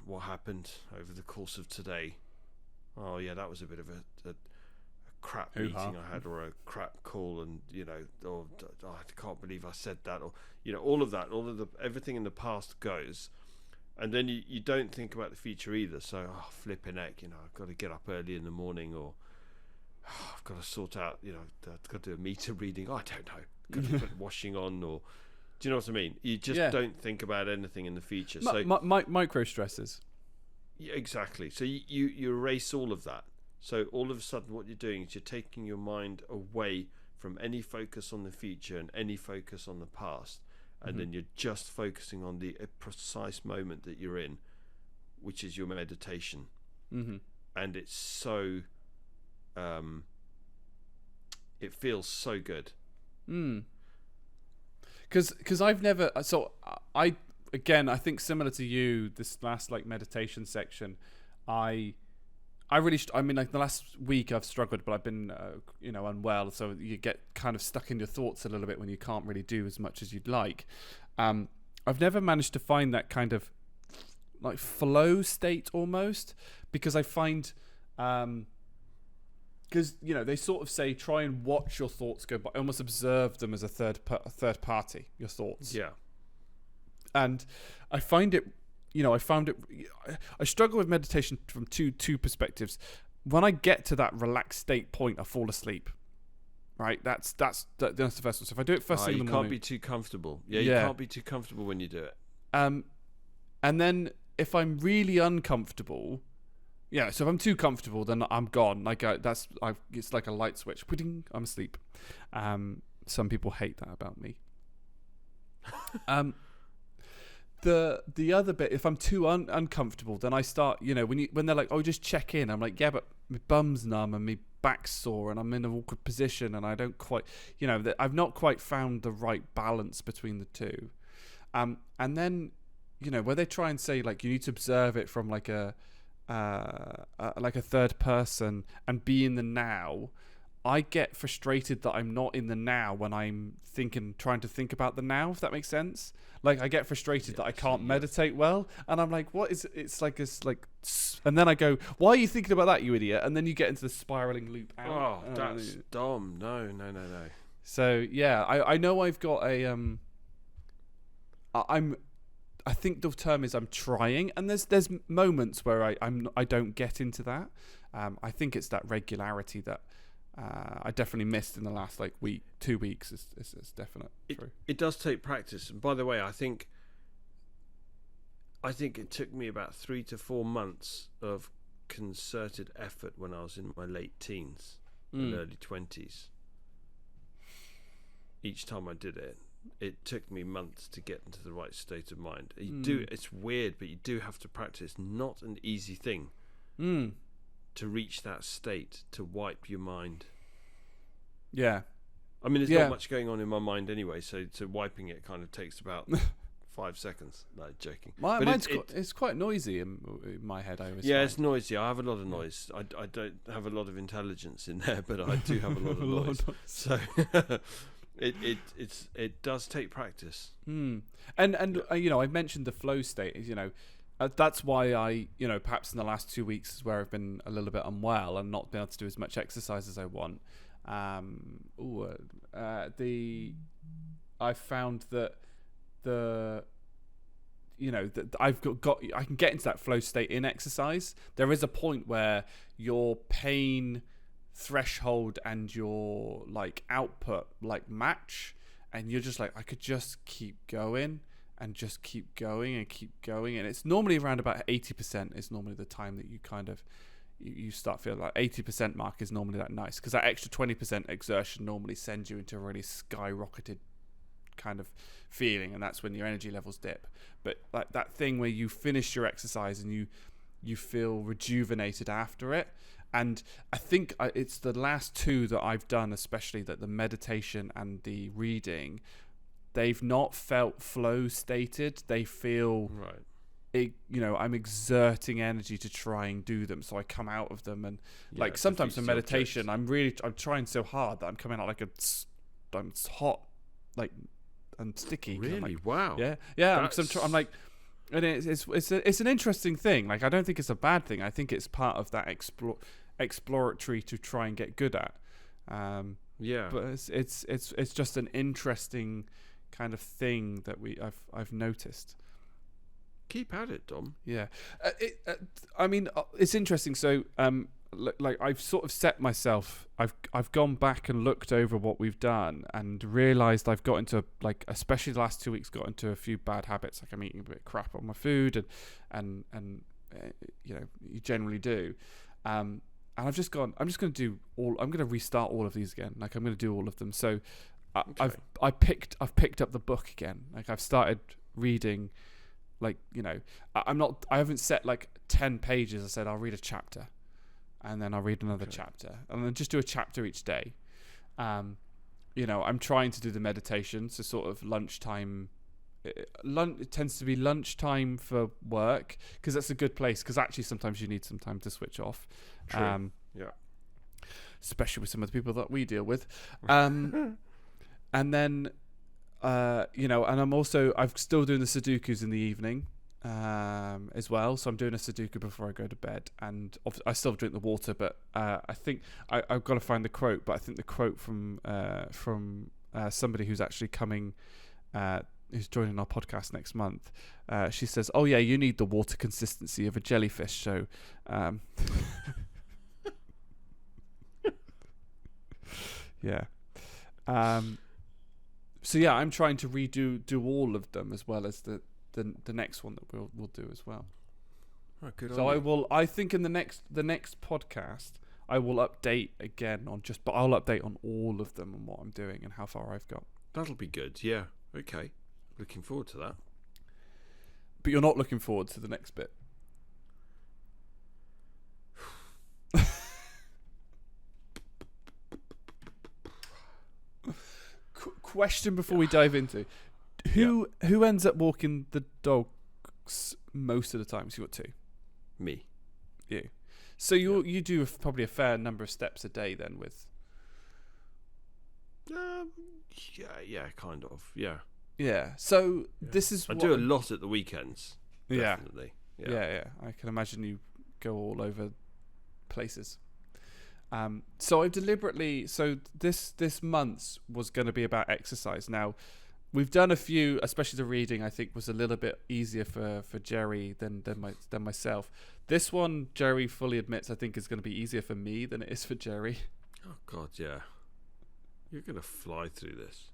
what happened over the course of today. Oh yeah, that was a bit of a crap meeting I had, or a crap call, and I can't believe I said that, or all of that, everything in the past goes, and then you don't think about the future either. So flipping heck, I've got to get up early in the morning, or I've got to sort out, I've got to do a meter reading. I don't know, got to put washing on, or do you know what I mean? You just don't think about anything in the future. So micro stresses. Yeah, exactly. So you erase all of that. So all of a sudden what you're doing is you're taking your mind away from any focus on the future and any focus on the past, and then you're just focusing on the precise moment that you're in, which is your meditation. And it's so it feels so good. Because I've never, so I think similar to you, this last meditation section, I really, the last week I've struggled, but I've been, unwell. So you get kind of stuck in your thoughts a little bit when you can't really do as much as you'd like. I've never managed to find that kind of flow state almost, because I find, because they sort of say try and watch your thoughts go by, almost observe them as a third party, your thoughts. Yeah. And I find it, I struggle with meditation from two perspectives. When I get to that relaxed state point, I fall asleep. Right, that's the first one. So if I do it first thing in the morning, you can't be too comfortable. Yeah, you can't be too comfortable when you do it. And then if I'm really uncomfortable. Yeah, so if I'm too comfortable, then I'm gone. It's like a light switch. I'm asleep. Some people hate that about me. The other bit, if I'm too uncomfortable, then I start. When they're like, "Oh, just check in," I'm like, "Yeah, but my bum's numb and my back's sore and I'm in an awkward position and I don't quite, I've not quite found the right balance between the two." And then, where they try and say you need to observe it from like a third person and be in the now, I get frustrated that I'm not in the now when I'm trying to think about the now, if that makes sense. I get frustrated that I can't meditate well, and I'm like, what is it? It's and then I go, why are you thinking about that, you idiot? And then you get into the spiraling loop out. Oh, that's dumb. No. So yeah, I know I've got a I think the term is I'm trying, and there's moments where I don't get into that. I think it's that regularity that I definitely missed in the last 2 weeks. It's definite. True. It does take practice. And by the way, I think it took me about 3 to 4 months of concerted effort when I was in my late teens and early 20s. Each time I did it. It took me months to get into the right state of mind. It's weird, but you do have to practice. Not an easy thing to reach that state, to wipe your mind. Yeah. I mean, there's not much going on in my mind anyway, so wiping it kind of takes about 5 seconds. No, joking. It's quite noisy in my head. I always find. It's noisy. I have a lot of noise. I don't have a lot of intelligence in there, but I do have a lot of noise. So... It does take practice. And I've mentioned the flow state. That's why I perhaps in the last 2 weeks is where I've been a little bit unwell and not been able to do as much exercise as I want. I found that that I've got I can get into that flow state in exercise. There is a point where your pain threshold and your like output like match, and you're just like, I could just keep going and just keep going and keep going, and it's normally around about 80% is normally the time that you kind of you start feeling like 80% mark is normally that nice, because that extra 20% exertion normally sends you into a really skyrocketed kind of feeling, and that's when your energy levels dip. But like that thing where you finish your exercise and you feel rejuvenated after it. And I think it's the last two that I've done, especially that the meditation and the reading, they've not felt flow stated. They feel right. I'm exerting energy to try and do them, so I come out of them, and like sometimes in meditation I'm trying so hard that I'm coming out like I'm hot, like, and sticky. Really? Like, wow. Yeah. I'm like, and it's an interesting thing. Like, I don't think it's a bad thing. I think it's part of that exploratory to try and get good at. But it's just an interesting kind of thing that I've noticed. Keep at it, Dom. Yeah. It's interesting. So, like I've sort of set myself. I've gone back and looked over what we've done and realised I've got into, like, especially the last 2 weeks, got into a few bad habits. Like I'm eating a bit of crap on my food, and you generally do. And I've just gone. I'm just going to do all. I'm going to restart all of these again. Like I'm going to do all of them. So I've picked up the book again. Like I've started reading. Like, I haven't set like 10 pages. I said I'll read a chapter, and then I'll read another chapter, and then just do a chapter each day. I'm trying to do the meditation, so sort of lunchtime. It tends to be lunchtime for work, because that's a good place, because actually sometimes you need some time to switch off. True. Especially with some of the people that we deal with. And then and I'm still doing the Sudokus in the evening as well. So I'm doing a Sudoku before I go to bed, and I still drink the water. But I think I've got to find the quote. But I think the quote from somebody who's actually coming, who's joining our podcast next month. She says, "Oh yeah, you need the water consistency of a jellyfish." So. Yeah. So yeah, I'm trying to do all of them, as well as the next one that we'll do as well. Oh, good. So I think in the next podcast I will update again but I'll update on all of them and what I'm doing and how far I've got. That'll be good. Yeah. Okay. Looking forward to that. But you're not looking forward to the next bit. Question before we dive into who ends up walking the dogs most of the time? So you got two. Me. You. So you do probably a fair number of steps a day then with. Yeah, kind of. Yeah. Yeah. So this is. I do a lot at the weekends. Definitely. Yeah. I can imagine you go all over places. So I deliberately, this month was going to be about exercise. Now, we've done a few, especially the reading, I think was a little bit easier for Jerry than myself. This one, Jerry fully admits, I think is going to be easier for me than it is for Jerry. Oh God, yeah. You're going to fly through this.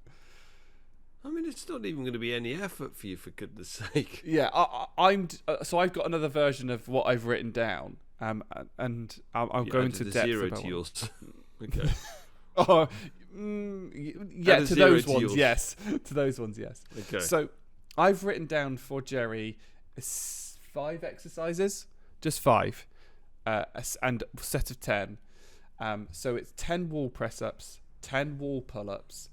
I mean, it's not even going to be any effort for you, for goodness sake. Yeah, so I've got another version of what I've written down. And I'll go into depth zero about to yours. Okay. To those ones, yes. To those ones, yes. Okay. So I've written down for Jerry 5 exercises, just 5, and a set of 10. So it's 10 wall press-ups, 10 wall pull-ups,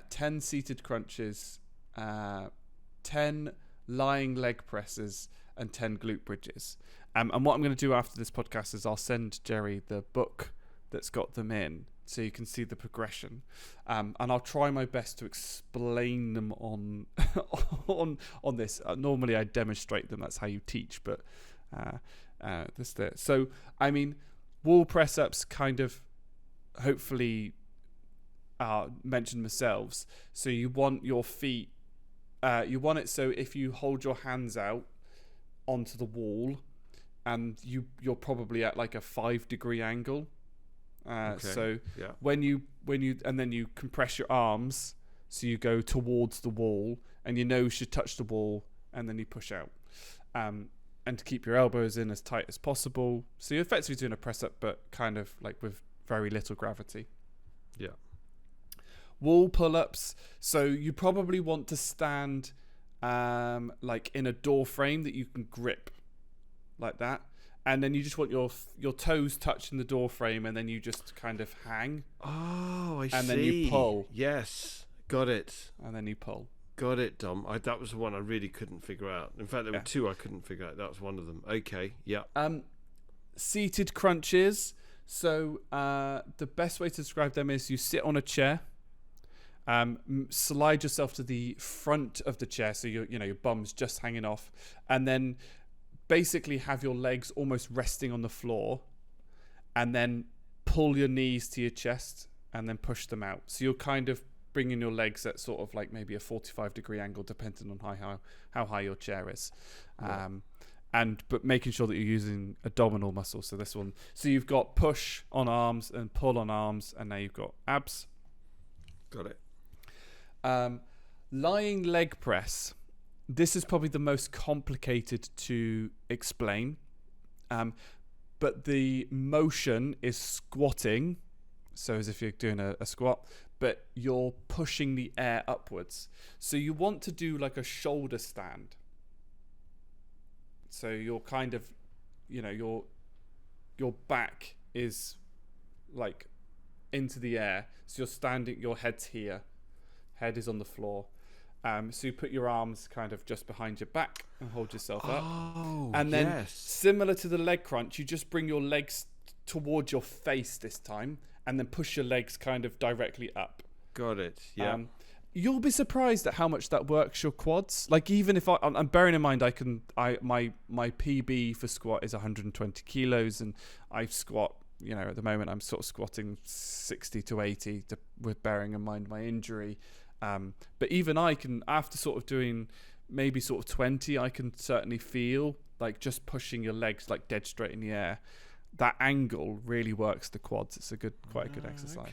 10 seated crunches, 10 lying leg presses, and 10 glute bridges. And what I'm going to do after this podcast is I'll send Jerry the book that's got them in, so you can see the progression. And I'll try my best to explain them on this. Normally I demonstrate them. That's how you teach. But this there. So I mean, wall press ups kind of hopefully mentioned themselves. So you want your feet, you want it so if you hold your hands out onto the wall, and you're probably at like a 5-degree angle. So when you and then you compress your arms, so you go towards the wall, and your nose should touch the wall, and then you push out. And to keep your elbows in as tight as possible. So you're effectively doing a press up, but kind of like with very little gravity. Yeah. Wall pull-ups. So you probably want to stand like in a door frame that you can grip like that. And then you just want your toes touching the door frame, and then you just kind of hang. Oh, I see. And then you pull. Yes. Got it. And then you pull. Got it, Dom. That was the one I really couldn't figure out. In fact, there were two I couldn't figure out. That was one of them. Okay, yeah. Seated crunches. So the best way to describe them is you sit on a chair, slide yourself to the front of the chair, so your bum's just hanging off, and then basically have your legs almost resting on the floor, and then pull your knees to your chest, and then push them out. So you're kind of bringing your legs at sort of like maybe a 45-degree angle, depending on how high your chair is, but making sure that you're using abdominal muscles. So this one, so you've got push on arms and pull on arms, and now you've got abs. Got it. Lying leg press. This is probably the most complicated to explain, but the motion is squatting, so as if you're doing a squat, but you're pushing the air upwards. So you want to do like a shoulder stand. So you're kind of, your back is like into the air. So you're standing, your head's here, head is on the floor. So you put your arms kind of just behind your back and hold yourself up. And then similar to the leg crunch, you just bring your legs towards your face this time, and then push your legs kind of directly up. Got it. Yeah. You'll be surprised at how much that works your quads. Like, even if I'm bearing in mind, my PB for squat is 120 kilos, and I squat, at the moment I'm sort of squatting 60 to 80 with bearing in mind my injury. But even I can, after sort of doing maybe sort of 20, I can certainly feel like just pushing your legs like dead straight in the air. That angle really works the quads. It's quite a good exercise.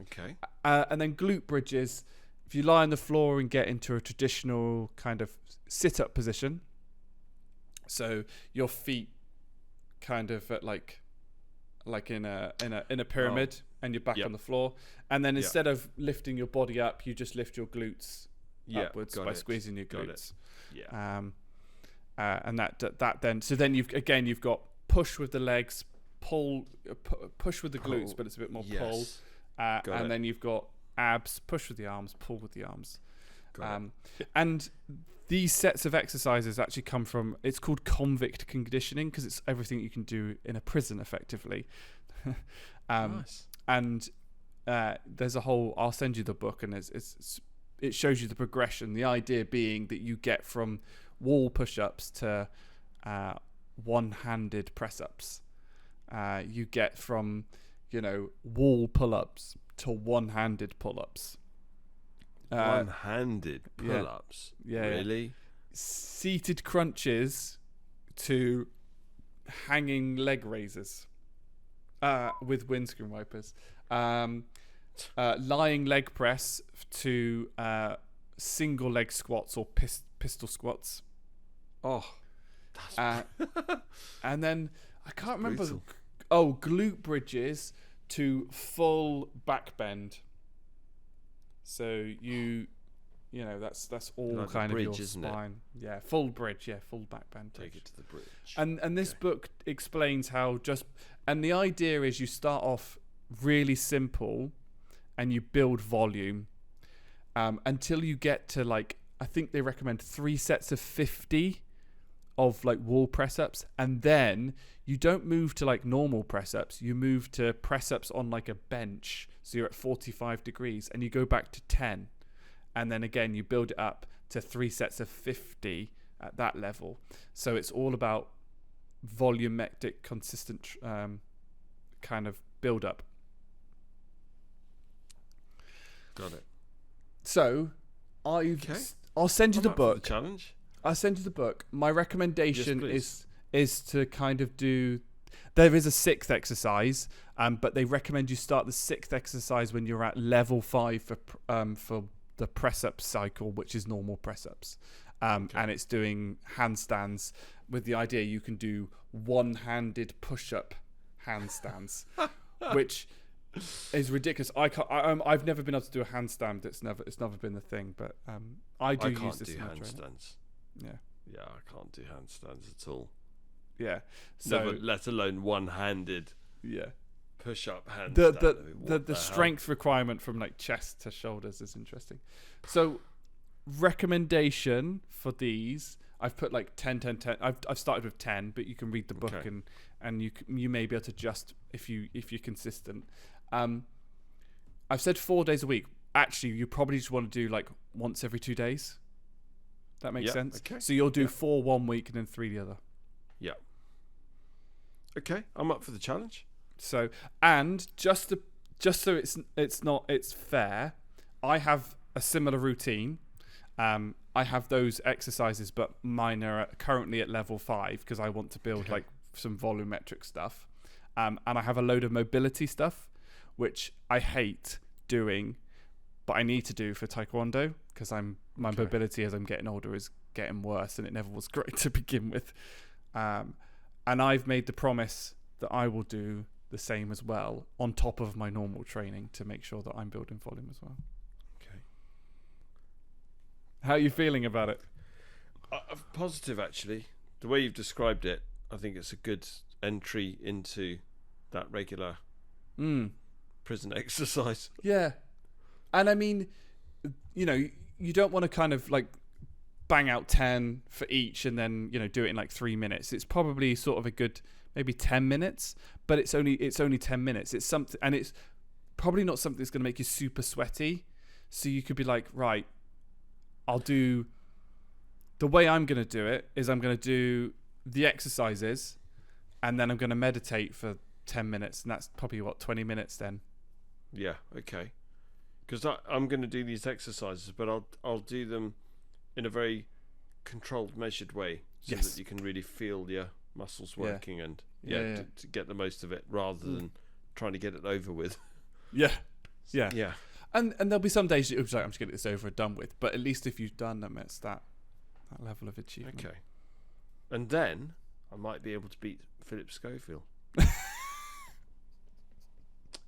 Okay. And then glute bridges. If you lie on the floor and get into a traditional kind of sit-up position, so your feet kind of at like in a pyramid, and you're back on the floor, and then instead of lifting your body up, you just lift your glutes upwards by squeezing your glutes. And that then you've got push with the legs, push with the glutes, but it's a bit more pull. And then you've got abs, push with the arms, pull with the arms. And these sets of exercises actually come from, it's called convict conditioning, because it's everything you can do in a prison effectively. Nice. And there's a whole, I'll send you the book, and it shows you the progression, the idea being that you get from wall push-ups to one-handed press-ups. You get from wall pull-ups to one-handed pull-ups. One-handed pull-ups? Really? Seated crunches to hanging leg raises with windscreen wipers. Lying leg press to single leg squats or pistol squats. Oh, that's and then I can't remember. Brutal. Glute bridges to full back bend. So that's all like kind bridge, of your isn't spine. Yeah, full bridge. Yeah, full back bend. Take it to the bridge. And this book explains how and the idea is you start off really simple, and you build volume until you get to I think they recommend 3 sets of 50 of wall press ups, and then you don't move to normal press ups. You move to press ups on a bench, so you're at 45 degrees, and you go back to 10, and then again you build it up to 3 sets of 50 at that level. So it's all about volumetric, consistent kind of build up. Got it. So, I'll send you the I'm up for book. the challenge. I'll send you the book. My recommendation Yes, is to kind of do. There is a 6th exercise, but they recommend you start the 6th exercise when you're at level 5 for the press up cycle, which is normal press ups, and it's doing handstands with the idea you can do one-handed push-up handstands, which is ridiculous. I've never been able to do a handstand. It's never been the thing, but I can't use this do in my training. handstands. Yeah, I can't do handstands at all. yeah. So Never, let alone one-handed yeah, push-up handstand. the strength requirement from like chest to shoulders is interesting. So recommendation for these, I've put like 10, 10, 10. I've started with 10, but you can read the book and you may be able to adjust if you're consistent. I've said 4 days a week. Actually, you probably just want to do like once every 2 days. That makes sense. Okay. So you'll do 4 1 week and then 3 the other. Yeah. Okay, I'm up for the challenge. So, and just so it's fair, I have a similar routine. I have those exercises, but mine are currently at level 5 because I want to build like some volumetric stuff. And I have a load of mobility stuff, which I hate doing, but I need to do for Taekwondo because my mobility as I'm getting older is getting worse, and it never was great to begin with. And I've made the promise that I will do the same as well on top of my normal training to make sure that I'm building volume as well. Okay. How are you feeling about it? Positive, actually. The way you've described it, I think it's a good entry into that regular prison exercise. Yeah. And I mean, you don't want to kind of like bang out 10 for each and then, do it in like 3 minutes. It's probably sort of a good maybe 10 minutes, but it's only 10 minutes. It's something, and it's probably not something that's going to make you super sweaty. So you could be like, right, I'll do the way I'm going to do it is I'm going to do the exercises and then I'm going to meditate for 10 minutes. And that's probably 20 minutes then. Yeah. Okay. Because I'm going to do these exercises, but I'll do them in a very controlled, measured way, so that you can really feel your muscles working and to get the most of it, rather than trying to get it over with. Yeah. And there'll be some days you'll be like, I'm just getting this over and done with. But at least if you've done them, it's that level of achievement. Okay. And then I might be able to beat Philip Schofield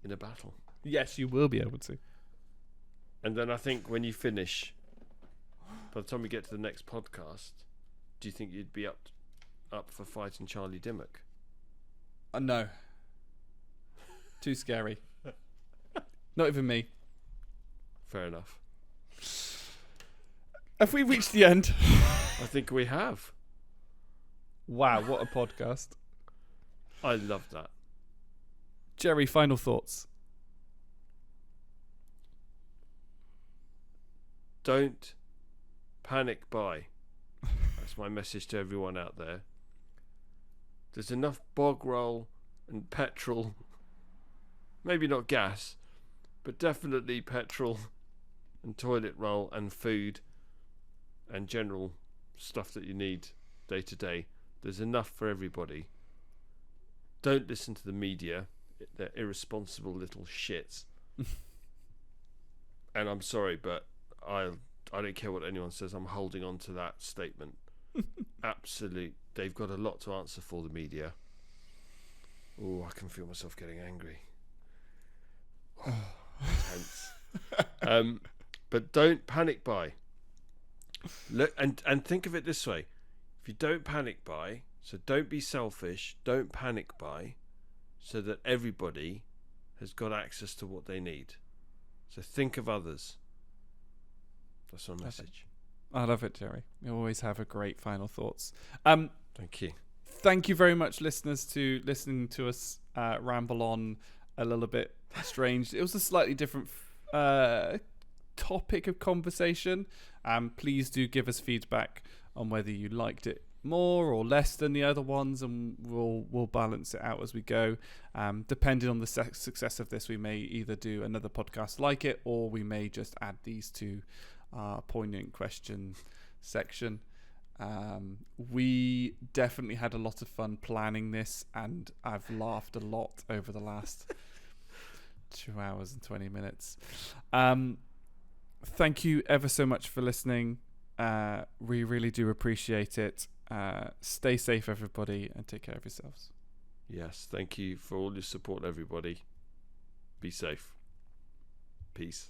in a battle. Yes, you will be able to. And then I think when you finish, by the time we get to the next podcast, do you think you'd be up for fighting Charlie Dimmock? No. Too scary. Not even me. Fair enough. Have we reached the end? I think we have. Wow, what a podcast. I love that. Jerry, final thoughts. Don't panic buy. That's my message to everyone out there. There's enough bog roll and petrol, maybe not gas, but definitely petrol and toilet roll and food and general stuff that you need day to day. There's enough for everybody. Don't listen to the media. They're irresponsible little shits. And I'm sorry, but I don't care what anyone says. I'm holding on to that statement. Absolute. They've got a lot to answer for, the media. Oh, I can feel myself getting angry. Oh, tense. But don't panic buy. Look and think of it this way: if you don't panic buy, so don't be selfish. Don't panic buy, so that everybody has got access to what they need. So think of others. That's my message. I love it, Jerry. You always have a great final thoughts. Thank you. Thank you very much, listeners, to listening to us ramble on a little bit strange. It was a slightly different topic of conversation. Please do give us feedback on whether you liked it more or less than the other ones, and we'll balance it out as we go. Depending on the success of this, we may either do another podcast like it, or we may just add these to our poignant question section. We definitely had a lot of fun planning this, and I've laughed a lot over the last 2 hours and 20 minutes. Thank you ever so much for listening. We really do appreciate it. Stay safe, everybody, and take care of yourselves. Yes, thank you for all your support, everybody. Be safe. Peace.